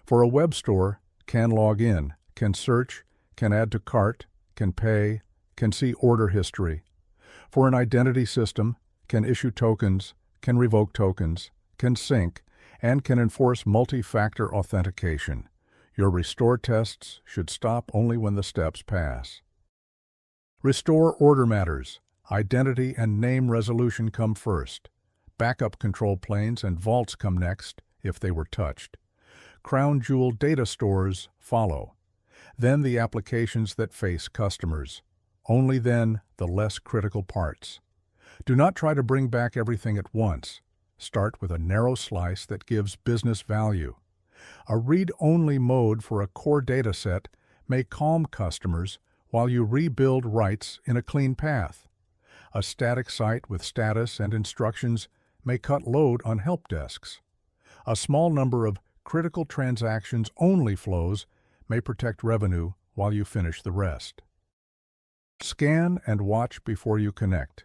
For a web store, can log in, can search, can add to cart, can pay, can see order history. For an identity system, can issue tokens, can revoke tokens, can sync, and can enforce multi-factor authentication. Your restore tests should stop only when the steps pass. Restore order matters. Identity and name resolution come first. Backup control planes and vaults come next if they were touched. Crown jewel data stores follow. Then the applications that face customers. Only then the less critical parts. Do not try to bring back everything at once. Start with a narrow slice that gives business value. A read-only mode for a core data set may calm customers while you rebuild rights in a clean path. A static site with status and instructions may cut load on help desks. A small number of critical transactions only flows may protect revenue while you finish the rest. Scan and watch before you connect.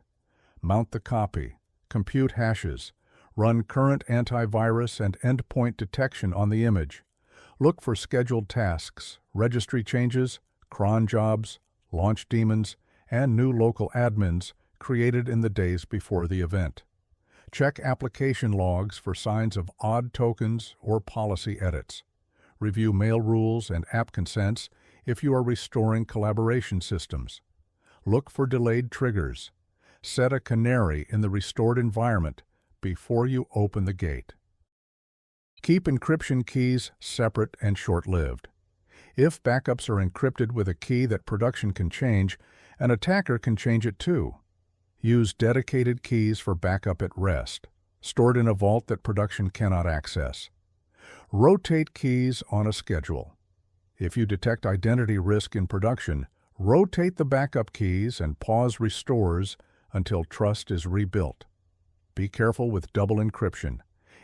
Mount the copy, compute hashes, run current antivirus and endpoint detection on the image. Look for scheduled tasks, registry changes, cron jobs, launch daemons, and new local admins created in the days before the event. Check application logs for signs of odd tokens or policy edits. Review mail rules and app consents if you are restoring collaboration systems. Look for delayed triggers. Set a canary in the restored environment before you open the gate. Keep encryption keys separate and short-lived. If backups are encrypted with a key that production can change, an attacker can change it too. Use dedicated keys for backup at rest, stored in a vault that production cannot access. Rotate keys on a schedule. If you detect identity risk in production, rotate the backup keys and pause restores until trust is rebuilt. Be careful with double encryption.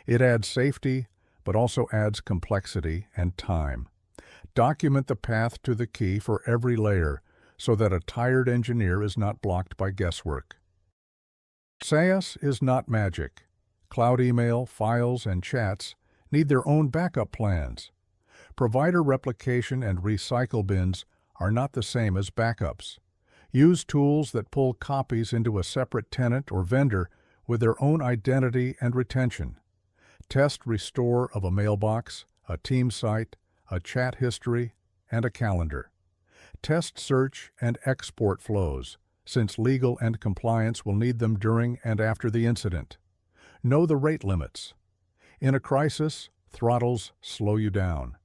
It adds safety, but also adds complexity and time. Document the path to the key for every layer so that a tired engineer is not blocked by guesswork. SaaS is not magic. Cloud email, files, and chats need their own backup plans. Provider replication and recycle bins are not the same as backups. Use tools that pull copies into a separate tenant or vendor with their own identity and retention. Test restore of a mailbox, a team site, a chat history, and a calendar. Test search and export flows, since legal and compliance will need them during and after the incident. Know the rate limits. In a crisis, throttles slow you down.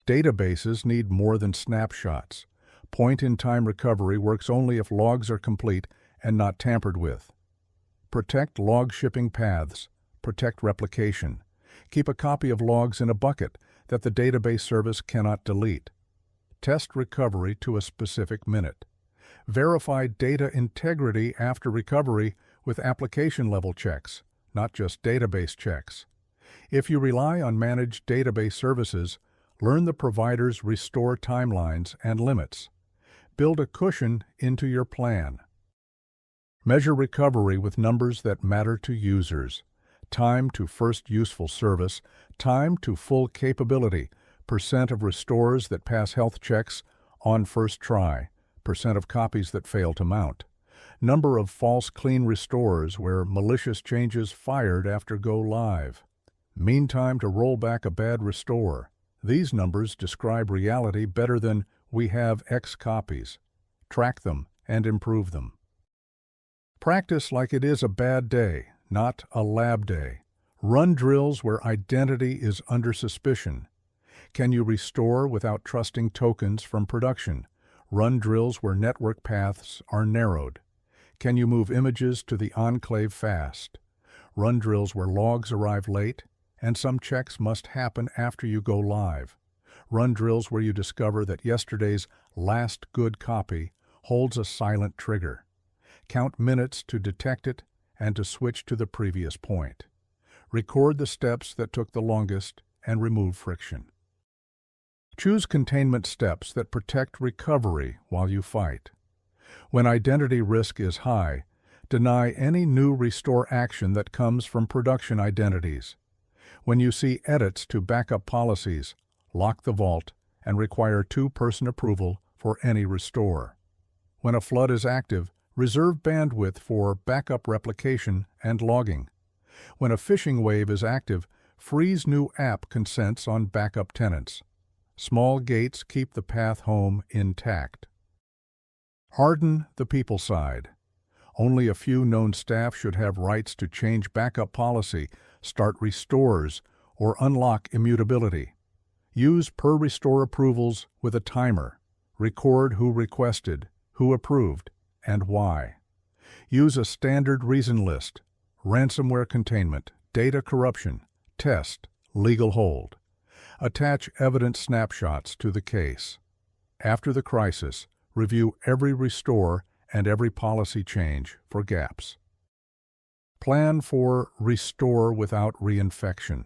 Databases need more than snapshots. Point-in-time recovery works only if logs are complete and not tampered with. Protect log shipping paths. Protect replication. Keep a copy of logs in a bucket that the database service cannot delete. Test recovery to a specific minute. Verify data integrity after recovery with application-level checks, not just database checks. If you rely on managed database services, learn the provider's restore timelines and limits. Build a cushion into your plan. Measure recovery with numbers that matter to users. Time to first useful service, time to full capability, percent of restores that pass health checks on first try, percent of copies that fail to mount, number of false clean restores where malicious changes fired after go live, mean time to roll back a bad restore. These numbers describe reality better than "we have X copies." Track them and improve them. Practice like it is a bad day, not a lab day. Run drills where identity is under suspicion. Can you restore without trusting tokens from production? Run drills where network paths are narrowed. Can you move images to the enclave fast? Run drills where logs arrive late, and some checks must happen after you go live. Run drills where you discover that yesterday's last good copy holds a silent trigger. Count minutes to detect it and to switch to the previous point. Record the steps that took the longest and remove friction. Choose containment steps that protect recovery while you fight. When identity risk is high, deny any new restore action that comes from production identities. When you see edits to backup policies, lock the vault and require two-person approval for any restore. When a flood is active, reserve bandwidth for backup replication and logging. When a phishing wave is active, freeze new app consents on backup tenants. Small gates keep the path home intact. Harden the people side. Only a few known staff should have rights to change backup policy, start restores, or unlock immutability. Use per-restore approvals with a timer. Record who requested, who approved, and why. Use a standard reason list: ransomware containment, data corruption, test, legal hold. Attach evidence snapshots to the case. After the crisis, review every restore and every policy change for gaps. Plan for restore without reinfection.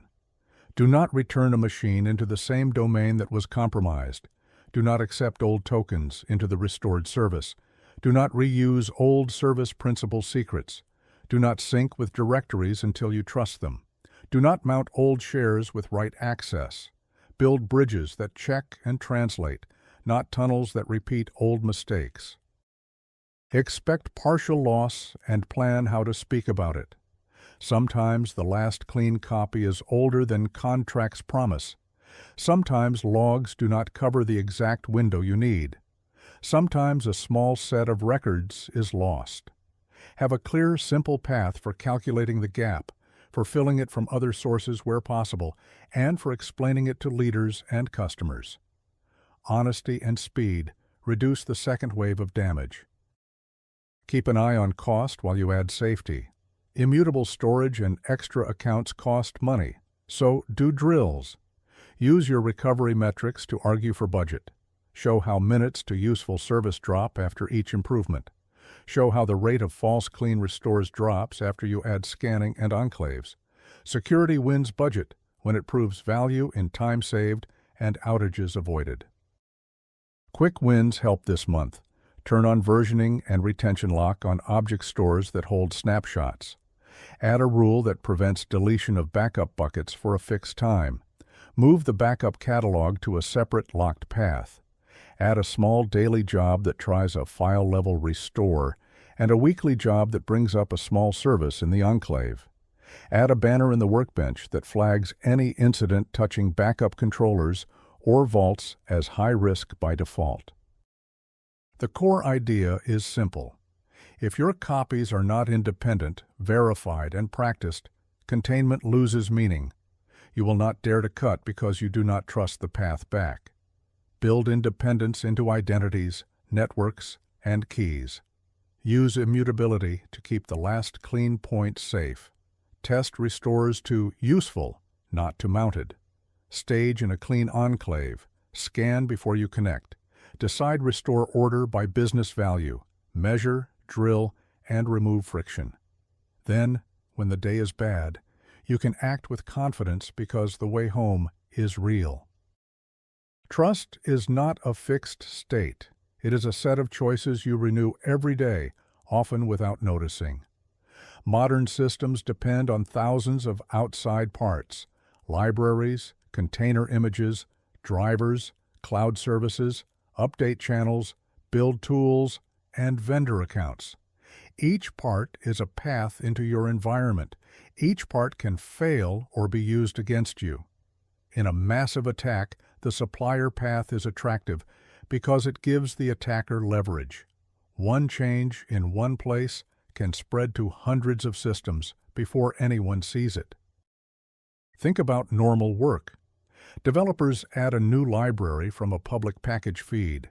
Do not return a machine into the same domain that was compromised. Do not accept old tokens into the restored service. Do not reuse old service principal secrets. Do not sync with directories until you trust them. Do not mount old shares with write access. Build bridges that check and translate, not tunnels that repeat old mistakes. Expect partial loss and plan how to speak about it. Sometimes the last clean copy is older than contract's promise. Sometimes logs do not cover the exact window you need. Sometimes a small set of records is lost. Have a clear, simple path for calculating the gap, for filling it from other sources where possible, and for explaining it to leaders and customers. Honesty and speed reduce the second wave of damage. Keep an eye on cost while you add safety. Immutable storage and extra accounts cost money. So do drills. Use your recovery metrics to argue for budget. Show how minutes to useful service drop after each improvement. Show how the rate of false clean restores drops after you add scanning and enclaves. Security wins budget when it proves value in time saved and outages avoided. Quick wins help this month. Turn on versioning and retention lock on object stores that hold snapshots. Add a rule that prevents deletion of backup buckets for a fixed time. Move the backup catalog to a separate locked path. Add a small daily job that tries a file-level restore and a weekly job that brings up a small service in the enclave. Add a banner in the workbench that flags any incident touching backup controllers or vaults as high risk by default. The core idea is simple. If your copies are not independent, verified, and practiced, containment loses meaning. You will not dare to cut because you do not trust the path back. Build independence into identities, networks, and keys. Use immutability to keep the last clean point safe. Test restores to useful, not to mounted. Stage in a clean enclave. Scan before you connect. Decide restore order by business value. Measure, drill, and remove friction. Then, when the day is bad, you can act with confidence because the way home is real. Trust is not a fixed state. It is a set of choices you renew every day, often without noticing. Modern systems depend on thousands of outside parts, libraries, container images, drivers, cloud services, update channels, build tools, and vendor accounts. Each part is a path into your environment. Each part can fail or be used against you. In a massive attack, the supplier path is attractive because it gives the attacker leverage. One change in one place can spread to hundreds of systems before anyone sees it. Think about normal work. Developers add a new library from a public package feed.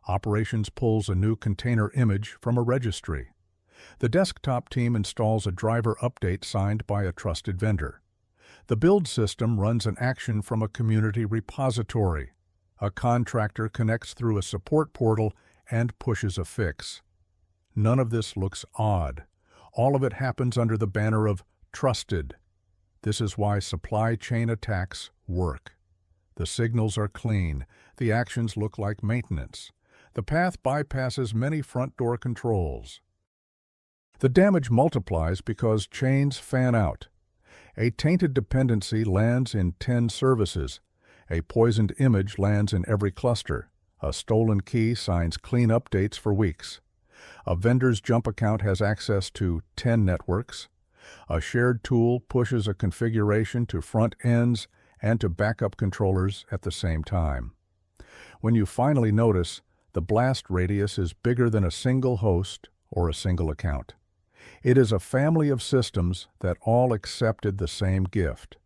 Operations pulls a new container image from a registry. The desktop team installs a driver update signed by a trusted vendor. The build system runs an action from a community repository. A contractor connects through a support portal and pushes a fix. None of this looks odd. All of it happens under the banner of trusted. This is why supply chain attacks work. The signals are clean. The actions look like maintenance. The path bypasses many front door controls. The damage multiplies because chains fan out. A tainted dependency lands in 10 services. A poisoned image lands in every cluster. A stolen key signs clean updates for weeks. A vendor's jump account has access to 10 networks. A shared tool pushes a configuration to front ends and to backup controllers at the same time. When you finally notice, the blast radius is bigger than a single host or a single account. It is a family of systems that all accepted the same gift.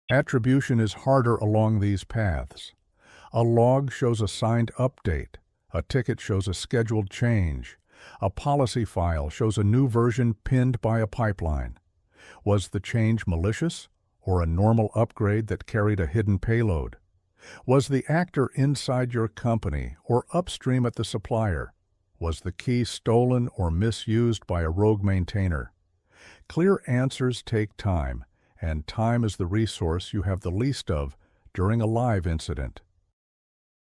Attribution is harder along these paths. A log shows a signed update. A ticket shows a scheduled change. A policy file shows a new version pinned by a pipeline. Was the change malicious or a normal upgrade that carried a hidden payload? Was the actor inside your company or upstream at the supplier? Was the key stolen or misused by a rogue maintainer? Clear answers take time, and time is the resource you have the least of during a live incident.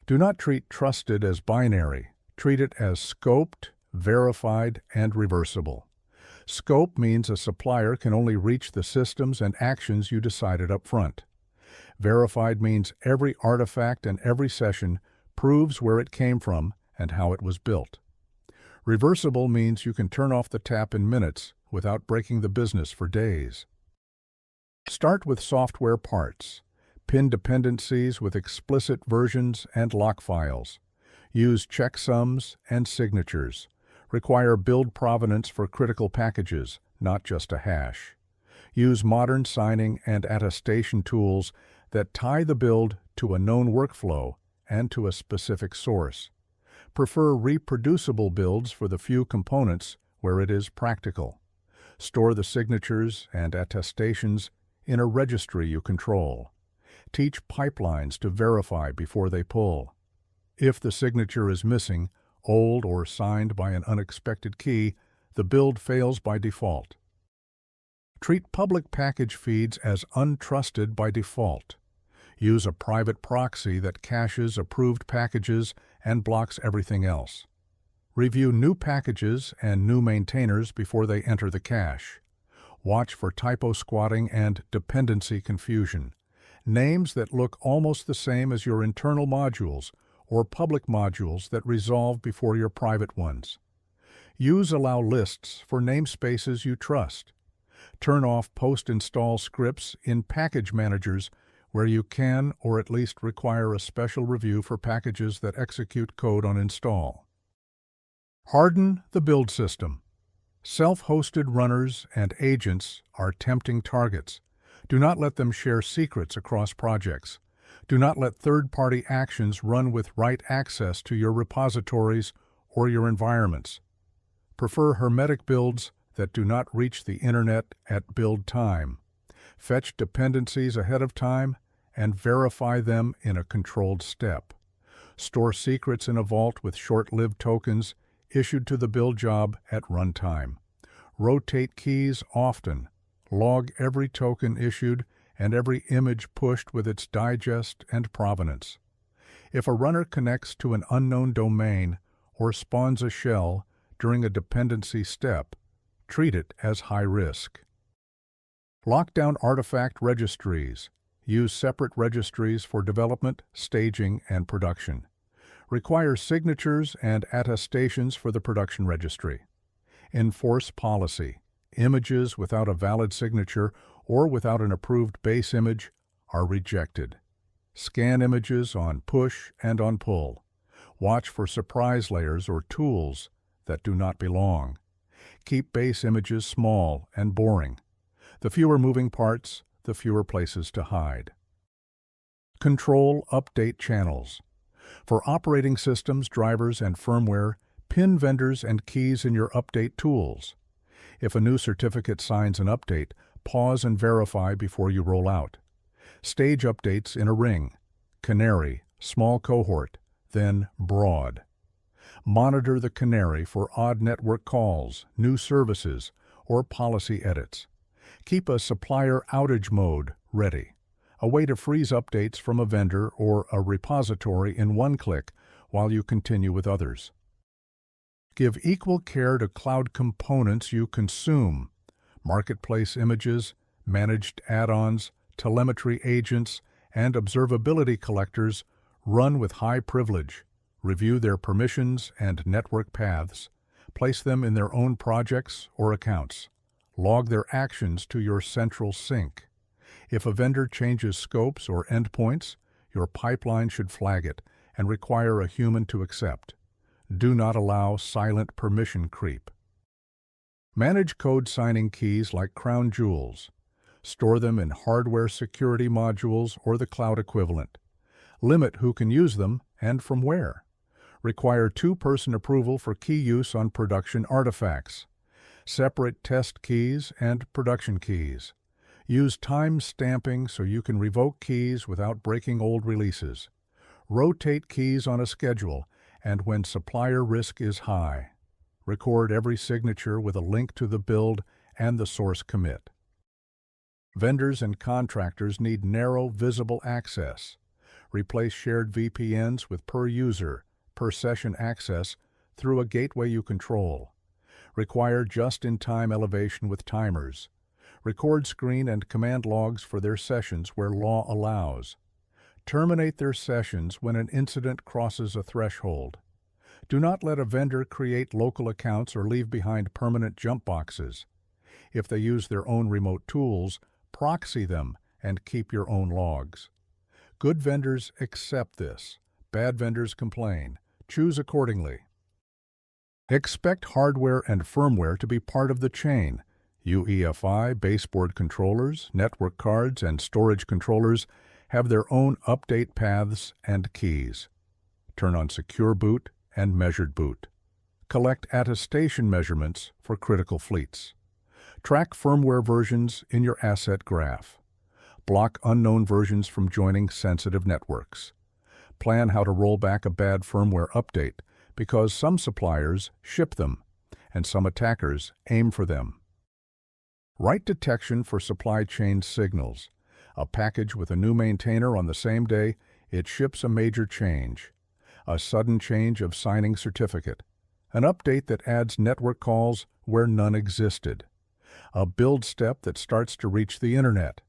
Do not treat trusted as binary. Treat it as scoped, verified, and reversible. Scope means a supplier can only reach the systems and actions you decided up front. Verified means every artifact and every session proves where it came from and how it was built. Reversible means you can turn off the tap in minutes without breaking the business for days. Start with software parts. Pin dependencies with explicit versions and lock files. Use checksums and signatures. Require build provenance for critical packages, not just a hash. Use modern signing and attestation tools that tie the build to a known workflow and to a specific source. Prefer reproducible builds for the few components where it is practical. Store the signatures and attestations in a registry you control. Teach pipelines to verify before they pull. If the signature is missing, old or signed by an unexpected key, the build fails by default. Treat public package feeds as untrusted by default. Use a private proxy that caches approved packages and blocks everything else. Review new packages and new maintainers before they enter the cache. Watch for typo squatting and dependency confusion. Names that look almost the same as your internal modules or public modules that resolve before your private ones. Use allow lists for namespaces you trust. Turn off post-install scripts in package managers where you can or at least require a special review for packages that execute code on install. Harden the build system. Self-hosted runners and agents are tempting targets. Do not let them share secrets across projects. Do not let third-party actions run with write access to your repositories or your environments. Prefer hermetic builds that do not reach the internet at build time. Fetch dependencies ahead of time and verify them in a controlled step. Store secrets in a vault with short-lived tokens issued to the build job at runtime. Rotate keys often. Log every token issued and every image pushed with its digest and provenance. If a runner connects to an unknown domain or spawns a shell during a dependency step, treat it as high risk. Lock down artifact registries. Use separate registries for development, staging, and production. Require signatures and attestations for the production registry. Enforce policy. Images without a valid signature or without an approved base image are rejected. Scan images on push and on pull. Watch for surprise layers or tools that do not belong. Keep base images small and boring. The fewer moving parts, the fewer places to hide. Control update channels. For operating systems, drivers, and firmware, pin vendors and keys in your update tools. If a new certificate signs an update, pause and verify before you roll out. Stage updates in a ring, canary, small cohort, then broad. Monitor the canary for odd network calls, new services, or policy edits. Keep a supplier outage mode ready, a way to freeze updates from a vendor or a repository in one click while you continue with others. Give equal care to cloud components you consume, marketplace images, managed add-ons, telemetry agents, and observability collectors run with high privilege. Review their permissions and network paths. Place them in their own projects or accounts. Log their actions to your central sync. If a vendor changes scopes or endpoints, your pipeline should flag it and require a human to accept. Do not allow silent permission creep. Manage code signing keys like crown jewels. Store them in hardware security modules or the cloud equivalent. Limit who can use them and from where. Require two-person approval for key use on production artifacts. Separate test keys and production keys. Use time stamping so you can revoke keys without breaking old releases. Rotate keys on a schedule and when supplier risk is high. Record every signature with a link to the build and the source commit. Vendors and contractors need narrow, visible access. Replace shared VPNs with per-user, per-session access through a gateway you control. Require just-in-time elevation with timers. Record screen and command logs for their sessions where law allows. Terminate their sessions when an incident crosses a threshold. Do not let a vendor create local accounts or leave behind permanent jump boxes. If they use their own remote tools, proxy them and keep your own logs. Good vendors accept this. Bad vendors complain. Choose accordingly. Expect hardware and firmware to be part of the chain. UEFI, baseboard controllers, network cards, and storage controllers have their own update paths and keys. Turn on Secure Boot and Measured Boot. Collect attestation measurements for critical fleets. Track firmware versions in your asset graph. Block unknown versions from joining sensitive networks. Plan how to roll back a bad firmware update, because some suppliers ship them, and some attackers aim for them. Right detection for supply chain signals. A package with a new maintainer on the same day it ships a major change. A sudden change of signing certificate. An update that adds network calls where none existed. A build step that starts to reach the internet.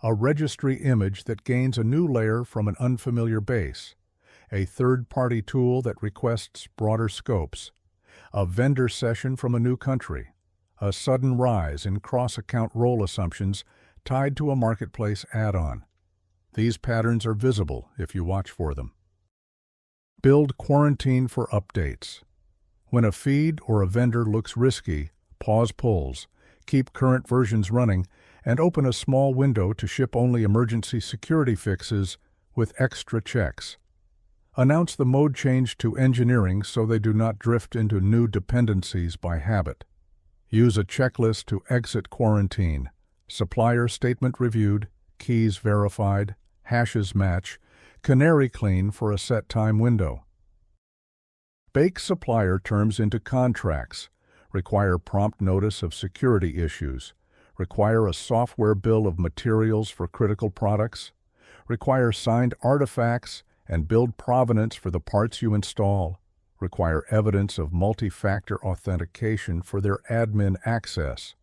A registry image that gains a new layer from an unfamiliar base. A third-party tool that requests broader scopes. A vendor session from a new country. A sudden rise in cross-account role assumptions tied to a marketplace add-on. These patterns are visible if you watch for them. Build quarantine for updates. When a feed or a vendor looks risky, pause pulls, keep current versions running, and open a small window to ship only emergency security fixes with extra checks. Announce the mode change to engineering so they do not drift into new dependencies by habit. Use a checklist to exit quarantine. Supplier statement reviewed, keys verified, hashes match, canary clean for a set time window. Bake supplier terms into contracts. Require prompt notice of security issues. Require a software bill of materials for critical products. Require signed artifacts and build provenance for the parts you install. Require evidence of multi-factor authentication for their admin access.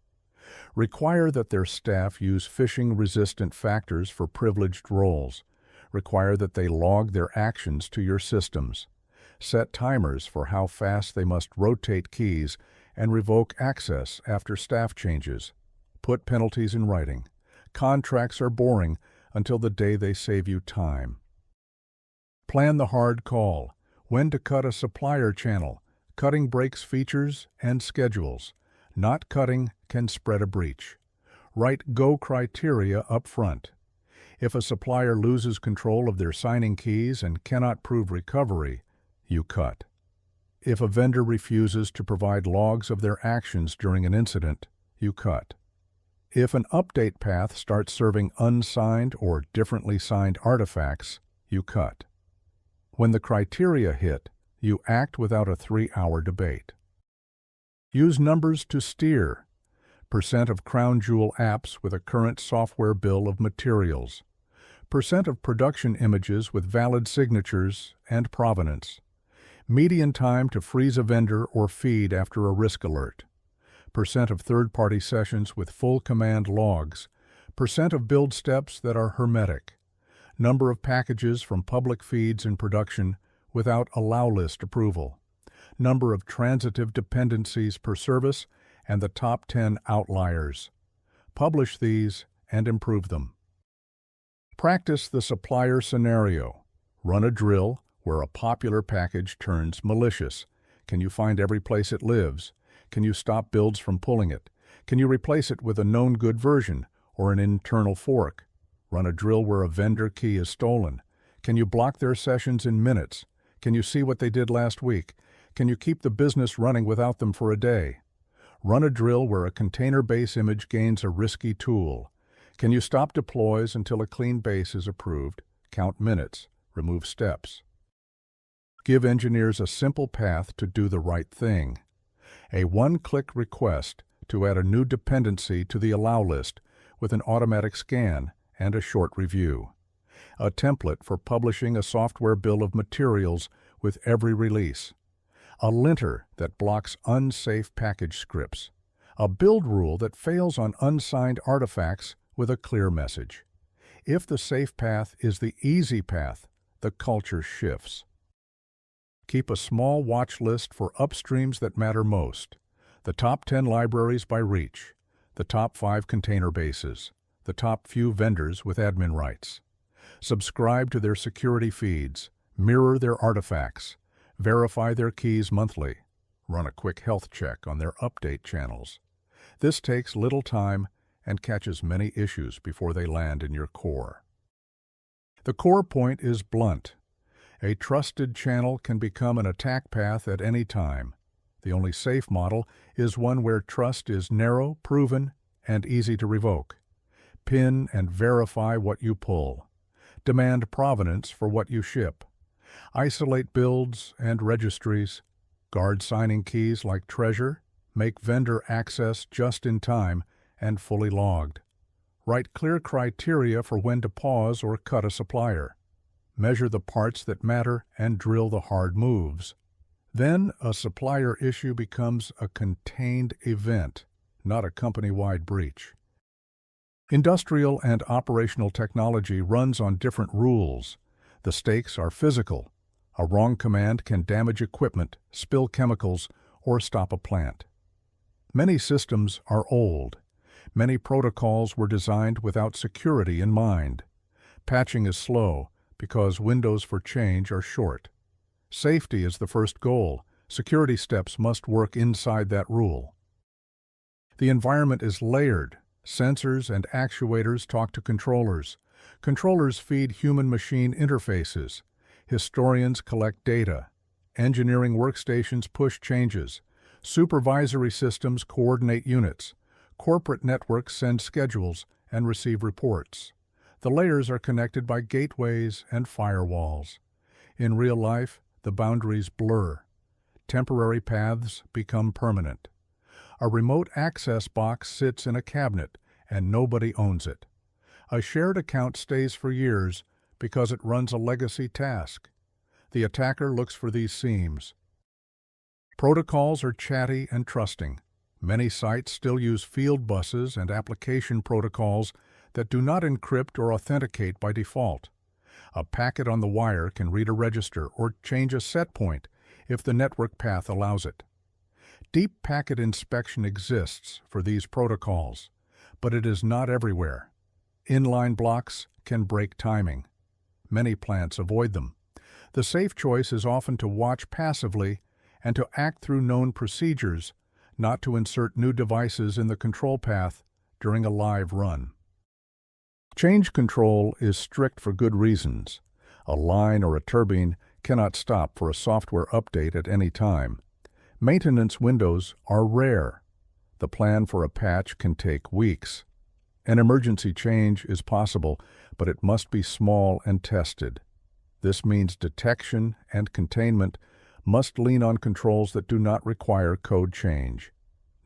Require that their staff use phishing-resistant factors for privileged roles. Require that they log their actions to your systems. Set timers for how fast they must rotate keys and revoke access after staff changes. Put penalties in writing. Contracts are boring until the day they save you time. Plan the hard call. When to cut a supplier channel. Cutting breaks features and schedules. Not cutting can spread a breach. Write go criteria up front. If a supplier loses control of their signing keys and cannot prove recovery, you cut. If a vendor refuses to provide logs of their actions during an incident, you cut. If an update path starts serving unsigned or differently signed artifacts, you cut. When the criteria hit, you act without a 3-hour debate. Use numbers to steer. Percent of crown jewel apps with a current software bill of materials. Percent of production images with valid signatures and provenance. Median time to freeze a vendor or feed after a risk alert. Percent of third-party sessions with full command logs. Percent of build steps that are hermetic. Number of packages from public feeds in production without allow list approval. Number of transitive dependencies per service, and the top 10 outliers. Publish these and improve them. Practice the supplier scenario. Run a drill where a popular package turns malicious. Can you find every place it lives? Can you stop builds from pulling it? Can you replace it with a known good version or an internal fork? Run a drill where a vendor key is stolen. Can you block their sessions in minutes? Can you see what they did last week? Can you keep the business running without them for a day? Run a drill where a container base image gains a risky tool. Can you stop deploys until a clean base is approved? Count minutes. Remove steps. Give engineers a simple path to do the right thing. A one-click request to add a new dependency to the allow list with an automatic scan and a short review. A template for publishing a software bill of materials with every release. A linter that blocks unsafe package scripts. A build rule that fails on unsigned artifacts with a clear message. If the safe path is the easy path, the culture shifts. Keep a small watch list for upstreams that matter most. The top 10 libraries by reach. The top 5 container bases. The top few vendors with admin rights. Subscribe to their security feeds. Mirror their artifacts. Verify their keys monthly. Run a quick health check on their update channels. This takes little time and catches many issues before they land in your core. The core point is blunt. A trusted channel can become an attack path at any time. The only safe model is one where trust is narrow, proven, and easy to revoke. Pin and verify what you pull. Demand provenance for what you ship. Isolate builds and registries. Guard signing keys like treasure. Make vendor access just in time and fully logged. Write clear criteria for when to pause or cut a supplier. Measure the parts that matter and drill the hard moves. Then a supplier issue becomes a contained event, not a company-wide breach. Industrial and operational technology runs on different rules. The stakes are physical. A wrong command can damage equipment, spill chemicals, or stop a plant. Many systems are old. Many protocols were designed without security in mind. Patching is slow because windows for change are short. Safety is the first goal. Security steps must work inside that rule. The environment is layered. Sensors and actuators talk to controllers. Controllers feed human-machine interfaces. Historians collect data. Engineering workstations push changes. Supervisory systems coordinate units. Corporate networks send schedules and receive reports. The layers are connected by gateways and firewalls. In real life, the boundaries blur. Temporary paths become permanent. A remote access box sits in a cabinet, and nobody owns it. A shared account stays for years because it runs a legacy task. The attacker looks for these seams. Protocols are chatty and trusting. Many sites still use field buses and application protocols that do not encrypt or authenticate by default. A packet on the wire can read a register or change a set point if the network path allows it. Deep packet inspection exists for these protocols, but it is not everywhere. Inline blocks can break timing. Many plants avoid them. The safe choice is often to watch passively and to act through known procedures, not to insert new devices in the control path during a live run. Change control is strict for good reasons. A line or a turbine cannot stop for a software update at any time. Maintenance windows are rare. The plan for a patch can take weeks. An emergency change is possible, but it must be small and tested. This means detection and containment must lean on controls that do not require code change.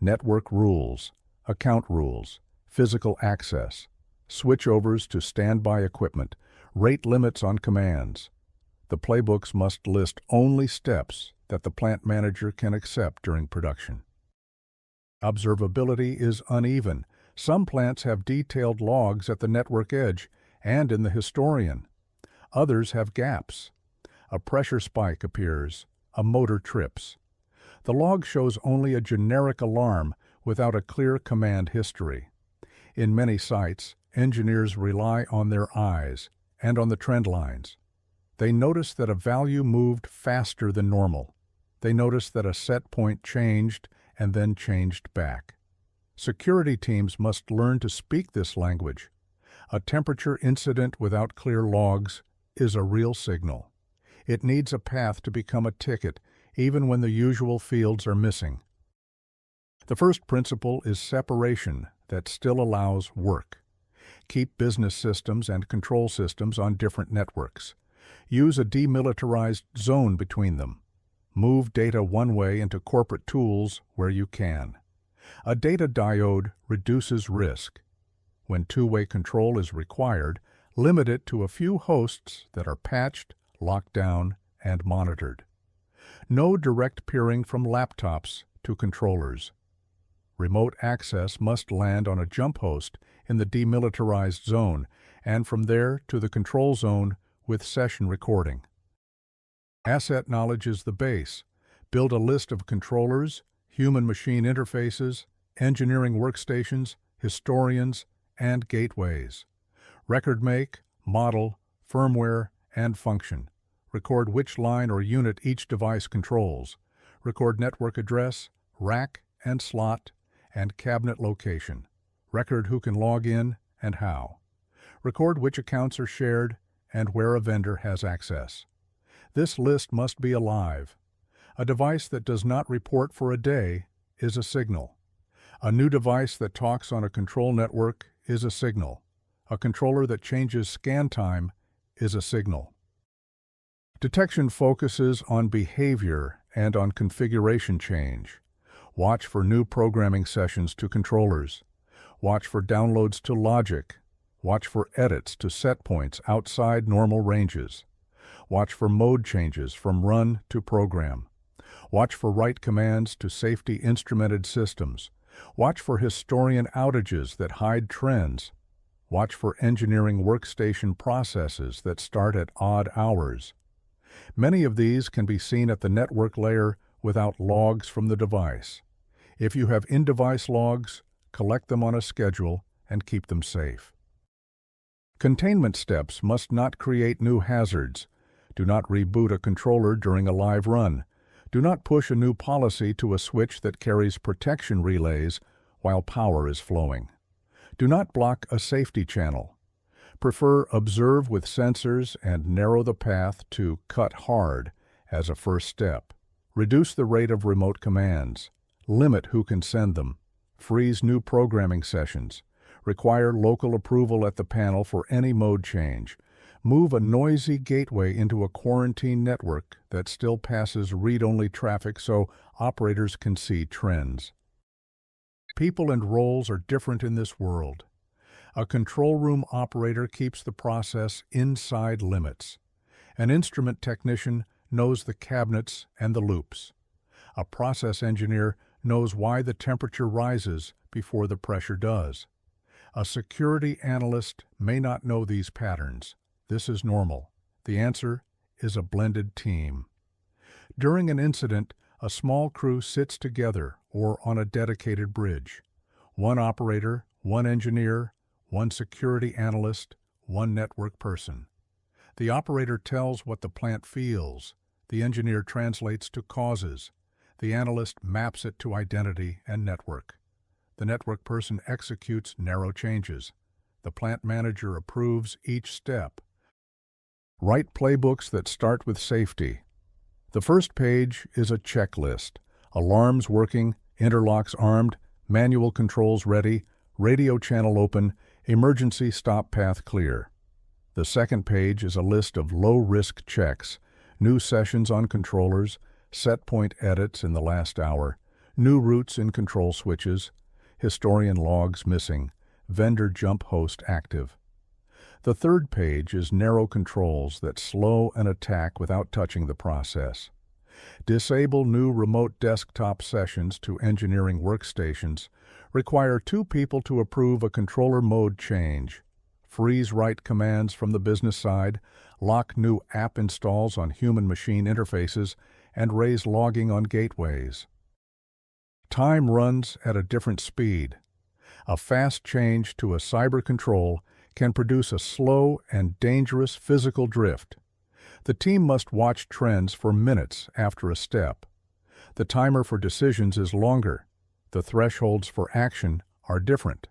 Network rules, account rules, physical access, switchovers to standby equipment, rate limits on commands. The playbooks must list only steps that the plant manager can accept during production. Observability is uneven. Some plants have detailed logs at the network edge and in the historian. Others have gaps. A pressure spike appears. A motor trips. The log shows only a generic alarm without a clear command history. In many sites, engineers rely on their eyes and on the trend lines. They notice that a value moved faster than normal. They notice that a set point changed and then changed back. Security teams must learn to speak this language. A temperature incident without clear logs is a real signal. It needs a path to become a ticket, even when the usual fields are missing. The first principle is separation that still allows work. Keep business systems and control systems on different networks. Use a demilitarized zone between them. Move data one way into corporate tools where you can. A data diode reduces risk. When two-way control is required, limit it to a few hosts that are patched, locked down, and monitored. No direct peering from laptops to controllers. Remote access must land on a jump host in the demilitarized zone, and from there to the control zone with session recording. Asset knowledge is the base. Build a list of controllers, human-machine interfaces, engineering workstations, historians, and gateways. Record make, model, firmware, and function. Record which line or unit each device controls. Record network address, rack and slot, and cabinet location. Record who can log in and how. Record which accounts are shared and where a vendor has access. This list must be alive. A device that does not report for a day is a signal. A new device that talks on a control network is a signal. A controller that changes scan time is a signal. Detection focuses on behavior and on configuration change. Watch for new programming sessions to controllers. Watch for downloads to logic. Watch for edits to set points outside normal ranges. Watch for mode changes from run to program. Watch for write commands to safety instrumented systems. Watch for historian outages that hide trends. Watch for engineering workstation processes that start at odd hours. Many of these can be seen at the network layer without logs from the device. If you have in-device logs, collect them on a schedule and keep them safe. Containment steps must not create new hazards. Do not reboot a controller during a live run. Do not push a new policy to a switch that carries protection relays while power is flowing. Do not block a safety channel. Prefer observe with sensors and narrow the path to cut hard as a first step. Reduce the rate of remote commands. Limit who can send them. Freeze new programming sessions. Require local approval at the panel for any mode change. Move a noisy gateway into a quarantine network that still passes read-only traffic so operators can see trends. People and roles are different in this world. A control room operator keeps the process inside limits. An instrument technician knows the cabinets and the loops. A process engineer knows why the temperature rises before the pressure does. A security analyst may not know these patterns. This is normal. The answer is a blended team. During an incident, a small crew sits together or on a dedicated bridge. One operator, one engineer, one security analyst, one network person. The operator tells what the plant feels. The engineer translates to causes. The analyst maps it to identity and network. The network person executes narrow changes. The plant manager approves each step. Write playbooks that start with safety. The first page is a checklist. Alarms working, interlocks armed, manual controls ready, radio channel open, emergency stop path clear. The second page is a list of low-risk checks, new sessions on controllers, set point edits in the last hour, new routes in control switches, historian logs missing, vendor jump host active. The third page is narrow controls that slow an attack without touching the process. Disable new remote desktop sessions to engineering workstations. Require 2 people to approve a controller mode change. Freeze write commands from the business side. Lock new app installs on human-machine interfaces and raise logging on gateways. Time runs at a different speed. A fast change to a cyber control can produce a slow and dangerous physical drift. The team must watch trends for minutes after a step. The timer for decisions is longer. The thresholds for action are different.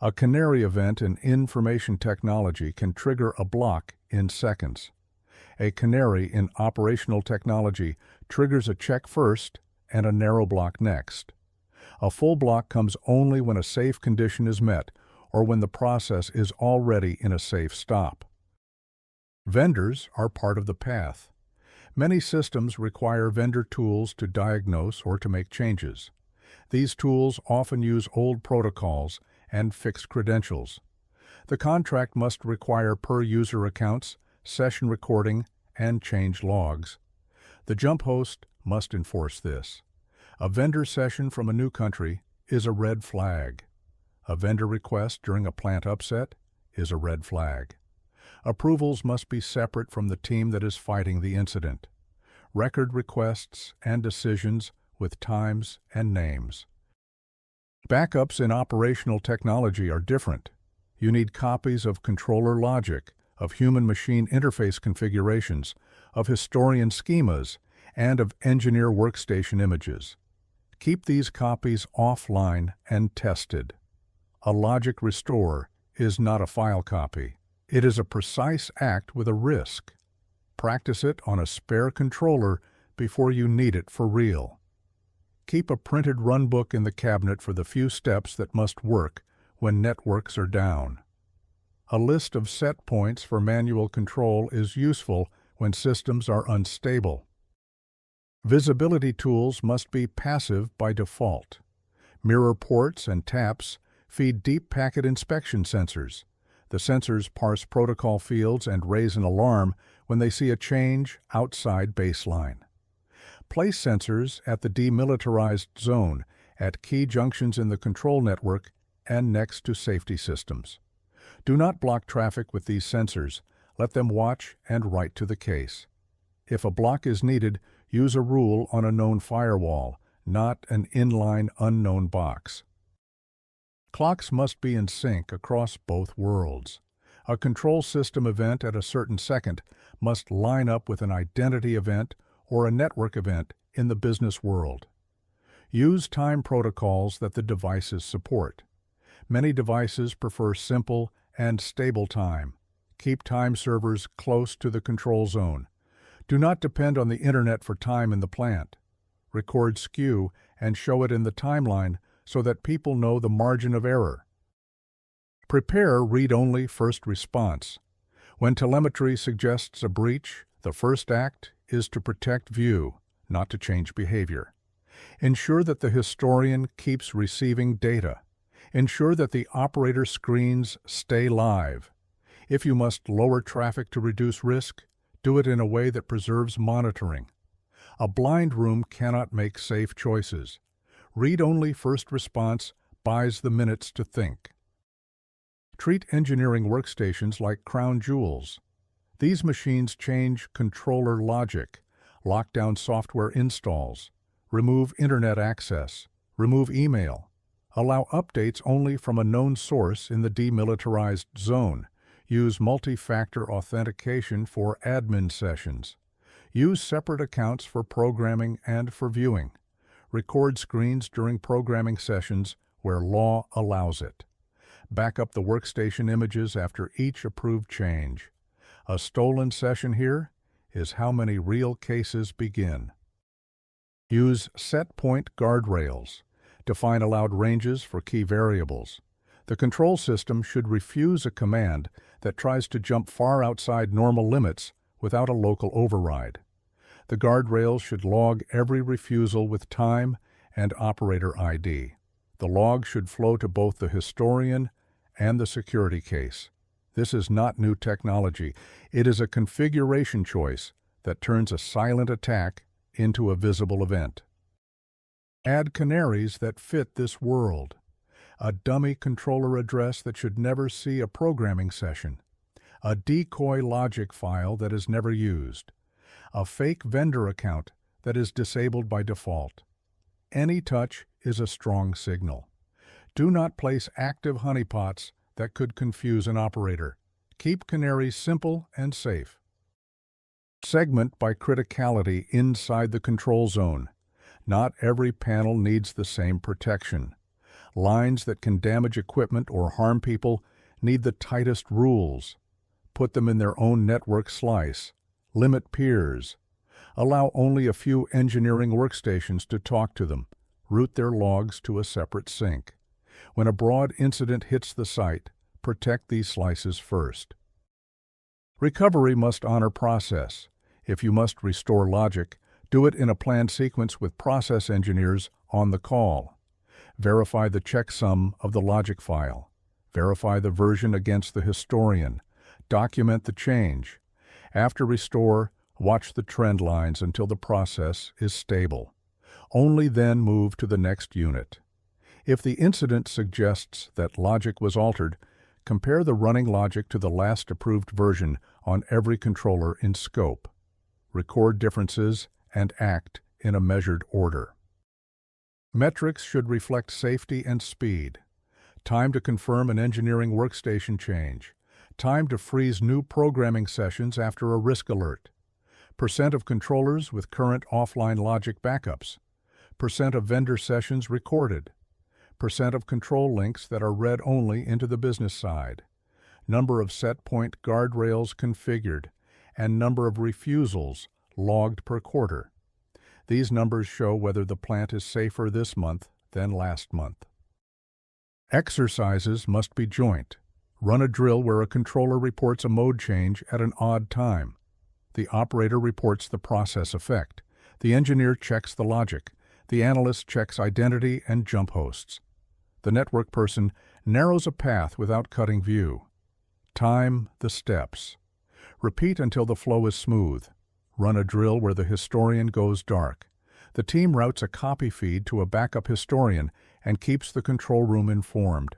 A canary event in information technology can trigger a block in seconds. A canary in operational technology triggers a check first and a narrow block next. A full block comes only when a safe condition is met or when the process is already in a safe stop. Vendors are part of the path. Many systems require vendor tools to diagnose or to make changes. These tools often use old protocols and fixed credentials. The contract must require per-user accounts, session recording, and change logs. The jump host must enforce this. A vendor session from a new country is a red flag. A vendor request during a plant upset is a red flag. Approvals must be separate from the team that is fighting the incident. Record requests and decisions with times and names. Backups in operational technology are different. You need copies of controller logic, of human-machine interface configurations, of historian schemas, and of engineer workstation images. Keep these copies offline and tested. A logic restore is not a file copy. It is a precise act with a risk. Practice it on a spare controller before you need it for real. Keep a printed runbook in the cabinet for the few steps that must work when networks are down. A list of set points for manual control is useful when systems are unstable. Visibility tools must be passive by default. Mirror ports and taps feed deep packet inspection sensors. The sensors parse protocol fields and raise an alarm when they see a change outside baseline. Place sensors at the demilitarized zone, at key junctions in the control network, and next to safety systems. Do not block traffic with these sensors. Let them watch and write to the case. If a block is needed, use a rule on a known firewall, not an inline unknown box. Clocks must be in sync across both worlds. A control system event at a certain second must line up with an identity event or a network event in the business world. Use time protocols that the devices support. Many devices prefer simple and stable time. Keep time servers close to the control zone. Do not depend on the internet for time in the plant. Record skew and show it in the timeline so that people know the margin of error. Prepare read-only first response. When telemetry suggests a breach, the first act is to protect view, not to change behavior. Ensure that the historian keeps receiving data. Ensure that the operator screens stay live. If you must lower traffic to reduce risk, do it in a way that preserves monitoring. A blind room cannot make safe choices. Read-only first response buys the minutes to think. Treat engineering workstations like crown jewels. These machines change controller logic, lock down software installs, remove internet access, remove email, allow updates only from a known source in the demilitarized zone, use multi-factor authentication for admin sessions, use separate accounts for programming and for viewing, record screens during programming sessions where law allows it. Back up the workstation images after each approved change. A stolen session here is how many real cases begin. Use set point guardrails. Define allowed ranges for key variables. The control system should refuse a command that tries to jump far outside normal limits without a local override. The guardrails should log every refusal with time and operator ID. The log should flow to both the historian and the security case. This is not new technology. It is a configuration choice that turns a silent attack into a visible event. Add canaries that fit this world. A dummy controller address that should never see a programming session. A decoy logic file that is never used. A fake vendor account that is disabled by default. Any touch is a strong signal. Do not place active honeypots that could confuse an operator. Keep canaries simple and safe. Segment by criticality inside the control zone. Not every panel needs the same protection. Lines that can damage equipment or harm people need the tightest rules. Put them in their own network slice. Limit peers. Allow only a few engineering workstations to talk to them. Route their logs to a separate sync. When a broad incident hits the site, protect these slices first. Recovery must honor process. If you must restore logic, do it in a planned sequence with process engineers on the call. Verify the checksum of the logic file. Verify the version against the historian. Document the change. After restore, watch the trend lines until the process is stable. Only then move to the next unit. If the incident suggests that logic was altered, compare the running logic to the last approved version on every controller in scope. Record differences and act in a measured order. Metrics should reflect safety and speed. Time to confirm an engineering workstation change. Time to freeze new programming sessions after a risk alert. Percent of controllers with current offline logic backups. Percent of vendor sessions recorded. Percent of control links that are read only into the business side. Number of set point guardrails configured, and number of refusals logged per quarter. These numbers show whether the plant is safer this month than last month. Exercises must be joint. Run a drill where a controller reports a mode change at an odd time. The operator reports the process effect. The engineer checks the logic. The analyst checks identity and jump hosts. The network person narrows a path without cutting view. Time the steps. Repeat until the flow is smooth. Run a drill where the historian goes dark. The team routes a copy feed to a backup historian and keeps the control room informed.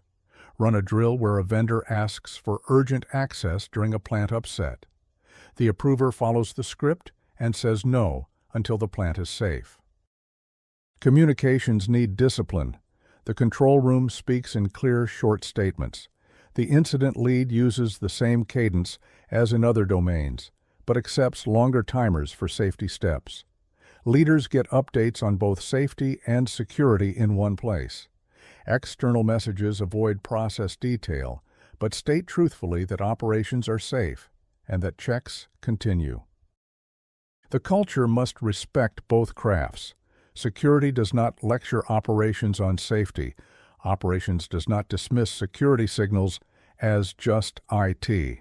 Run a drill where a vendor asks for urgent access during a plant upset. The approver follows the script and says no until the plant is safe. Communications need discipline. The control room speaks in clear, short statements. The incident lead uses the same cadence as in other domains, but accepts longer timers for safety steps. Leaders get updates on both safety and security in one place. External messages avoid process detail, but state truthfully that operations are safe and that checks continue. The culture must respect both crafts. Security does not lecture operations on safety. Operations does not dismiss security signals as just IT.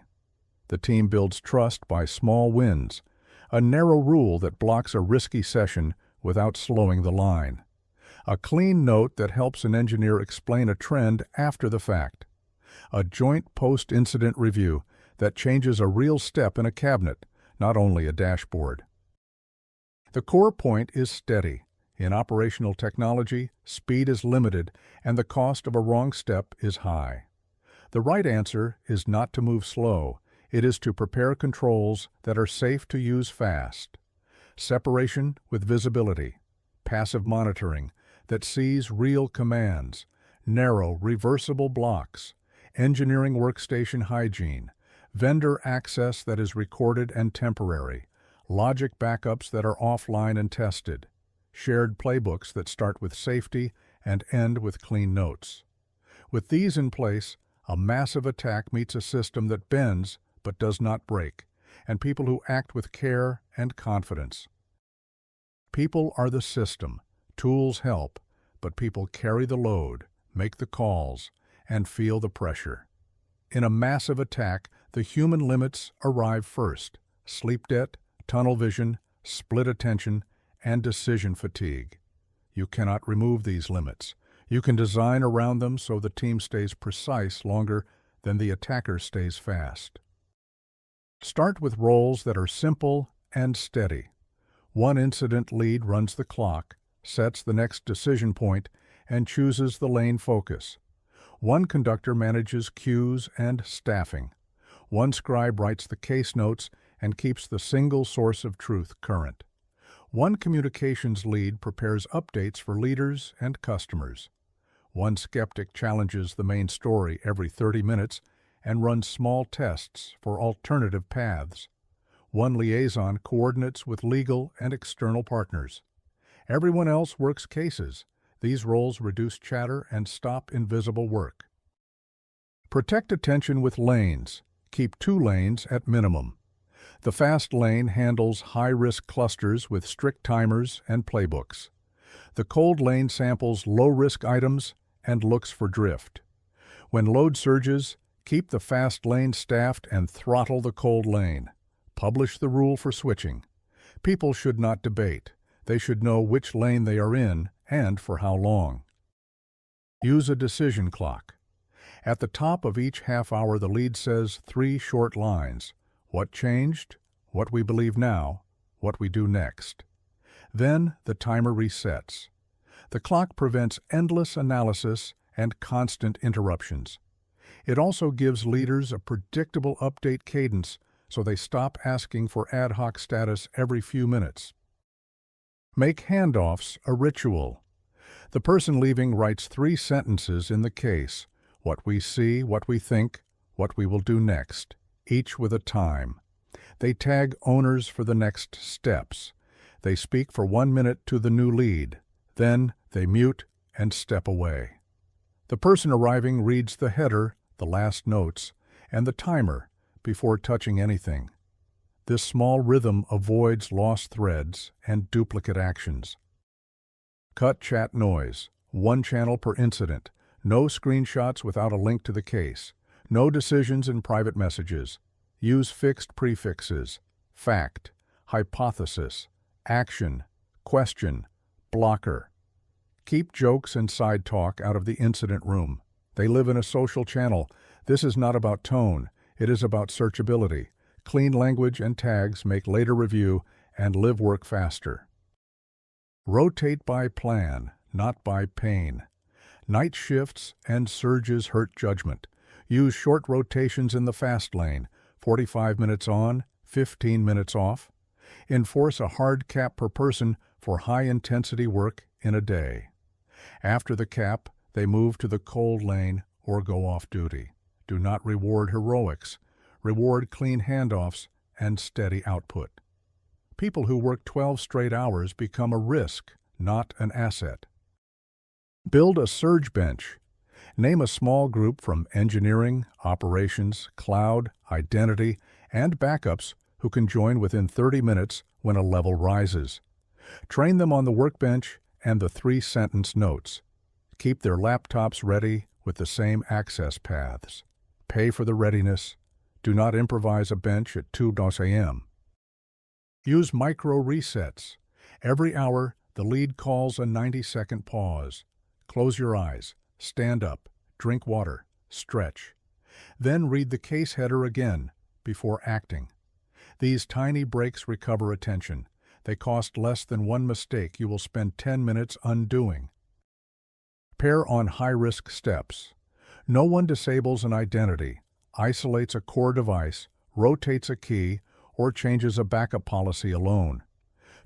The team builds trust by small wins, a narrow rule that blocks a risky session without slowing the line. A clean note that helps an engineer explain a trend after the fact. A joint post-incident review that changes a real step in a cabinet, not only a dashboard. The core point is steady. In operational technology, speed is limited and the cost of a wrong step is high. The right answer is not to move slow. It is to prepare controls that are safe to use fast. Separation with visibility. Passive monitoring that sees real commands. Narrow, reversible blocks. Engineering workstation hygiene. Vendor access that is recorded and temporary. Logic backups that are offline and tested. Shared playbooks that start with safety and end with clean notes. With these in place, a massive attack meets a system that bends but does not break, and people who act with care and confidence. People are the system. Tools help, but people carry the load, make the calls, and feel the pressure. In a massive attack, the human limits arrive first: sleep debt, tunnel vision, split attention, and decision fatigue. You cannot remove these limits. You can design around them so the team stays precise longer than the attacker stays fast. Start with roles that are simple and steady. One incident lead runs the clock, sets the next decision point, and chooses the lane focus. One conductor manages queues and staffing. One scribe writes the case notes and keeps the single source of truth current. One communications lead prepares updates for leaders and customers. One skeptic challenges the main story every 30 minutes and runs small tests for alternative paths. One liaison coordinates with legal and external partners. Everyone else works cases. These roles reduce chatter and stop invisible work. Protect attention with lanes. Keep 2 lanes at minimum. The fast lane handles high-risk clusters with strict timers and playbooks. The cold lane samples low-risk items and looks for drift. When load surges, keep the fast lane staffed and throttle the cold lane. Publish the rule for switching. People should not debate. They should know which lane they are in and for how long. Use a decision clock. At the top of each half hour, the lead says 3 short lines: what changed, what we believe now, what we do next. Then the timer resets. The clock prevents endless analysis and constant interruptions. It also gives leaders a predictable update cadence so they stop asking for ad hoc status every few minutes. Make handoffs a ritual. The person leaving writes 3 sentences in the case: what we see, what we think, what we will do next, each with a time. They tag owners for the next steps. They speak for 1 minute to the new lead. Then they mute and step away. The person arriving reads the header, the last notes, and the timer before touching anything. This small rhythm avoids lost threads and duplicate actions. Cut chat noise. 1 channel per incident. No screenshots without a link to the case. No decisions in private messages. Use fixed prefixes: fact, hypothesis, action, question, blocker. Keep jokes and side talk out of the incident room. They live in a social channel. This is not about tone. It is about searchability. Clean language and tags make later review and live work faster. Rotate by plan, not by pain. Night shifts and surges hurt judgment. Use short rotations in the fast lane, 45 minutes on, 15 minutes off. Enforce a hard cap per person for high-intensity work in a day. After the cap, they move to the cold lane or go off duty. Do not reward heroics. Reward clean handoffs and steady output. People who work 12 straight hours become a risk, not an asset. Build a surge bench. Name a small group from engineering, operations, cloud, identity, and backups who can join within 30 minutes when a level rises. Train them on the workbench and the 3-sentence notes. Keep their laptops ready with the same access paths. Pay for the readiness. Do not improvise a bench at 2 a.m. Use micro resets. Every hour, the lead calls a 90-second pause. Close your eyes, stand up, drink water, stretch. Then read the case header again before acting. These tiny breaks recover attention. They cost less than one mistake you will spend 10 minutes undoing. Pair on high-risk steps. No one disables an identity, isolates a core device, rotates a key, or changes a backup policy alone.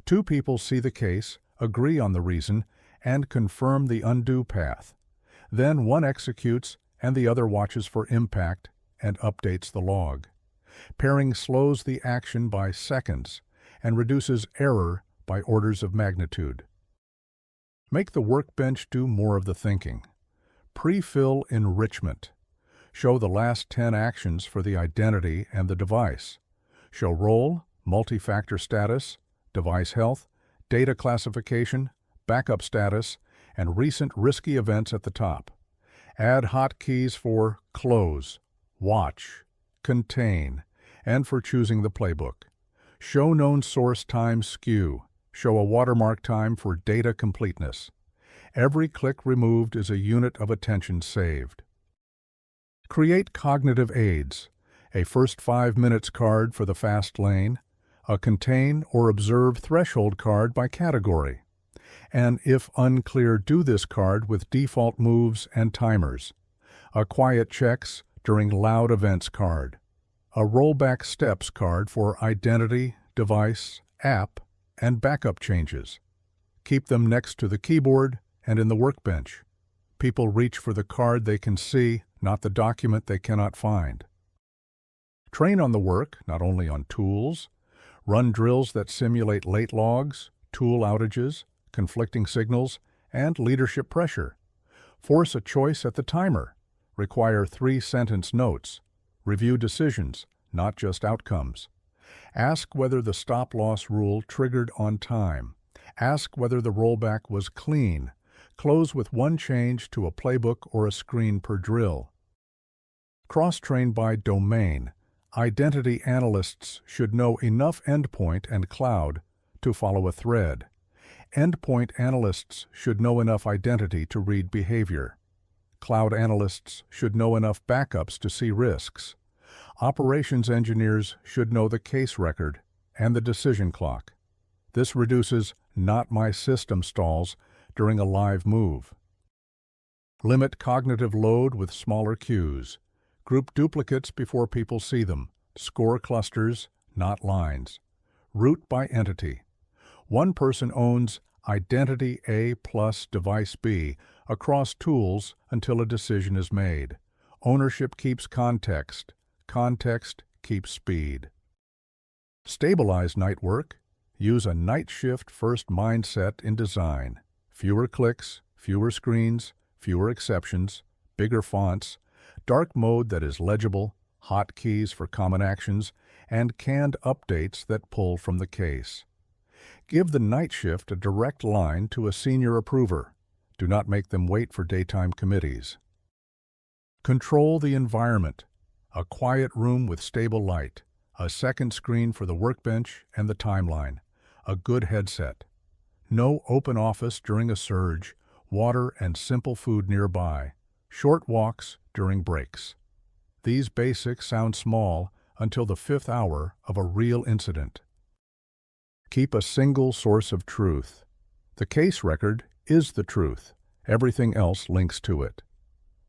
2 people see the case, agree on the reason, and confirm the undo path. Then one executes and the other watches for impact and updates the log. Pairing slows the action by seconds and reduces error by orders of magnitude. Make the workbench do more of the thinking. Pre-fill enrichment. Show the last 10 actions for the identity and the device. Show role, multi-factor status, device health, data classification, backup status, and recent risky events at the top. Add hotkeys for close, watch, contain, and for choosing the playbook. Show known source time skew. Show a watermark time for data completeness. Every click removed is a unit of attention saved. Create cognitive aids. A first 5 minutes card for the fast lane, a contain or observe threshold card by category, an if unclear do this card with default moves and timers, a quiet checks during loud events card, a rollback steps card for identity, device, app, and backup changes. Keep them next to the keyboard and in the workbench. People reach for the card they can see, not the document they cannot find. Train on the work, not only on tools. Run drills that simulate late logs, tool outages, conflicting signals, and leadership pressure. Force a choice at the timer. Require 3-sentence notes. Review decisions, not just outcomes. Ask whether the stop-loss rule triggered on time. Ask whether the rollback was clean. Close with one change to a playbook or a screen per drill. Cross-train by domain. Identity analysts should know enough endpoint and cloud to follow a thread. Endpoint analysts should know enough identity to read behavior. Cloud analysts should know enough backups to see risks. Operations engineers should know the case record and the decision clock. This reduces not my system stalls during a live move. Limit cognitive load with smaller queues. Group duplicates before people see them. Score clusters, not lines. Route by entity. One person owns identity A plus device B across tools until a decision is made. Ownership keeps context. Context keeps speed. Stabilize night work. Use a night shift first mindset in design. Fewer clicks, fewer screens, fewer exceptions, bigger fonts, dark mode that is legible, hotkeys for common actions, and canned updates that pull from the case. Give the night shift a direct line to a senior approver. Do not make them wait for daytime committees. Control the environment. a quiet room with stable light, a second screen for the workbench and the timeline, a good headset. No open office during a surge, water and simple food nearby, short walks during breaks. These basics sound small until the 5th hour of a real incident. Keep a single source of truth. The case record is the truth. Everything else links to it.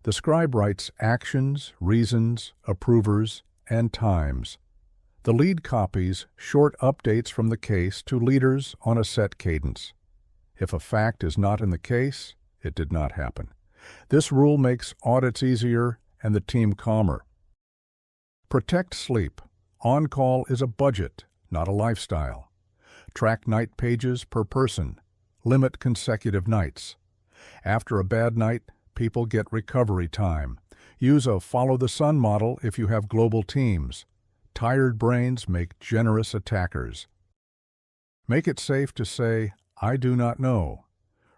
The scribe writes actions, reasons, approvers, and times. The lead copies short updates from the case to leaders on a set cadence. If a fact is not in the case, it did not happen. This rule makes audits easier and the team calmer. Protect sleep. On-call is a budget, not a lifestyle. Track night pages per person. Limit consecutive nights. After a bad night, people get recovery time. Use a follow-the-sun model if you have global teams. Tired brains make generous attackers. Make it safe to say, "I do not know."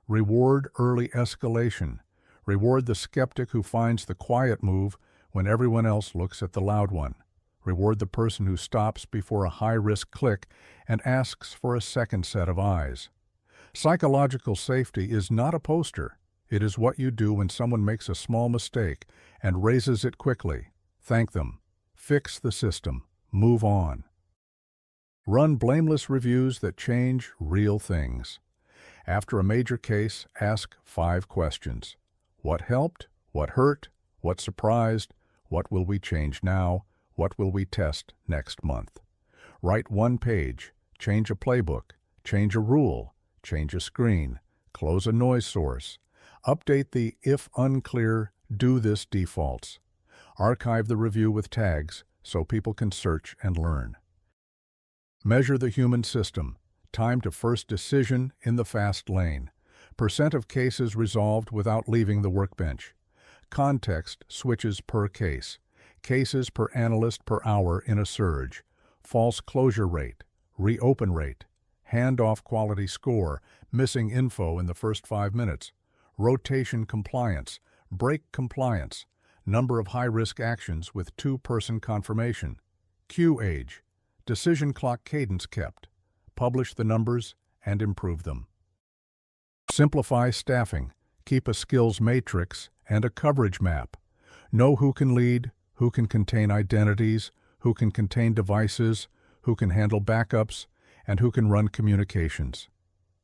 Reward early escalation. Reward the skeptic who finds the quiet move when everyone else looks at the loud one. Reward the person who stops before a high-risk click and asks for a second set of eyes. Psychological safety is not a poster. It is what you do when someone makes a small mistake and raises it quickly. Thank them. Fix the system. Move on. Run blameless reviews that change real things. After a major case, ask 5 questions. What helped? What hurt? What surprised? What will we change now? What will we test next month? Write 1 page. Change a playbook. Change a rule. Change a screen. Close a noise source. Update the if unclear, do this defaults. Archive the review with tags so people can search and learn. Measure the human system. Time to first decision in the fast lane. Percent of cases resolved without leaving the workbench. Context switches per case. Cases per analyst per hour in a surge. False closure rate. Reopen rate. Handoff quality score. Missing info in the first 5 minutes. Rotation compliance. Break compliance. Number of high-risk actions with 2-person confirmation. Queue age. Decision clock cadence kept. Publish the numbers and improve them. Simplify staffing. Keep a skills matrix and a coverage map. Know who can lead, who can contain identities, who can contain devices, who can handle backups, and who can run communications.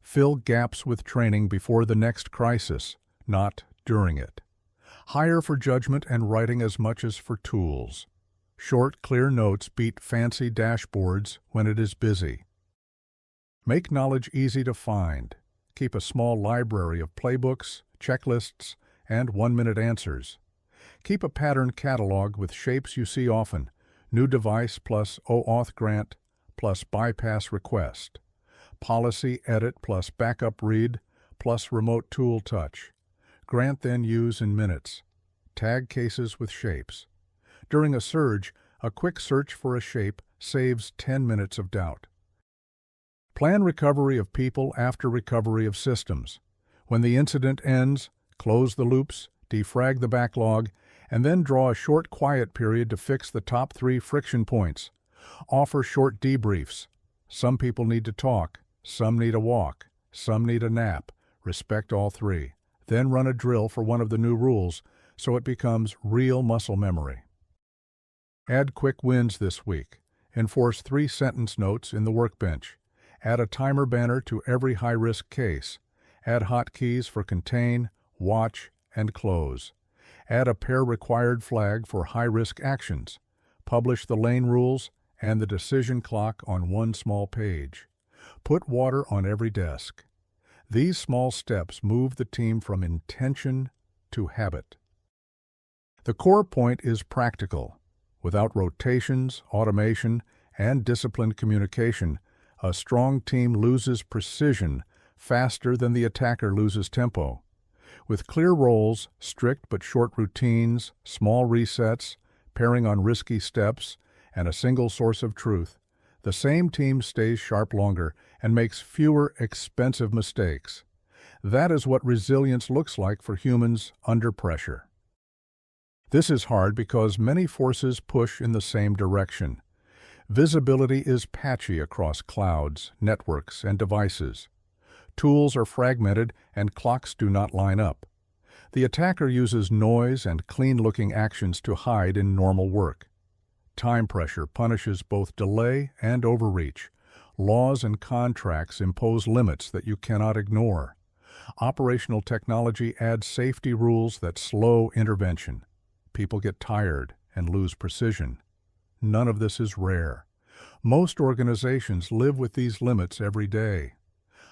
Fill gaps with training before the next crisis, not during it. Hire for judgment and writing as much as for tools. Short, clear notes beat fancy dashboards when it is busy. Make knowledge easy to find. Keep a small library of playbooks, checklists, and 1-minute answers. Keep a pattern catalog with shapes you see often, new device plus OAuth grant plus bypass request, policy edit plus backup read plus remote tool touch. Grant then use in minutes. Tag cases with shapes. During a surge, a quick search for a shape saves 10 minutes of doubt. Plan recovery of people after recovery of systems. When the incident ends, close the loops, defrag the backlog, and then draw a short quiet period to fix the top 3 friction points. Offer short debriefs. Some people need to talk, some need a walk, some need a nap. Respect all 3. Then run a drill for one of the new rules so it becomes real muscle memory. Add quick wins this week. Enforce 3-sentence notes in the workbench. Add a timer banner to every high-risk case. Add hotkeys for contain, watch, and close. Add a pair required flag for high-risk actions. Publish the lane rules and the decision clock on 1 small page. Put water on every desk. These small steps move the team from intention to habit. The core point is practical. Without rotations, automation, and disciplined communication, a strong team loses precision faster than the attacker loses tempo. With clear roles, strict but short routines, small resets, pairing on risky steps, and a single source of truth, the same team stays sharp longer and makes fewer expensive mistakes. That is what resilience looks like for humans under pressure. This is hard because many forces push in the same direction. Visibility is patchy across clouds, networks, and devices. Tools are fragmented and clocks do not line up. The attacker uses noise and clean-looking actions to hide in normal work. Time pressure punishes both delay and overreach. Laws and contracts impose limits that you cannot ignore. Operational technology adds safety rules that slow intervention. People get tired and lose precision. None of this is rare. Most organizations live with these limits every day.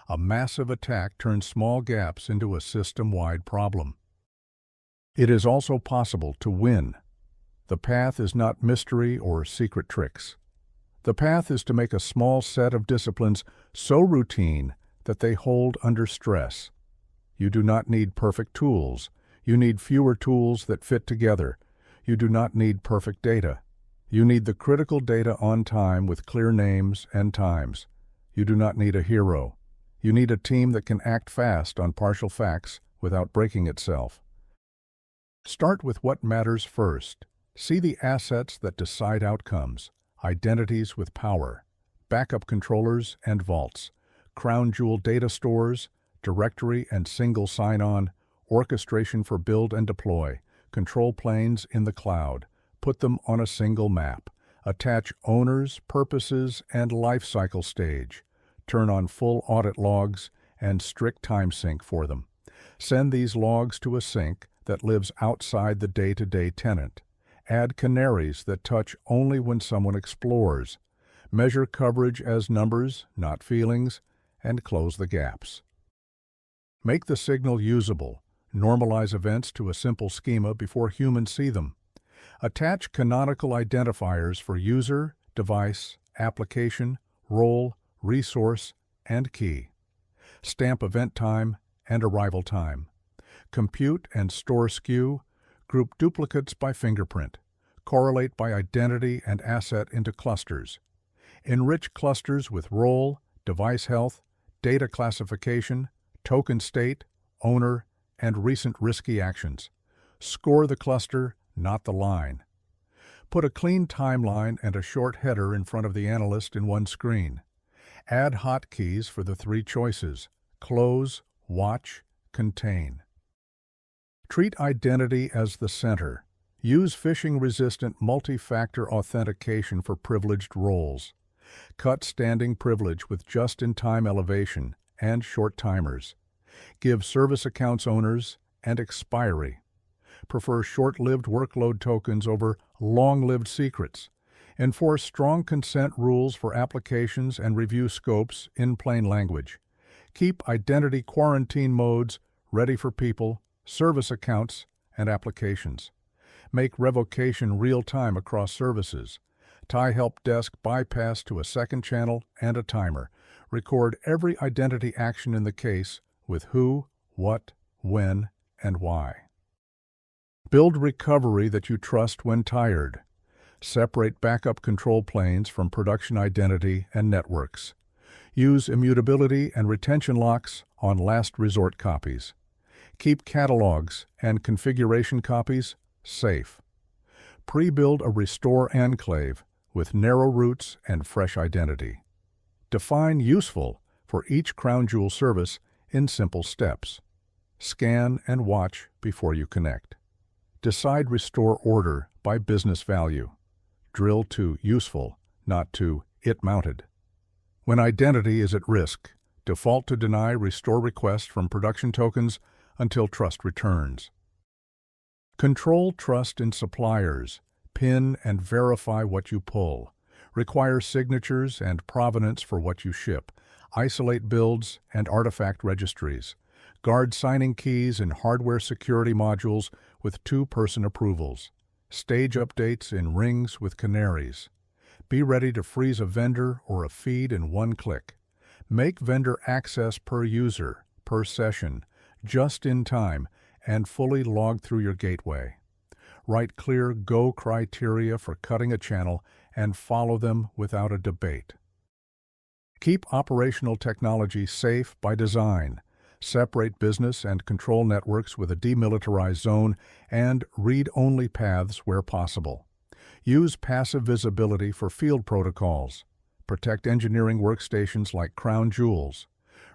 A massive attack turns small gaps into a system-wide problem. It is also possible to win. The path is not mystery or secret tricks. The path is to make a small set of disciplines so routine that they hold under stress. You do not need perfect tools. You need fewer tools that fit together. You do not need perfect data. You need the critical data on time with clear names and times. You do not need a hero. You need a team that can act fast on partial facts without breaking itself. Start with what matters first. See the assets that decide outcomes, identities with power, backup controllers and vaults, crown jewel data stores, directory and single sign-on, orchestration for build and deploy, control planes in the cloud, put them on a single map, attach owners, purposes, and lifecycle stage, turn on full audit logs and strict time sync for them. Send these logs to a sync that lives outside the day-to-day tenant. Add canaries that touch only when someone explores. Measure coverage as numbers, not feelings, and close the gaps. Make the signal usable. Normalize events to a simple schema before humans see them. Attach canonical identifiers for user, device, application, role, resource, and key. Stamp event time and arrival time. Compute and store SKU. Group duplicates by fingerprint. Correlate by identity and asset into clusters. Enrich clusters with role, device health, data classification, token state, owner, and recent risky actions. Score the cluster, not the line. Put a clean timeline and a short header in front of the analyst in one screen. Add hotkeys for the three choices: close, watch, contain. Treat identity as the center. Use phishing-resistant multi-factor authentication for privileged roles. Cut standing privilege with just-in-time elevation and short timers. Give service accounts owners and expiry. Prefer short-lived workload tokens over long-lived secrets. Enforce strong consent rules for applications and review scopes in plain language. Keep identity quarantine modes ready for people, service accounts, and applications. Make revocation real-time across services. Tie help desk bypass to a second channel and a timer. Record every identity action in the case with who, what, when, and why. Build recovery that you trust when tired. Separate backup control planes from production identity and networks. Use immutability and retention locks on last resort copies. Keep catalogs and configuration copies safe. Pre-build a restore enclave with narrow roots and fresh identity. Define useful for each crown jewel service in simple steps. Scan and watch before you connect. Decide restore order by business value. Drill to useful, not to it mounted. When identity is at risk, default to deny restore requests from production tokens until trust returns. Control trust in suppliers. Pin and verify what you pull. Require signatures and provenance for what you ship. Isolate builds and artifact registries. Guard signing keys in hardware security modules with two-person approvals. Stage updates in rings with canaries. Be ready to freeze a vendor or a feed in one click. Make vendor access per user, per session, just in time, and fully log through your gateway. Write clear go criteria for cutting a channel and follow them without a debate. Keep operational technology safe by design. Separate business and control networks with a demilitarized zone and read-only paths where possible. Use passive visibility for field protocols. Protect engineering workstations like crown jewels.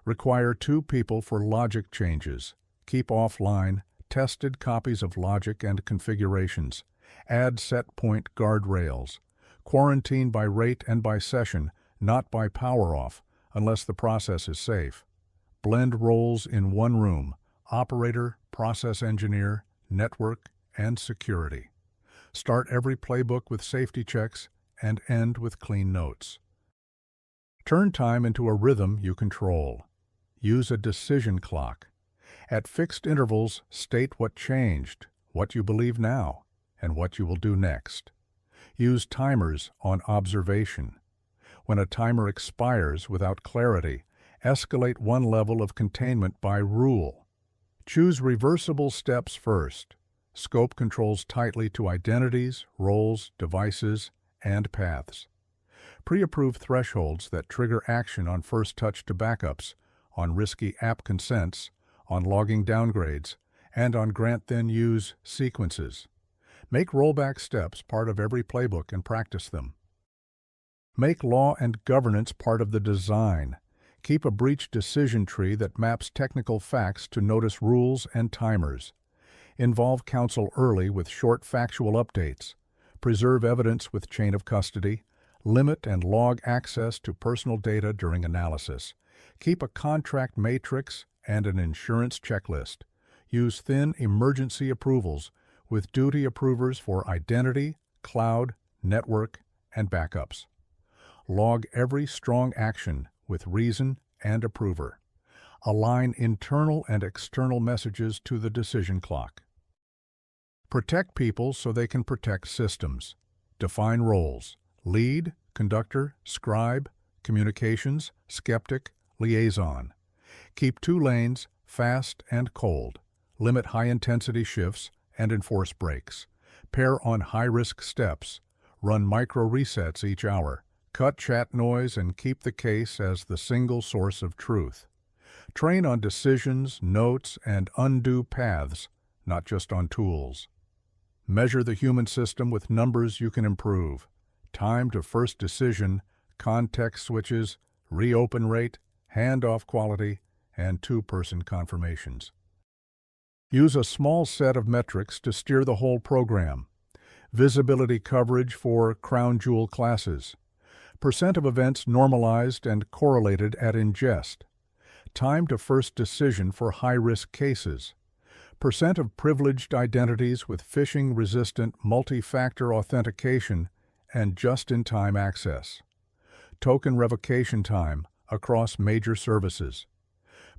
Require 2 people for logic changes. Keep offline tested copies of logic and configurations. Add set point guardrails. Quarantine by rate and by session, not by power off, unless the process is safe. Blend roles in one room: operator, process engineer, network, and security. Start every playbook with safety checks and end with clean notes. Turn time into a rhythm you control. Use a decision clock. At fixed intervals, state what changed, what you believe now, and what you will do next. Use timers on observation. When a timer expires without clarity, escalate one level of containment by rule. Choose reversible steps first. Scope controls tightly to identities, roles, devices, and paths. Pre-approve thresholds that trigger action on first touch to backups, on risky app consents, on logging downgrades, and on grant then use sequences. Make rollback steps part of every playbook and practice them. Make law and governance part of the design. Keep a breach decision tree that maps technical facts to notice rules and timers. Involve counsel early with short factual updates. Preserve evidence with chain of custody. Limit and log access to personal data during analysis. Keep a contract matrix and an insurance checklist. Use thin emergency approvals with duty approvers for identity, cloud, network, and backups. Log every strong action with reason and approver. Align internal and external messages to the decision clock. Protect people so they can protect systems. Define roles: lead, conductor, scribe, communications, skeptic, liaison. Keep 2 lanes, fast and cold. Limit high-intensity shifts and enforce breaks. Pair on high-risk steps. Run micro-resets each hour. Cut chat noise and keep the case as the single source of truth. Train on decisions, notes, and undo paths, not just on tools. Measure the human system with numbers you can improve. Time to first decision, context switches, reopen rate, handoff quality, and 2-person confirmations. Use a small set of metrics to steer the whole program. Visibility coverage for crown jewel classes. Percent of events normalized and correlated at ingest. Time to first decision for high-risk cases. Percent of privileged identities with phishing-resistant multi-factor authentication and just-in-time access. Token revocation time across major services.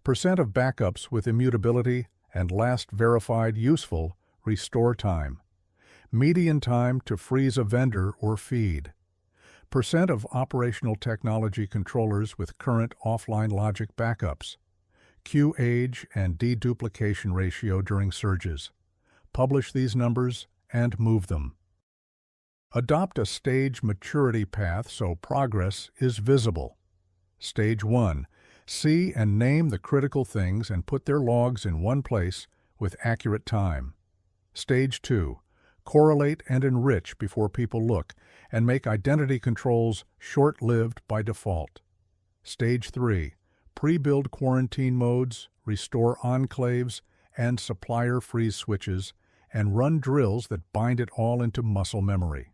Percent of backups with immutability and last verified useful restore time. Median time to freeze a vendor or feed. Percent of operational technology controllers with current offline logic backups. Queue age and deduplication ratio during surges. Publish these numbers and move them. Adopt a stage maturity path so progress is visible. Stage 1. See and name the critical things and put their logs in one place with accurate time. Stage 2. Correlate and enrich before people look and make identity controls short-lived by default. Stage 3. Pre-build quarantine modes, restore enclaves and supplier freeze switches, and run drills that bind it all into muscle memory.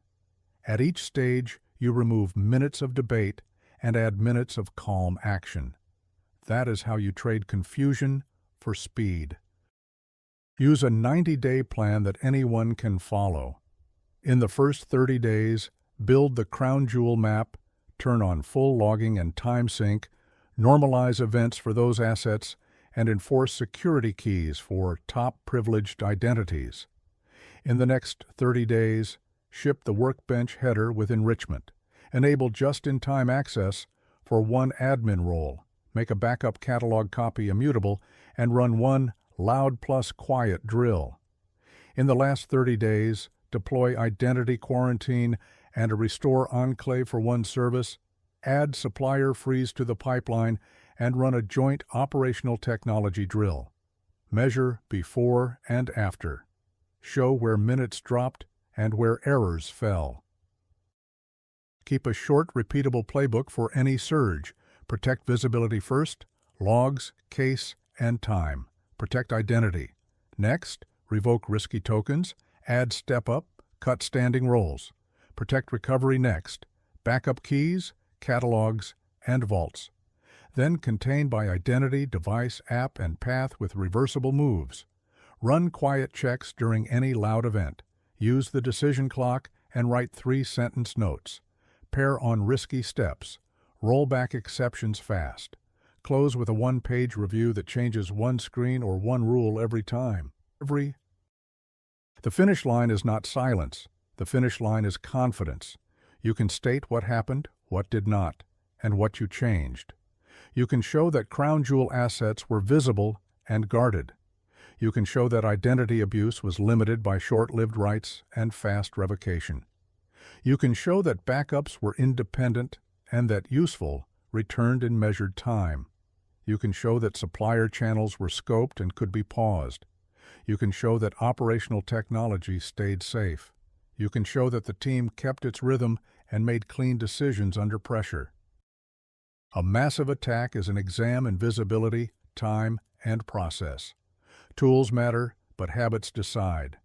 At each stage, you remove minutes of debate and add minutes of calm action. That is how you trade confusion for speed. Use a 90-day plan that anyone can follow. In the first 30 days, build the crown jewel map, turn on full logging and time sync, normalize events for those assets, and enforce security keys for top privileged identities. In the next 30 days, ship the workbench header with enrichment. Enable just-in-time access for one admin role. Make a backup catalog copy immutable and run one loud plus quiet drill. In the last 30 days, deploy identity quarantine and a restore enclave for one service, add supplier freeze to the pipeline, and run a joint operational technology drill. Measure before and after. Show where minutes dropped and where errors fell. Keep a short, repeatable playbook for any surge. Protect visibility first, logs, case, and time. Protect identity. Next, revoke risky tokens, add step-up, cut standing roles. Protect recovery next, backup keys, catalogs, and vaults. Then contain by identity, device, app, and path with reversible moves. Run quiet checks during any loud event. Use the decision clock and write 3-sentence notes. Pair on risky steps. Roll back exceptions fast. Close with a 1-page review that changes one screen or one rule every time. The finish line is not silence. The finish line is confidence. You can state what happened, what did not, and what you changed. You can show that crown jewel assets were visible and guarded. You can show that identity abuse was limited by short-lived writes and fast revocation. You can show that backups were independent and that useful returned in measured time. You can show that supplier channels were scoped and could be paused. You can show that operational technology stayed safe. You can show that the team kept its rhythm and made clean decisions under pressure. A massive attack is an exam in visibility, time, and process. Tools matter, but habits decide.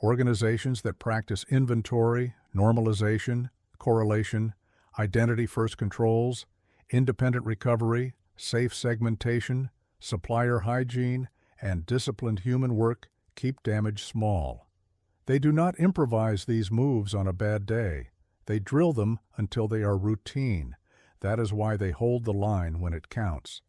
Organizations that practice inventory, normalization, correlation, identity-first controls, independent recovery, safe segmentation, supplier hygiene, and disciplined human work keep damage small. They do not improvise these moves on a bad day. They drill them until they are routine. That is why they hold the line when it counts.